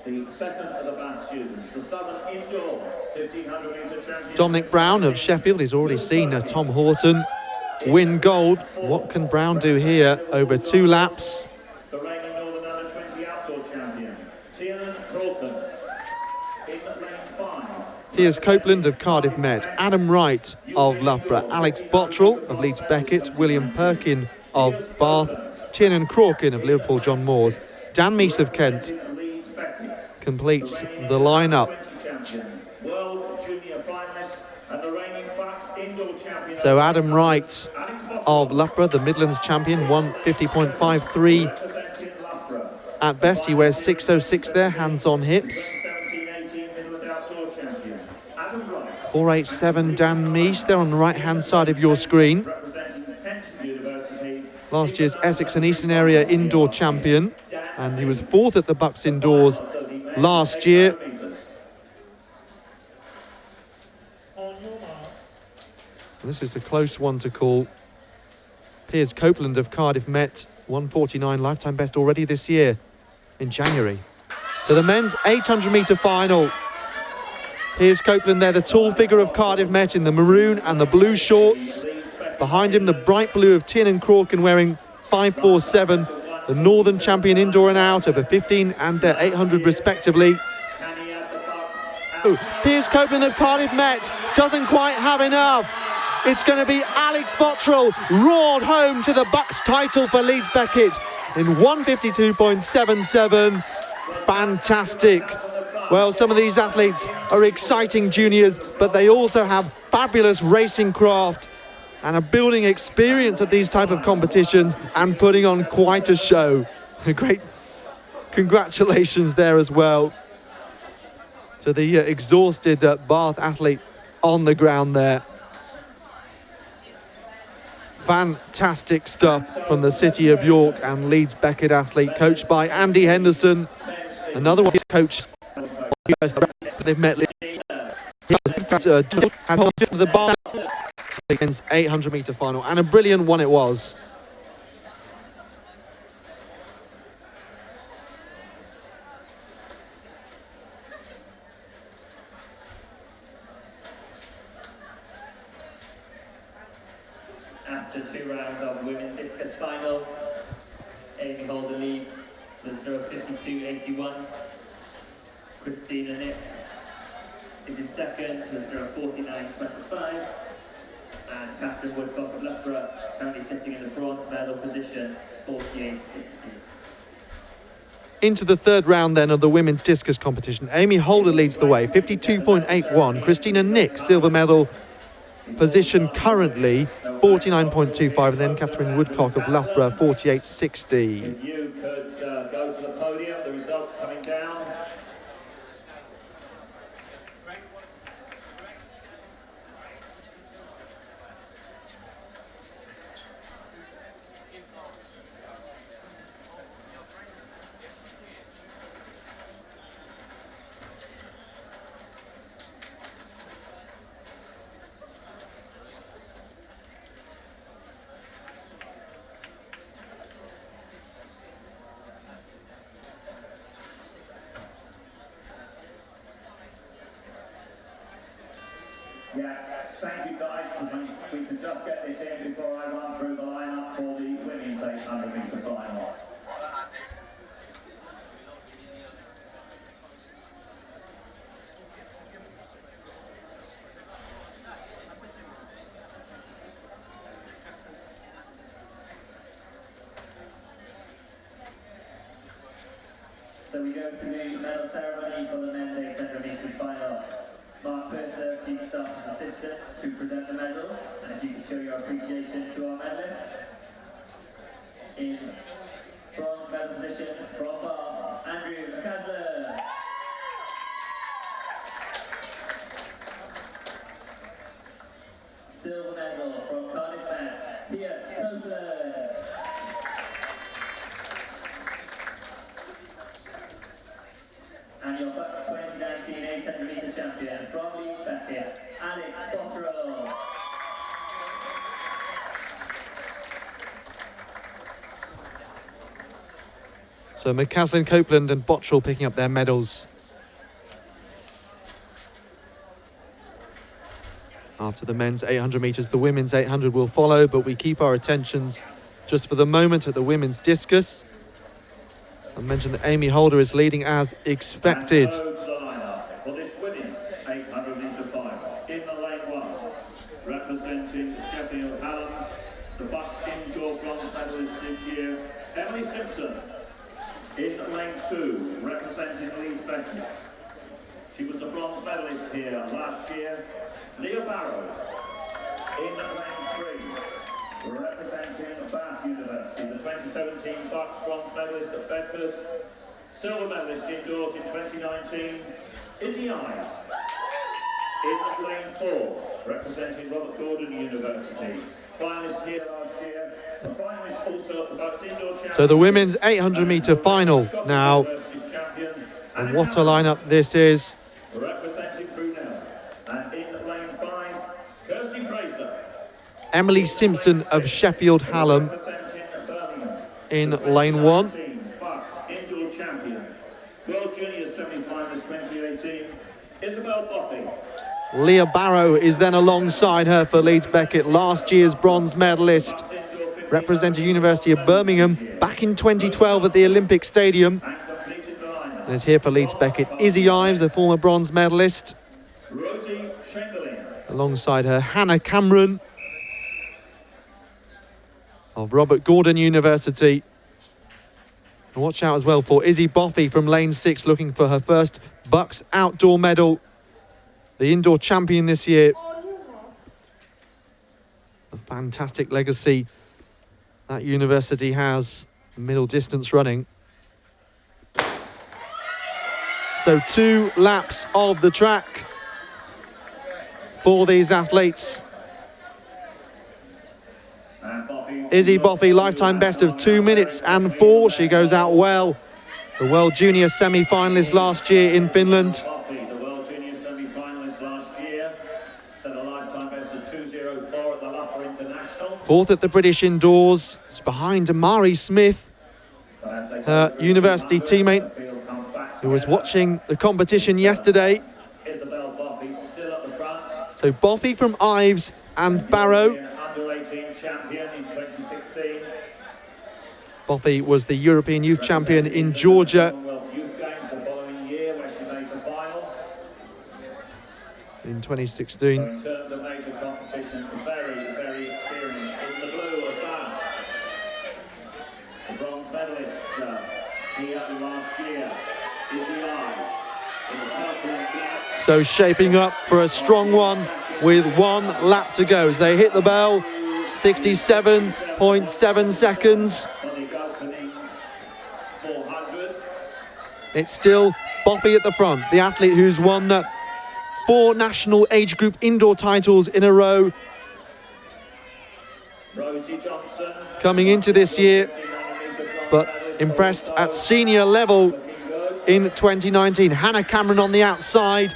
The second of the Bath students, the Southern Indoor 1500 metre champion. Dominic Brown of Sheffield. He's already seen Tom Horton win gold. What can Brown do here over 2 laps? The reigning Northern Under 20 outdoor champion, Tiernan Crowton. In lane 5. Piers Copeland of Cardiff Met, Adam Wright of Loughborough, Alex Bottrell of Leeds Beckett, William Perkin of Bath, Tiernan Crowkin of Liverpool John Moores, Dan Meese of Kent completes the lineup. So Adam Wright of Loughborough, the Midlands champion, won 50.53 at best. He wears 606 there, hands on hips. 487 Dan Meese there on the right hand side of your screen. Last year's Essex and Eastern Area indoor champion, and he was 4th at the BUCS indoors last year. This is a close one to call. Piers Copeland of Cardiff Met 1:49 lifetime best already this year in January. So the men's 800-metre final. Here's Copeland there, the tall figure of Cardiff Met in the maroon and the blue shorts. Behind him, the bright blue of Tiernan Crawkin wearing 547, the Northern champion indoor and out over 15 and 800 respectively. Piers Copeland of Cardiff Met doesn't quite have enough. It's going to be Alex Bottrell roared home to the BUCS title for Leeds Beckett in 152.77. Fantastic. Well, some of these athletes are exciting juniors, but they also have fabulous racing craft and are building experience at these type of competitions and putting on quite a show. Great congratulations there as well to the exhausted Bath athlete on the ground there. Fantastic stuff from the City of York and Leeds Beckett athlete, coached by Andy Henderson. Another one coached they've met the bar against 800-metre final, and a brilliant one it was. After 2 rounds of women's discus final, Amy Holder leads with a throw of 52.81. Christina Nick is in second with a throw of 49.25. And Catherine Woodcock of Loughborough currently sitting in the bronze medal position, 48.60. Into the third round then of the women's discus competition. Amy Holder leads the way, 52.81. Christina Nick, silver medal position currently, 49.25, and then Catherine Woodcock of Loughborough, 48.60. If you could go to the podium, the results coming down. Yeah, thank you guys, because we could just get this in before I run through the lineup for the women's 800-metre final. So we go to the medal ceremony for the men's 800 metres final. Mark Purser, Chief Staff's assistant, to present the medals, and if you can show your appreciation to our medalists. In bronze medal position from Bath, Andrew McCaslin. Silver medal from Cardiff Met, Piers Copeland. And your BUCS 2019 800-metre champion from Leeds Beckett, Alex Bottrell. So McCaslin, Copeland and Bottrell picking up their medals. After the men's 800 metres, the women's 800 will follow, but we keep our attentions just for the moment at the women's discus. I mentioned that Amy Holder is leading as expected. And so to the lineup for this women's 800-metre final. In the lane 1, representing Sheffield Hallam, the BUCS indoor bronze medalist this year, Emily Simpson. In lane 2, representing Leeds Beckett. She was the bronze medalist here last year, Leah Barrow. In lane 3, representing Bath University, the 2017 BUCS bronze medalist at Bedford. Silver medalist indoors in 2019, Izzy Ives. In lane 4, representing Robert Gordon University. Finalist here last year, the finalist also at the BUCS indoor champion. So the women's 800-metre final now. And what a lineup this is. Representing Brunel. And in lane 5, Kirsty Fraser. Emily Simpson of Sheffield Hallam in lane one. BUCS indoor champion, World Junior semi-finalist 2018, Isabel Boffey. Leah Barrow is then alongside her for Leeds Beckett, last year's bronze medalist, represented University of Birmingham back in 2012 at the Olympic Stadium. And is here for Leeds Beckett Izzy Ives, a former bronze medalist. Rosie Schenderling. Alongside her, Hannah Cameron of Robert Gordon University. And watch out as well for Izzy Boffey from lane 6, looking for her first BUCS outdoor medal. The indoor champion this year. A fantastic legacy that university has, middle distance running. So 2 laps of the track for these athletes. Izzy Boffey, lifetime best of 2 minutes and 4. She goes out well. The World Junior semi-finalist last year in Finland. The World Junior semi-finalist last year set a lifetime best of 2:04 at the Luffer International. 4th at the British Indoors. It's behind Amari Smith, her university teammate, who was watching the competition yesterday. Isabel Boffey still at the front. So Boffey from Ives and Barrow. Under-18 champion in 2016. Boffey was the European Youth Champion in Georgia Commonwealth Youth Games the following year, where she made the final. in So 2016. in terms of major competition, very, very experienced. In the blue of that, the bronze medalist here last year, Izzy Ives. In the purple and black. So shaping up for a strong one with 1 lap to go as they hit the bell. 67.7 seconds. It's still Boffey at the front, the athlete who's won 4 national age group indoor titles in a row. Rosie Johnson Coming into this year, but impressed at senior level in 2019. Hannah Cameron on the outside.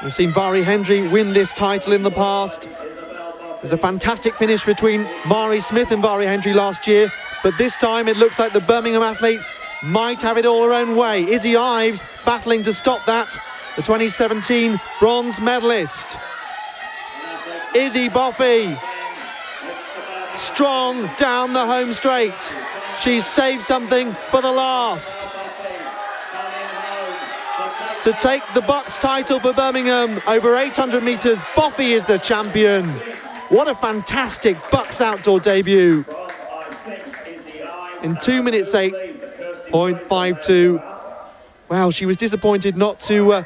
We've seen Vari Hendry win this title in the past. It was a fantastic finish between Mari Smith and Vari Hendry last year, but this time it looks like the Birmingham athlete might have it all her own way. Izzy Ives battling to stop that, the 2017 bronze medalist. Izzy Boffey, strong down the home straight. She's saved something for the last. To take the BUCS title for Birmingham over 800 metres, Boffey is the champion. What a fantastic BUCS outdoor debut. In 2 minutes 8.52. Wow, she was disappointed not to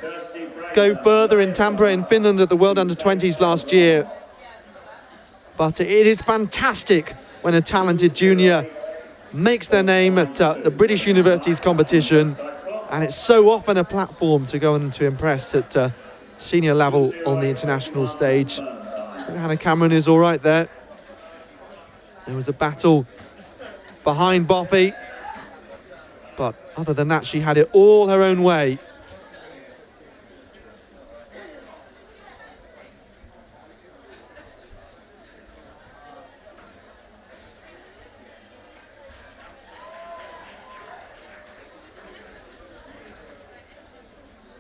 go further in Tampere in Finland at the World Under-20s last year. But it is fantastic when a talented junior makes their name at the British Universities competition. And it's so often a platform to go and to impress at senior level on the international stage. Hannah Cameron is all right there. There was a battle behind Boffey, but other than that, she had it all her own way.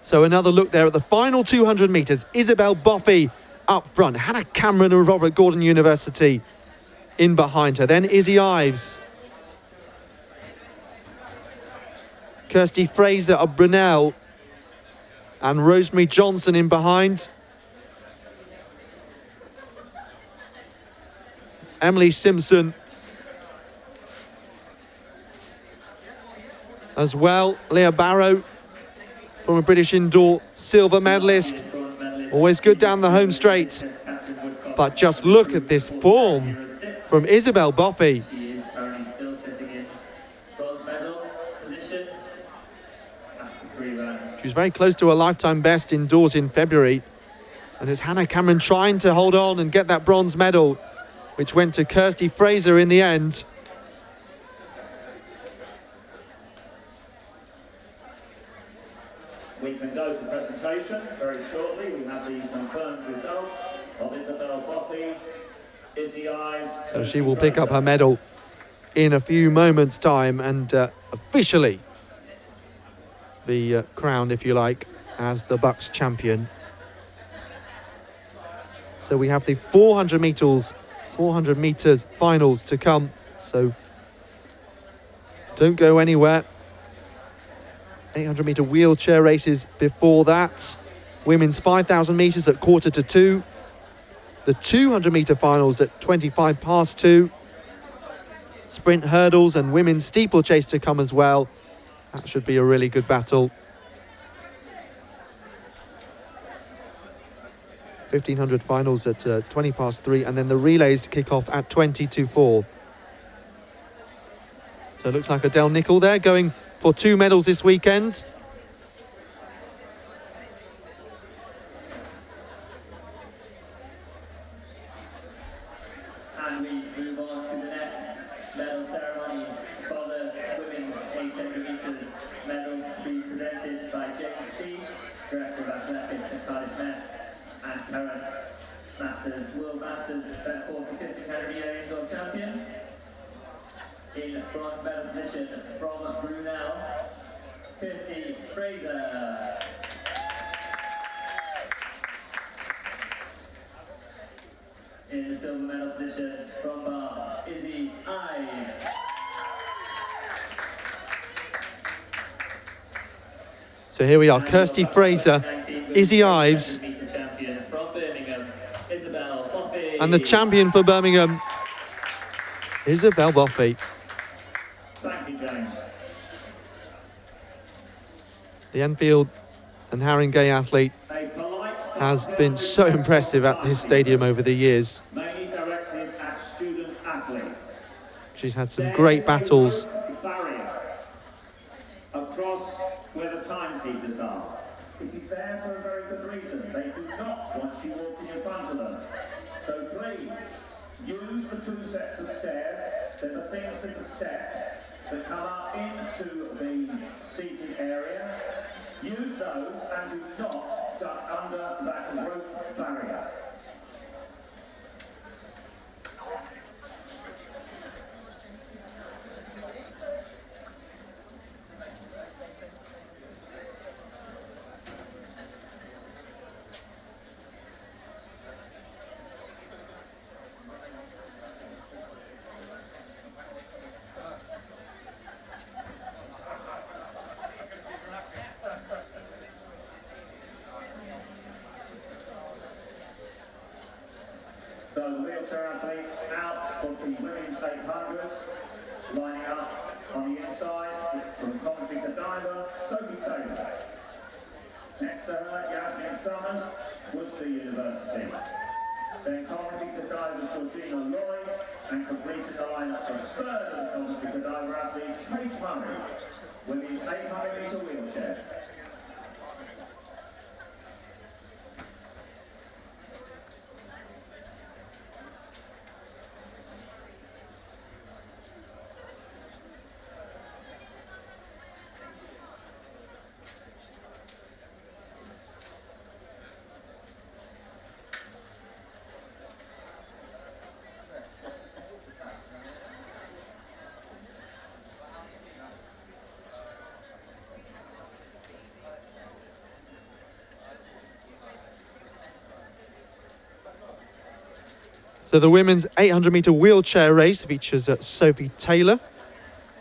So another look there at the final 200 metres. Isabel Boffey up front. Hannah Cameron of Robert Gordon University in behind her. Then Izzy Ives. Kirsty Fraser of Brunel. And Rosemary Johnson in behind. Emily Simpson. As well, Leah Barrow from a British indoor silver medalist. Always good down the home straight. But just look at this form from Isabel Boffey. She is currently still sitting in bronze medal position after 3 rounds. She was very close to her lifetime best indoors in February. And it's Hannah Cameron trying to hold on and get that bronze medal, which went to Kirsty Fraser in the end. We can go to presentation very shortly. We have the confirmed results of Isabel Boffey Izzy Ives, So she Kirsty will pick up Fraser. her medal in a few moments' time and officially be crowned, if you like, as the BUCS champion. So we have the 400 metres finals to come. So don't go anywhere. 800 metre wheelchair races before that. Women's 5,000 metres at 1:45. The 200 metre finals at 2. Sprint hurdles and women's steeplechase to come as well. That should be a really good battle. 1,500 finals at 3:20, and then the relays kick off at 4. So it looks like Adele Nicol there going for 2 medals this weekend. And we move on to the next medal ceremony for the women's 800 metres. Medals to be presented by James Stee, Director of Athletics at Cardiff Met, and current World Masters 40-50 metre indoor champion. In bronze medal position from Brunel, Kirsty Fraser. In the silver medal position from Bath, Izzy Ives. So here we are, Kirsty Fraser, Izzy Ives, Champion from Birmingham, Isabel Boffey. and the champion for Birmingham, Isabel Boffey. Thank you, James. The Enfield and Haringey athlete A polite has been so impressive at this stadium over the years. mainly directed at student athletes. She's had some great battles. Barrier across where the timekeepers are. It is there for a very good reason. They do not want you walking in front of them. So please, use the 2 sets of stairs. They're the things with the steps that come up into the seating area. Use those and do not duck under that rope barrier. So the wheelchair athletes out for the women's 800, lining up on the inside from Coventry to Diver, Sophie Taylor. Next to her, Yasmin Summers, Worcester University. Then Coventry to Divers, Georgina Lloyd, and completing the lineup from third of the Coventry to Diver athletes, Paige Murray, women's 800 metre wheelchair. So the women's 800 metre wheelchair race features Sophie Taylor,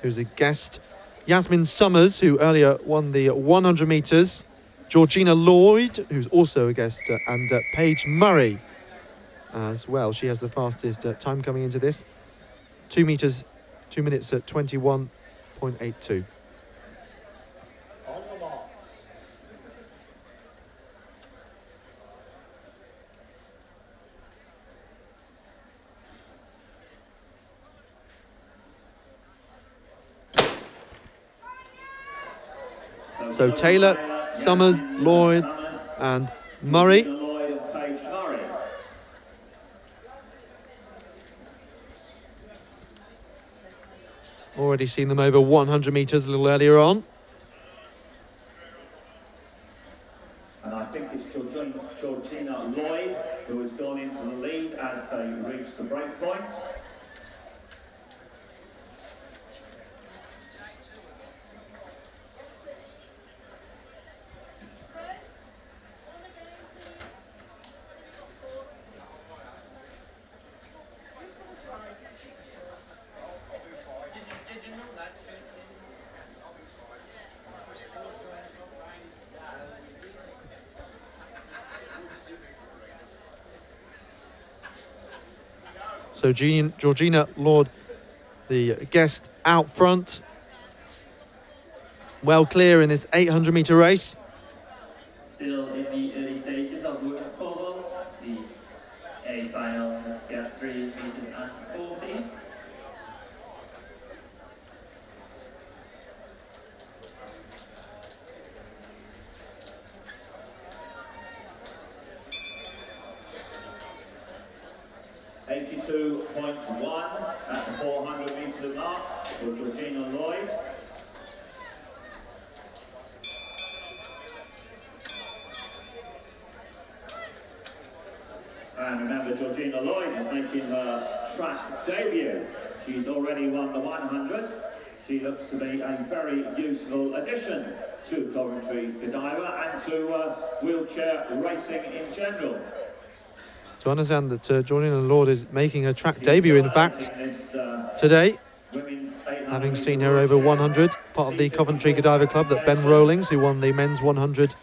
who's a guest, Yasmin Summers, who earlier won the 100 metres, Georgina Lloyd, who's also a guest, and Paige Murray as well. She has the fastest time coming into this, 2 minutes at 21.82. So Taylor, Summers, Lloyd and Murray. Already seen them over 100 metres a little earlier on. And I think it's Georgina Lloyd who has gone into the lead as they reach the break So Georgina Lord, the guest, out front. Well clear in this 800-metre race. Still in the early stages of women's pole vault. The A final has got 3 meters and 40. .1 at the 400-metre mark for Georgina Lloyd. And remember, Georgina Lloyd is making her track debut. She's already won the 100. She looks to be a very useful addition to Coventry Godiva and to wheelchair racing in general. To understand that Georgina Lord is making her track debut, in fact, today, having seen her over 100, part of the Coventry Godiva Club that Ben Rowlings, who won the men's 100,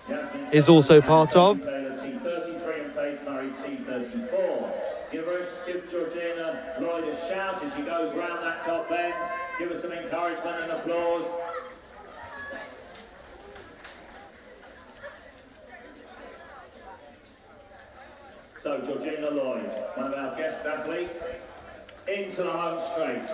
is also part of. T33 and Paige Murray T34. Give Georgina Lloyd a shout as she goes round that top bend. Give her some encouragement and applause. So Georgina Lloyd, one of our guest athletes, into the home straight.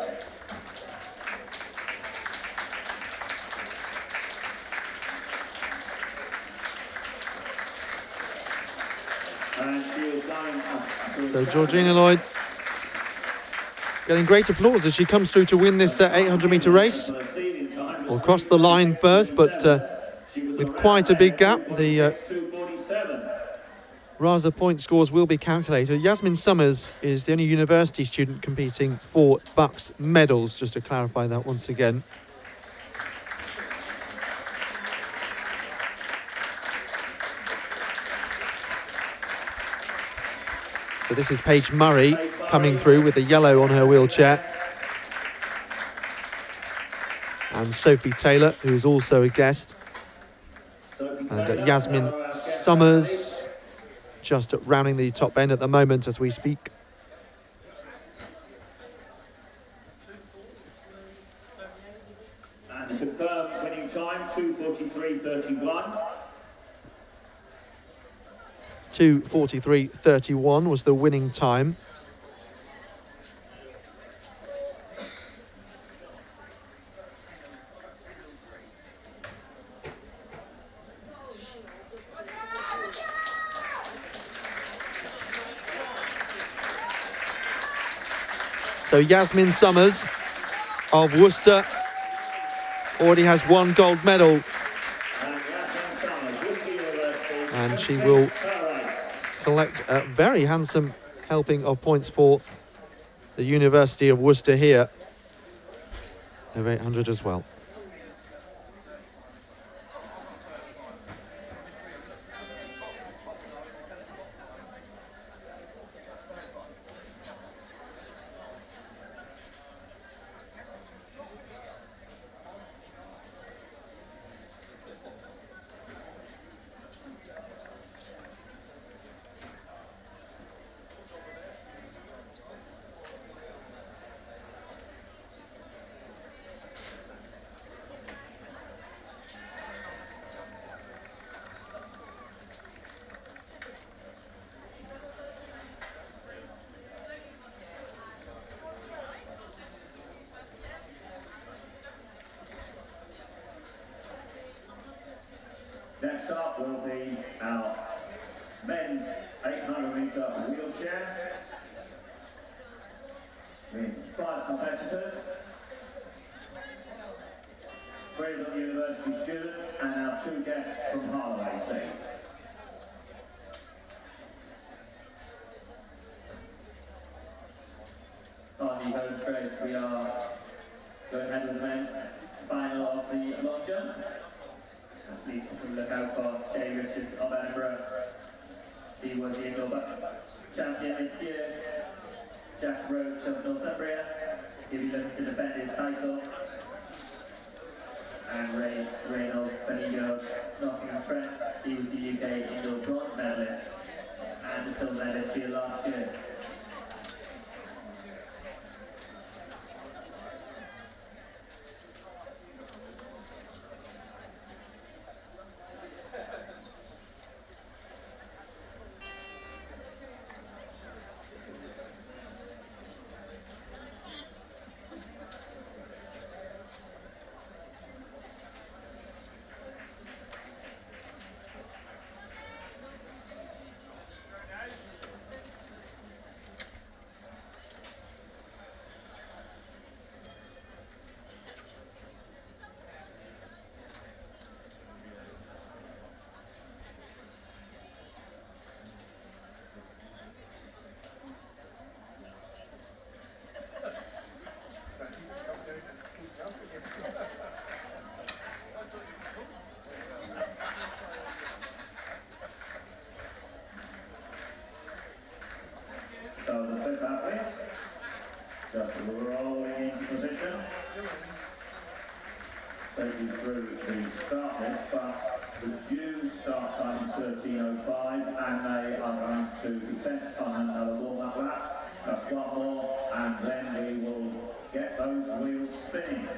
And she is going So Georgina Lloyd getting great applause as she comes through to win this 800-metre race. Will cross the line first, but with quite a big gap. The RASA point scores will be calculated. Yasmin Summers is the only university student competing for BUCS medals, just to clarify that once again. So this is Paige Murray coming through with the yellow on her wheelchair. And Sophie Taylor, who is also a guest. And Yasmin Summers just rounding the top end at the moment as we speak. And the confirmed winning time, 2:43.31. 2:43.31 was the winning time. So Yasmin Summers of Worcester already has 1 gold medal. And she will collect a very handsome helping of points for the University of Worcester here. Over 800 as well. Next up will be our men's 800-metre wheelchair with 5 competitors, 3 of them university students and our 2 guests from Harlow AC. On the home straight, we are going ahead with the men's final of the long jump. At least if we look out for Jay Richards of Edinburgh. He was the Indoor BUCS champion this year. Jack Roach of Northumbria. He'll be looking to defend his title. And Ray Reynolds Benigo, Nottingham Trent. He was the UK Indoor bronze medalist and the silver medalist here last year. presentation. Take you through the start list, but the due start time is 13:05, and they are going to be sent on another warm-up lap. Just one more, and then we will get those wheels spinning.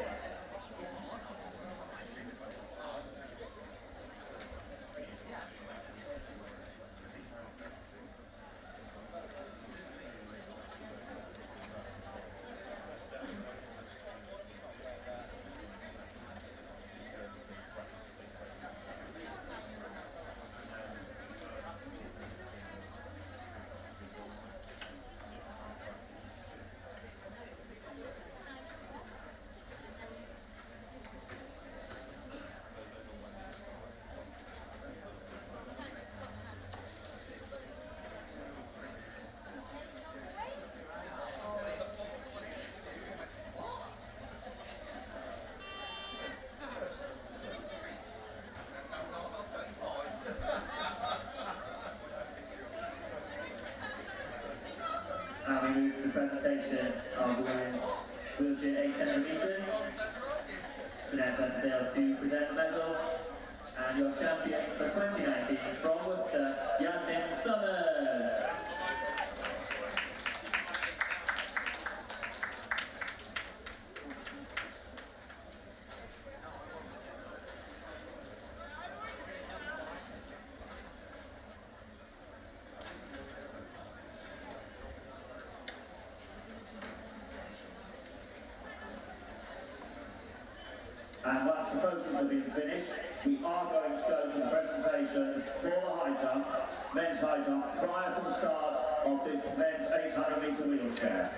Now we move to the presentation of the women's wheelchair 800 metres. Vanessa Dale to present the medals. And your champion for 2019 from Worcester, Yasmin Summers. And once the photos have been finished, we are going to go to the presentation for the high jump, men's high jump, prior to the start of this men's 800 metre wheelchair.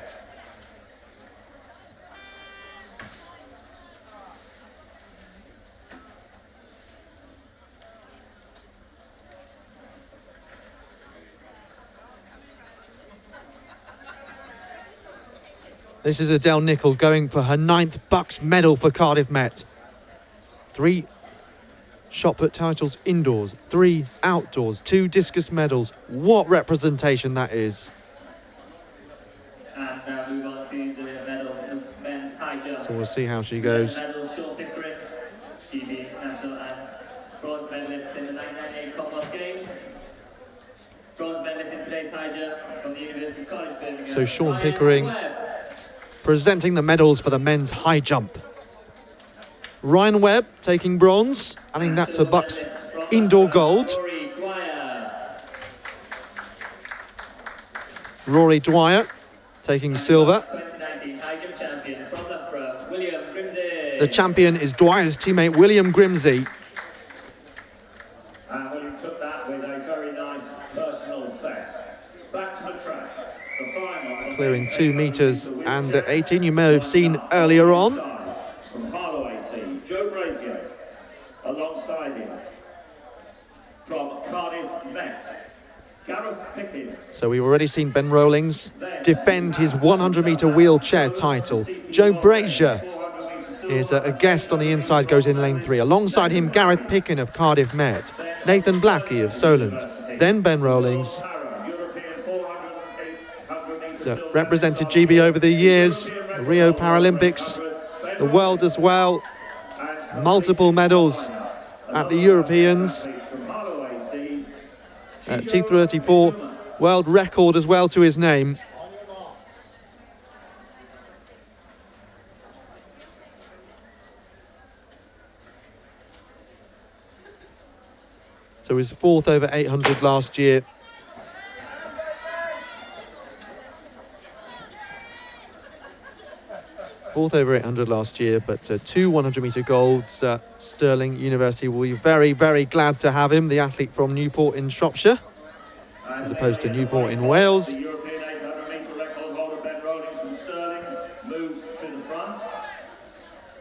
This is Adele Nichol going for her 9th BUCS medal for Cardiff Met. 3 shot put titles indoors, 3 outdoors, 2 discus medals. What representation that is. And now move on to the medal in men's high jump. So we'll see how she goes. Medal Sean Pickering, GB International and bronze medalist in the 1998 Commonwealth Games. Bronze medalist in today's high jump from the University of College, Birmingham. So Sean Pickering presenting the medals for the men's high jump. Ryan Webb taking bronze, adding that to BUCS indoor gold. Rory Dwyer taking silver. The champion is Dwyer's teammate William Grimsey. And William took that with a very nice personal best. Back to the track. The final. Clearing 2 metres and 18, you may have seen earlier on. From Holloway C, Joe Brazier, alongside him. From Cardiff Met, Gareth Pippin. So we've already seen Ben Rowlings defend his 100 metre wheelchair title. Joe Brazier is a guest on the inside, goes in lane 3. Alongside him, Gareth Picken of Cardiff Met, Nathan Blackie of Solent, then Ben Rowlings. So represented GB over the years, the Rio Paralympics, the world as well, multiple medals at the Europeans. T34 world record as well to his name. So his 4th over 800 last year. Fourth over 800 last year, but 2 100-metre golds. Stirling University will be very, very glad to have him, the athlete from Newport in Shropshire, as opposed to Newport in Wales. The European 800-metre record holder Ben Rowlings from Stirling moves to the front.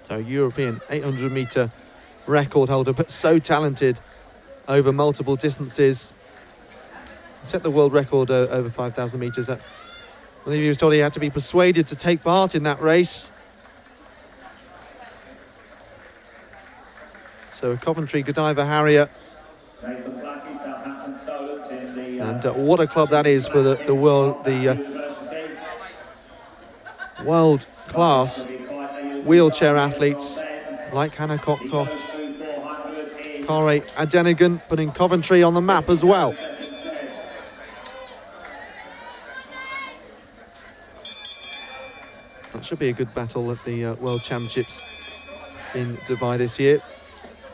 So European 800-metre record holder, but so talented over multiple distances. Set the world record over 5,000 metres. I believe he was told he had to be persuaded to take part in that race. So a Coventry Godiva Harrier. Nathan Blackie, Southampton Solent in the And what a club that is for the world, the world class wheelchair athletes like Hannah Cockcroft, Kare Adenigan, putting Coventry on the map as well. That should be a good battle at the World Championships in Dubai this year.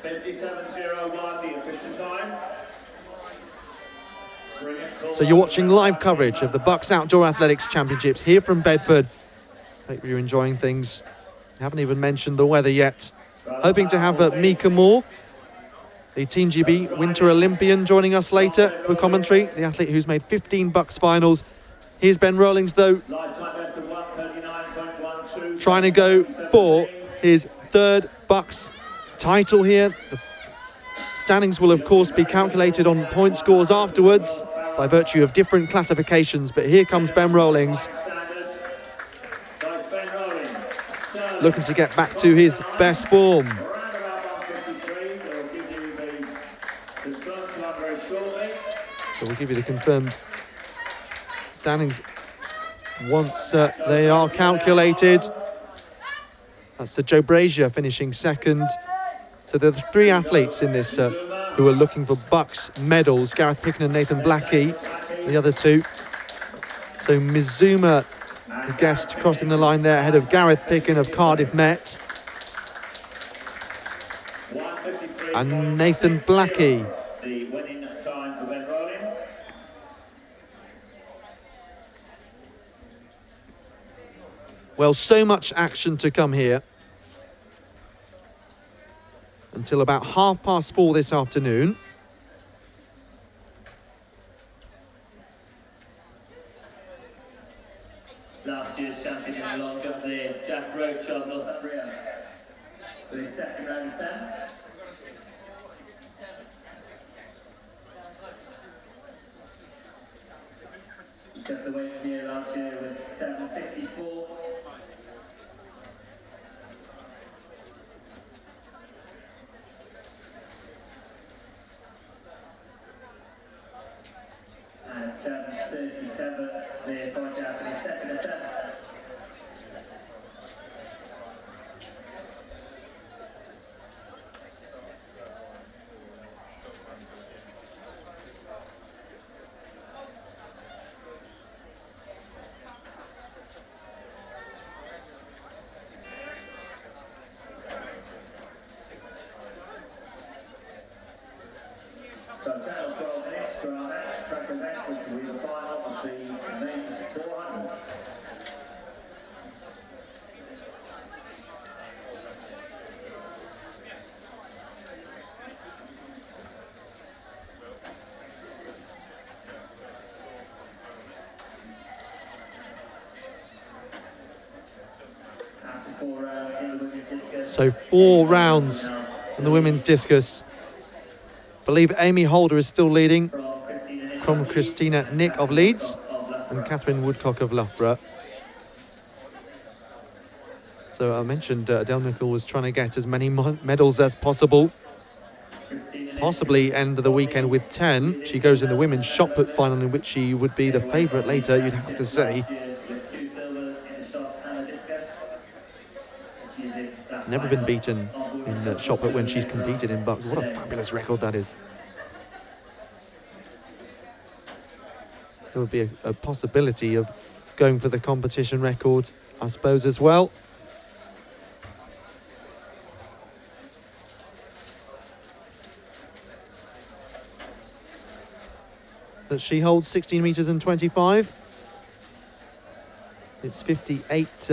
57.01, the official time. So you're watching live coverage of the BUCS Outdoor Athletics Championships here from Bedford. Hope you're enjoying things. Haven't even mentioned the weather yet. Hoping to have Mika Moore, the Team GB Winter Olympian, joining us later for commentary. The athlete who's made 15 BUCS finals. Here's Ben Rowlings, though, trying to go for his third BUCS title here. The standings will, of course, be calculated on point scores afterwards by virtue of different classifications. But here comes Ben Rowlings, looking to get back to his best form. So we'll give you the confirmed standings once they are calculated. That's Joe Brazier finishing second. So there are three athletes in this who are looking for BUCS medals: Gareth Picken and Nathan Blackie, the other two. So Mizuma, the guest, crossing the line there ahead of Gareth Picken of Cardiff Met. And Nathan Blackie. The winning time for Ben Rowlings. Well, so much action to come here until about 4:30 this afternoon. Last year's champion in the long jump there, Jack Roach of Northumbria, for his second round attempt. He took the weight here last year with 764. And 737 there for Jack in his second attempt. So 10 or 12 minutes to our next track event, which will be the final of the men's 400. After 4 rounds in the women's discus. So 4 rounds in the women's discus. I believe Amy Holder is still leading from Christina Nick of Leeds and Catherine Woodcock of Loughborough. So I mentioned Adele Nicol was trying to get as many medals as possible. Possibly end of the weekend with 10. She goes in the women's shot put final, in which she would be the favourite later, you'd have to say. Never been beaten in shot put when she's competed in BUCS. What a fabulous record that is. There would be a possibility of going for the competition record, I suppose, as well. That she holds 16 metres and 25. It's 38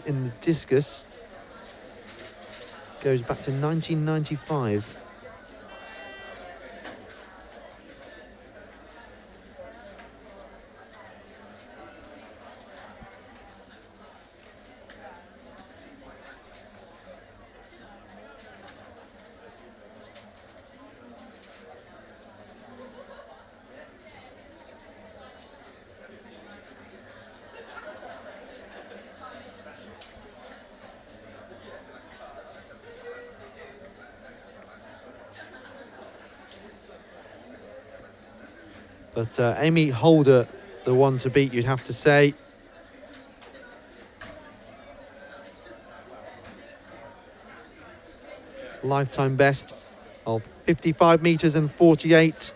in the discus. Goes back to 1995. But Amy Holder, the one to beat, you'd have to say. lifetime best of 55 metres and 48.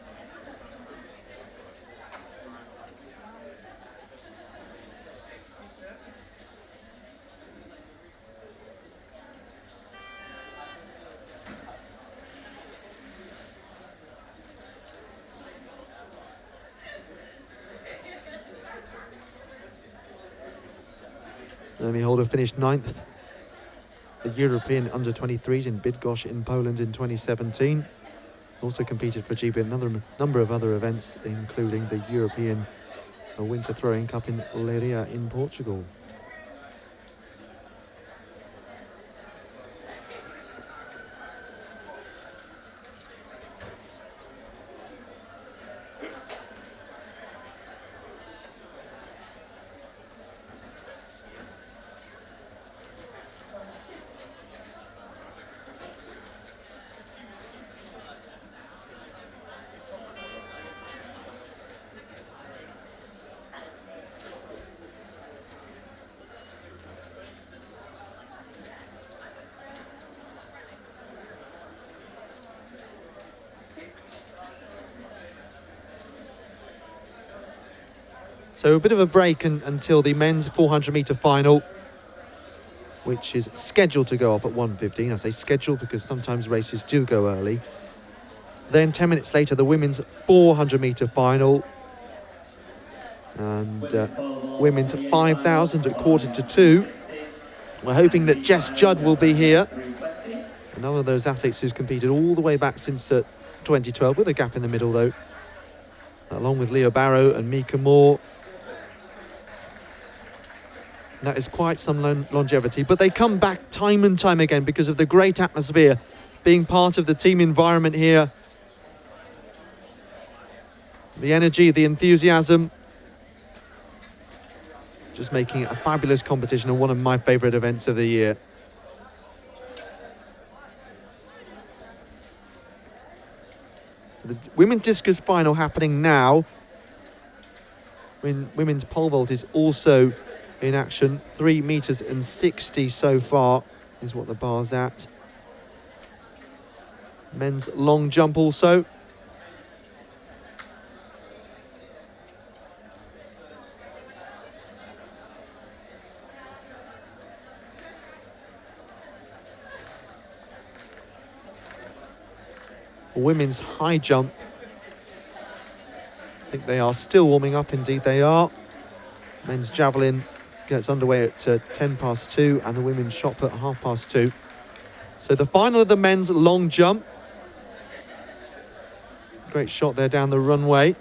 Amy Holder finished 9th. The European under-23s in Bydgoszcz in Poland in 2017. Also competed for GB another number of other events, including the European Winter Throwing Cup in Leiria in Portugal. So a bit of a break until the men's 400-metre final, which is scheduled to go off at 1:15. I say scheduled because sometimes races do go early. Then 10 minutes later, the women's 400-metre final. And women's 5,000 at 1:45. We're hoping that Jess Judd will be here. Another of those athletes who's competed all the way back since 2012, with a gap in the middle though. Along with Leo Barrow and Mika Moore. That is quite some longevity, but they come back time and time again because of the great atmosphere, being part of the team environment here. The energy, the enthusiasm, just making it a fabulous competition and one of my favourite events of the year. So the women's discus final happening now. Women's pole vault is also in action. 3 metres and 60 so far is what the bar's at. Men's long jump also. Women's high jump. I think they are still warming up, indeed they are. Men's javelin gets underway at 2:10, and the women's shot put at 2:30. So the final of the men's long jump. Great shot there down the runway.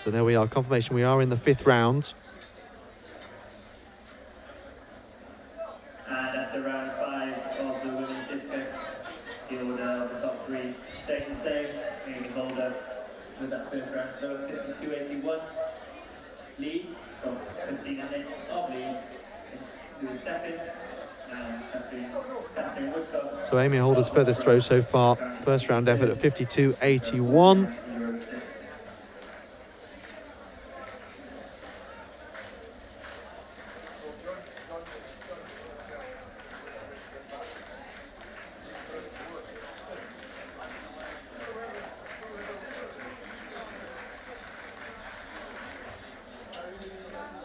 So there we are, confirmation we are in the 5th round. And after round 5 of the women's discus, the order of the top 3 staying the same. Amy Holder with that first round throw, 52.81. Leads from Christina Nick of Leeds, who is second. And Catherine Woodcock. So Amy Holder's furthest throw so far. First round effort at 52.81.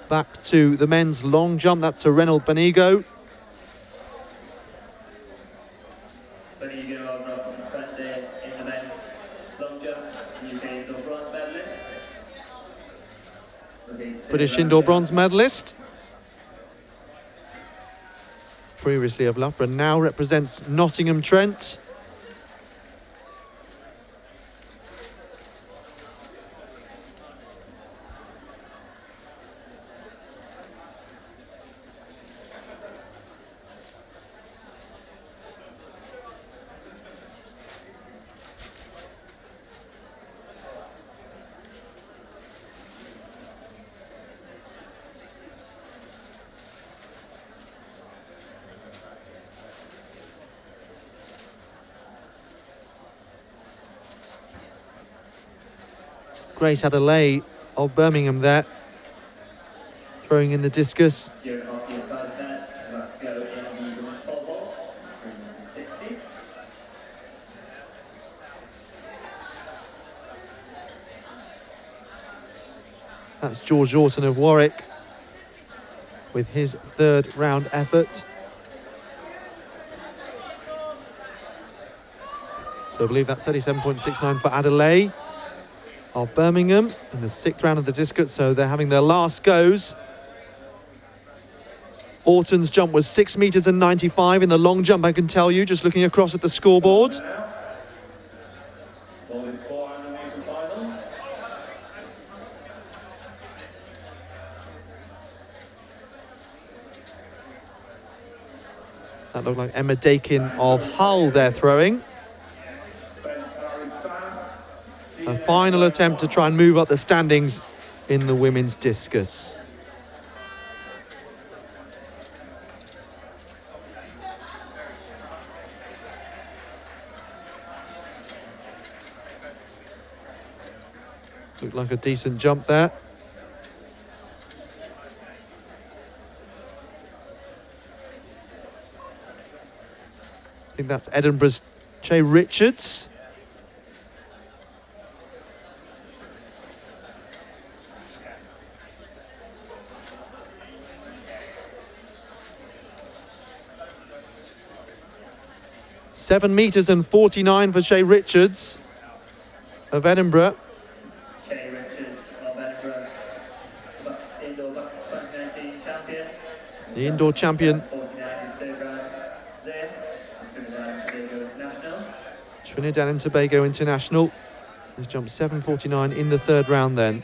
Back to the men's long jump. That's a Reynold Benigo. Benigo over on the front there in the men's long jump. UK indoor bronze medalist. British indoor bronze medalist. Previously of Loughborough, now represents Nottingham Trent. Grace Adelaide of Birmingham there, throwing in the discus. 2.5 year 5 minutes, about to go in the women's pole vault, 360. That's George Orton of Warwick with his third round effort. So I believe that's 37.69 for Adelaide of Birmingham in the 6th round of the discus. So they're having their last goes. Orton's jump was 6 meters and 95 in the long jump, I can tell you, just looking across at the scoreboard. For this 400 metre final. That looked like Emma Dakin of Hull there throwing. A final attempt to try and move up the standings in the women's discus. Looked like a decent jump there. I think that's Edinburgh's Che Richards. Seven meters and 49 for Che Richards of Edinburgh. Che Richards of Edinburgh, indoor BUCS 2019 champion. The indoor champion. 49 is third round there, Trinidad and Tobago International. Trinidad and Tobago International. He's jumped 7.49 in the 3rd round then.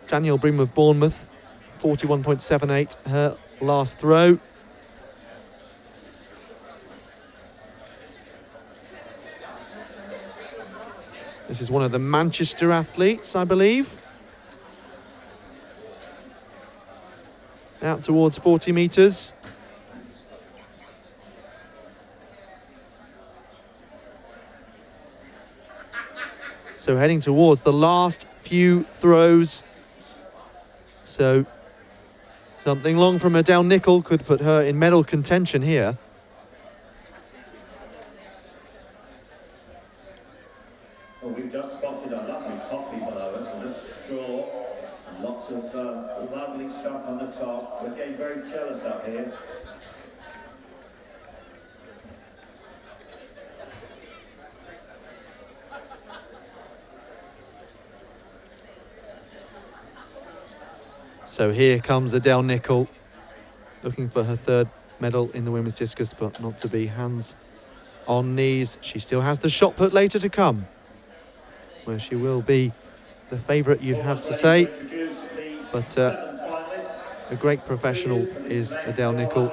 Danielle Bream of Bournemouth, 41.78, her last throw. This is one of the Manchester athletes, I believe. Out towards 40 metres. So heading towards the last few throws. So something long from Adele Nichol could put her in medal contention here. Well, we've just spotted a lovely coffee below us and a straw and lots of lovely stuff on the top. We're getting very jealous up here. So here comes Adele Nichol, looking for her 3rd medal in the women's discus, but not to be hands on knees. She still has the shot put later to come, where she will be the favourite, you'd have to say. But a great professional is Adele Nichol.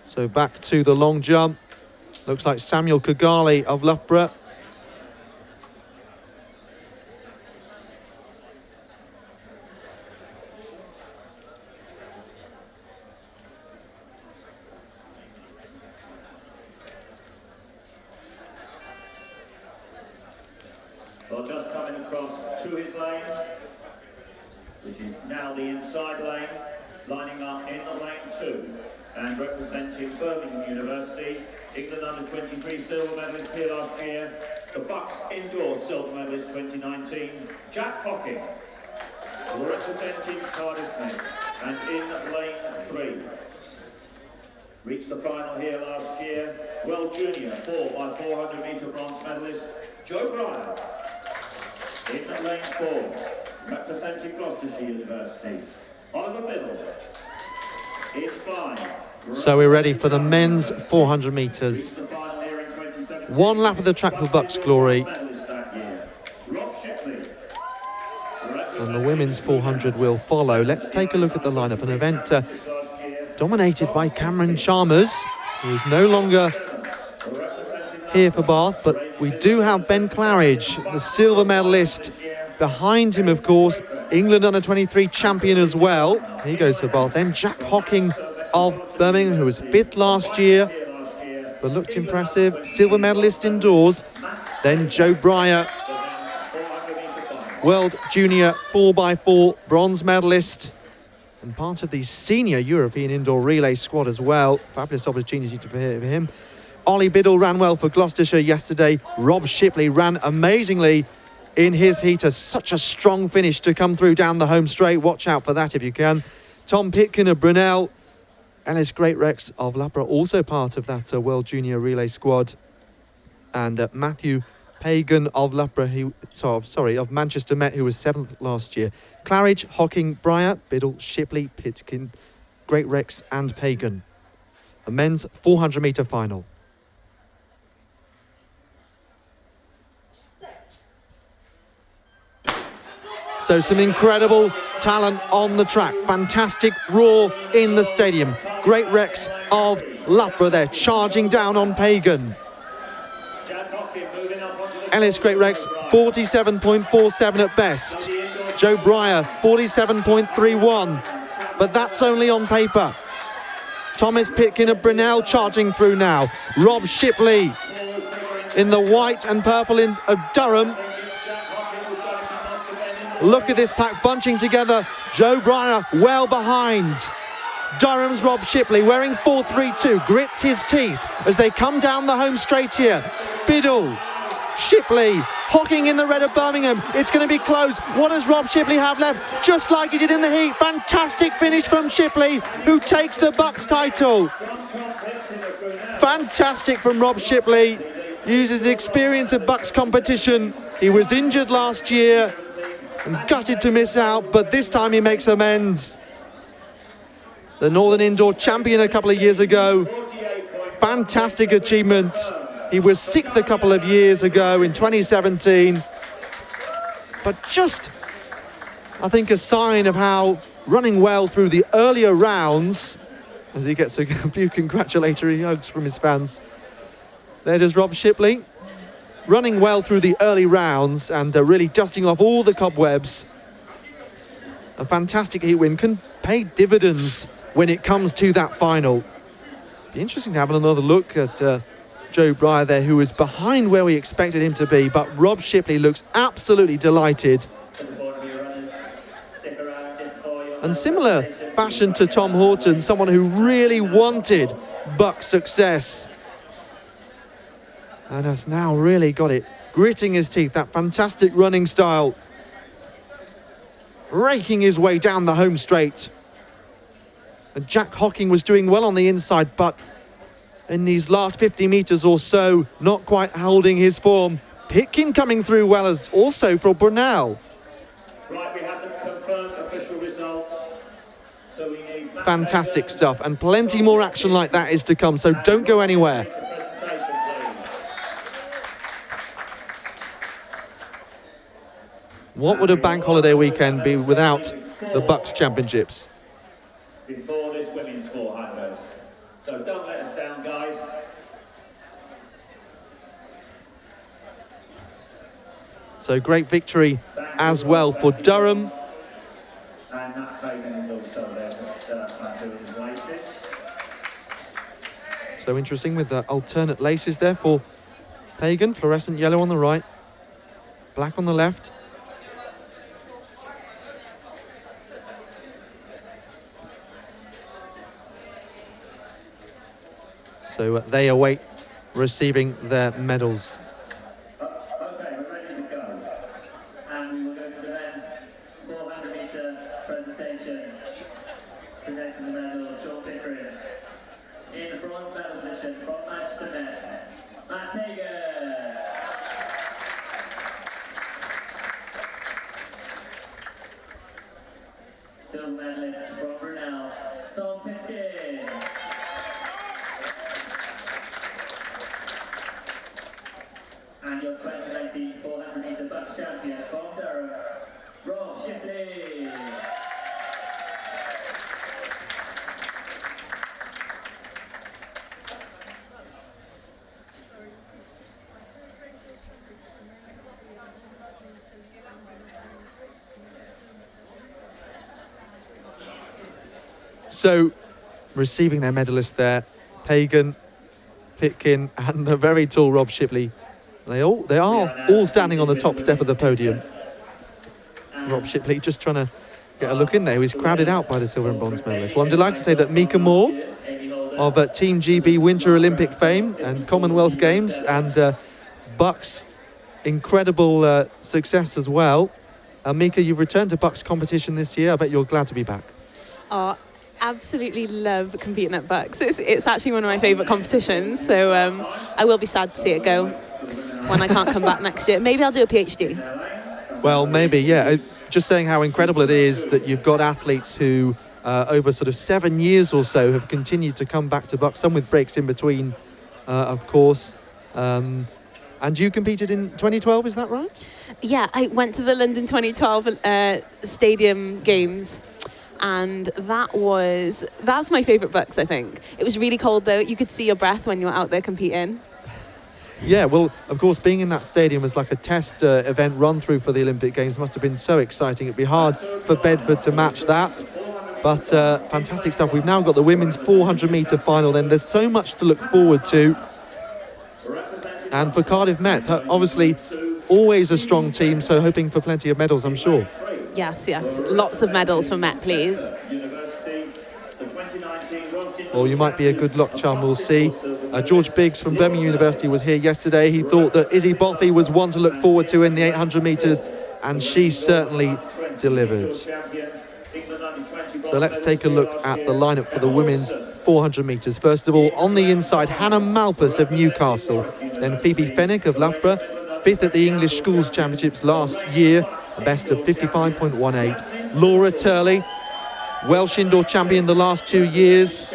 So back to the long jump. Looks like Samuel Kigali of Loughborough. Well, just coming across to his lane, which is now the inside lane, lining up in the lane 2. And representing Birmingham University, England under-23 silver medalist here last year, the BUCS indoor silver medalist 2019, Jack Hocking, representing Cardiff Met, and in lane 3. Reached the final here last year, Well Junior 4x400 metre bronze medalist, Joe Bryan. In lane 4, representing Gloucestershire University, Oliver Biddle. In 5. So we're ready for the men's 400 metres. The final here in 2017. One lap of the track for BUCS glory. Medalist that year, Rob Shipley. And the women's 400 will follow. Let's take a look at the lineup. An event dominated by Cameron Chalmers, who is no longer here for Bath, but we do have Ben Claridge, the silver medalist. Behind him, of course, England under-23 champion as well. He goes for Bath. Then Jack Hocking of Birmingham, who was 5th last year, but looked impressive. Silver medalist indoors. Then Joe Breyer, World Junior 4x4 bronze medalist, and part of the senior European indoor relay squad as well. Fabulous opportunity for him. Ollie Biddle ran well for Gloucestershire yesterday. Rob Shipley ran amazingly in his heater. Such a strong finish to come through down the home straight. Watch out for that if you can. Tom Pitkin of Brunel. Ellis Greatrex of Loughborough, also part of that World Junior relay squad. And Matthew Pagan of Loughborough, of Manchester Met, who was 7th last year. Claridge, Hocking, Breyer, Biddle, Shipley, Pitkin, Greatrex and Pagan. The men's 400 metre final. So some incredible talent on the track. Fantastic roar in the stadium. Greatrex of Loughborough there, charging down on Pagan. Ellis Greatrex, 47.47 at best. Joe Breyer, 47.31. But that's only on paper. Thomas Pitkin of Brunel charging through now. Rob Shipley in the white and purple of Durham. Look at this pack bunching together. Joe Breyer well behind. Durham's Rob Shipley wearing 432, grits his teeth as they come down the home straight here. Biddle, Shipley, Hocking in the red of Birmingham. It's going to be close. What does Rob Shipley have left? Just like he did in the heat. Fantastic finish from Shipley, who takes the BUCS title. Fantastic from Rob Shipley. Uses the experience of BUCS competition. He was injured last year and gutted to miss out, but this time he makes amends. The Northern Indoor champion a couple of years ago. Fantastic achievement. He was 6th a couple of years ago in 2017. But just, I think, a sign of how running well through the earlier rounds, as he gets a few congratulatory hugs from his fans. There's Rob Shipley, running well through the early rounds and really dusting off all the cobwebs. A fantastic heat win can pay dividends when it comes to that final. Be interesting to have another look at Joe Breyer there, who was behind where we expected him to be, but Rob Shipley looks absolutely delighted. And similar fashion to Tom Horton, someone who really wanted BUCS success and has now really got it, gritting his teeth, that fantastic running style, raking his way down the home straight. And Jack Hocking was doing well on the inside, but in these last 50 metres or so, not quite holding his form. Pitkin coming through well as also for Brunel. Right, we have the confirmed official results. So we need Fantastic stuff, and plenty more action like that is to come, so don't go anywhere. What would a bank holiday weekend be without the BUCS Championships? Before this women's 400. So don't let us down, guys. So great victory as well for Durham. And Matt Fagan is also there to doing his laces. So interesting with the alternate laces there for Pagan. Fluorescent yellow on the right, black on the left. So they await receiving their medals. Okay, we're ready to go. And we will go to the men's 400 metre presentation. Presenting the medals, Sean Pickering. In the bronze medal position from Manchester Met, Matt Pagan. Silver medalist from Brunel, Tom Pitkin. Welsh champion from Durham, Rob Shipley. So, receiving their medalists there, Pagan, Pitkin, and the very tall Rob Shipley. They are all standing on the top step of the podium. Rob Shipley just trying to get a look in there. He's crowded out by the silver and bronze medalists. Well, I'm delighted to say that Mika Moore of Team GB Winter Olympic fame and Commonwealth Games, and BUCS incredible success as well. Mika, you've returned to BUCS competition this year. I bet you're glad to be back. Oh, absolutely love competing at BUCS. It's actually one of my favourite competitions, so I will be sad to see it go when I can't come back next year. Maybe I'll do a PhD. Well, maybe, yeah. Just saying how incredible it is that you've got athletes who, over sort of 7 years or so, have continued to come back to BUCS, some with breaks in between, of course. And you competed in 2012, is that right? Yeah, I went to the London 2012 Stadium Games, and that's my favourite BUCS, I think. It was really cold though. You could see your breath when you were out there competing. Yeah, well, of course, being in that stadium as like a test event run through for the Olympic Games must have been so exciting. It'd be hard for Bedford to match that, but fantastic stuff. We've now got the women's 400-metre final then. There's so much to look forward to. And for Cardiff Met, obviously always a strong team, so hoping for plenty of medals, I'm sure. Yes, lots of medals for Met, please. Or you might be a good luck charm, we'll see. George Biggs from Birmingham University was here yesterday. He thought that Izzy Boffey was one to look forward to in the 800 metres, and she certainly delivered. So let's take a look at the lineup for the women's 400 metres. First of all, on the inside, Hannah Malpas of Newcastle, then Phoebe Fennick of Loughborough, fifth at the English Schools Championships last year, a best of 55.18. Laura Turley, Welsh indoor champion the last 2 years,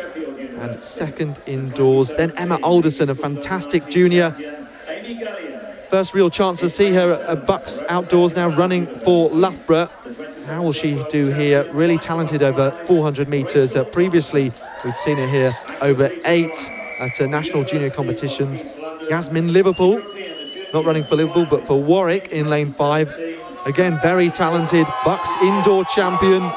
and second indoors. Then Emma Alderson, a fantastic junior. First real chance to see her at BUCS outdoors, now running for Loughborough. How will she do here? Really talented over 400 metres. Previously, we'd seen her here over 8 at national junior competitions. Yasmin Liverpool, not running for Liverpool, but for Warwick in lane 5. Again, very talented BUCS indoor champion.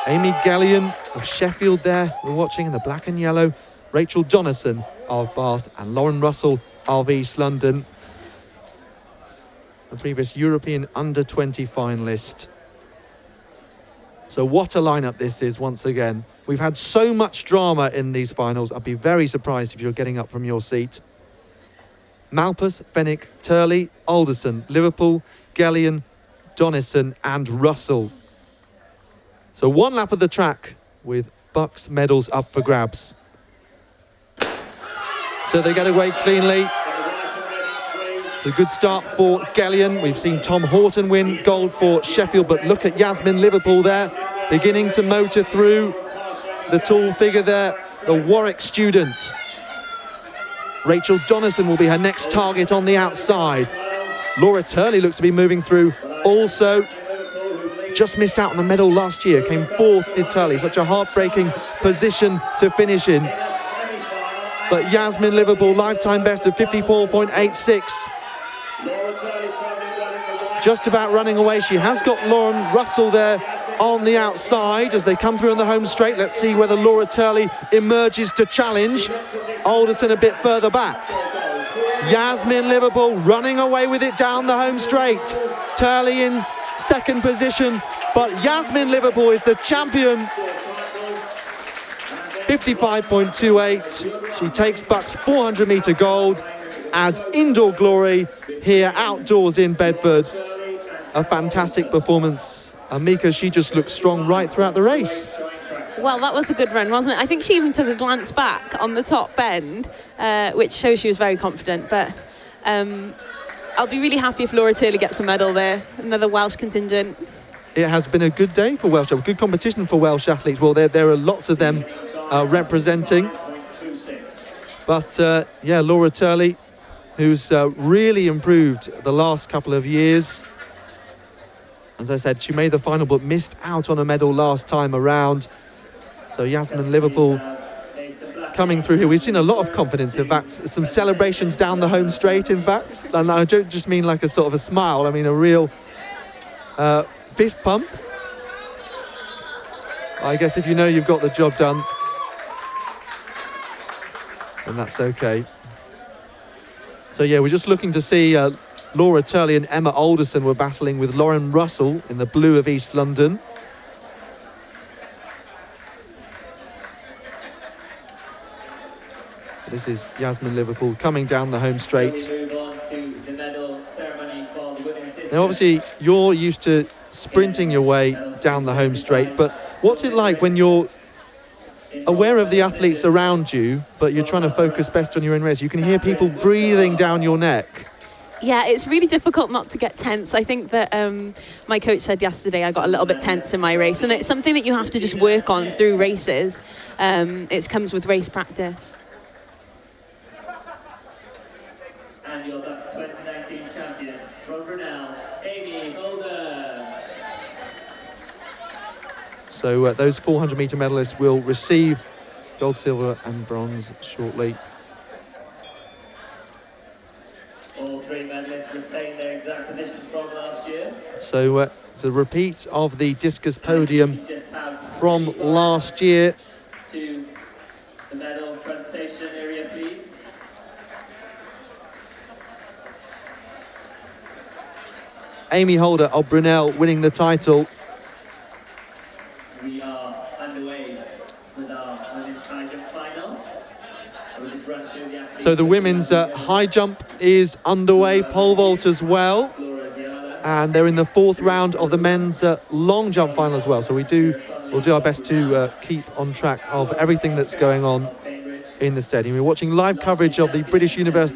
Amy Gallion of Sheffield there, we're watching in the black and yellow. Rachel Donison of Bath and Lauren Russell of East London. The previous European under-20 finalist. So what a lineup this is once again. We've had so much drama in these finals. I'd be very surprised if you're getting up from your seat. Malpas, Fennick, Turley, Alderson, Liverpool, Gallion, Donison and Russell. So one lap of the track with BUCS medals up for grabs. So they get away cleanly. It's a good start for Gallion. We've seen Tom Horton win gold for Sheffield, but look at Yasmin Liverpool there, beginning to motor through. The tall figure there, the Warwick student. Rachel Donison will be her next target on the outside. Laura Turley looks to be moving through also. Just missed out on the medal last year, came fourth, did Turley. Such a heartbreaking position to finish in. But Yasmin Liverpool, lifetime best of 54.86. Just about running away. She has got Lauren Russell there on the outside as they come through on the home straight. Let's see whether Laura Turley emerges to challenge. Alderson a bit further back. Yasmin Liverpool running away with it down the home straight. Turley in second position, but Yasmin Liverpool is the champion. 55.28. She takes BUCS 400 metre gold as indoor glory here outdoors in Bedford. A fantastic performance. Mika, she just looked strong right throughout the race. Well, that was a good run, wasn't it? I think she even took a glance back on the top bend, which shows she was very confident. But I'll be really happy if Laura Turley gets a medal there, another Welsh contingent. It has been a good day for Welsh, a good competition for Welsh athletes. Well, there are lots of them representing. But yeah, Laura Turley, who's really improved the last couple of years. As I said, she made the final but missed out on a medal last time around. So Yasmin Liverpool coming through here. We've seen a lot of confidence, in fact, some celebrations down the home straight, in fact. And I don't just mean like a sort of a smile, I mean a real fist pump. I guess if you know you've got the job done, then that's okay. So yeah, we're just looking to see Laura Turley and Emma Alderson were battling with Lauren Russell in the blue of East London. This is Yasmin Liverpool coming down the home straight. So we move on to the medal ceremony for the women's distance. Now obviously you're used to sprinting your way down the home straight, but what's it like when you're aware of the athletes around you, but you're trying to focus best on your own race? You can hear people breathing down your neck. Yeah, it's really difficult not to get tense. I think that my coach said yesterday I got a little bit tense in my race, and it's something that you have to just work on through races. It comes with race practice. And your BUCS 2019 champion, from Brunel, Amy Holder. So those 400-metre medalists will receive gold, silver and bronze shortly. All three medalists retain their exact positions from last year. So it's a repeat of the discus podium from last year. To the medal presentation area, please. Amy Holder of Brunel winning the title. We are underway with our women's high jump final. We'll just run through the athletes. So the women's high jump is underway, pole vault as well. And they're in the fourth round of the men's long jump final as well. So we'll do our best to keep on track of everything that's going on in the stadium. We're watching live coverage of the British University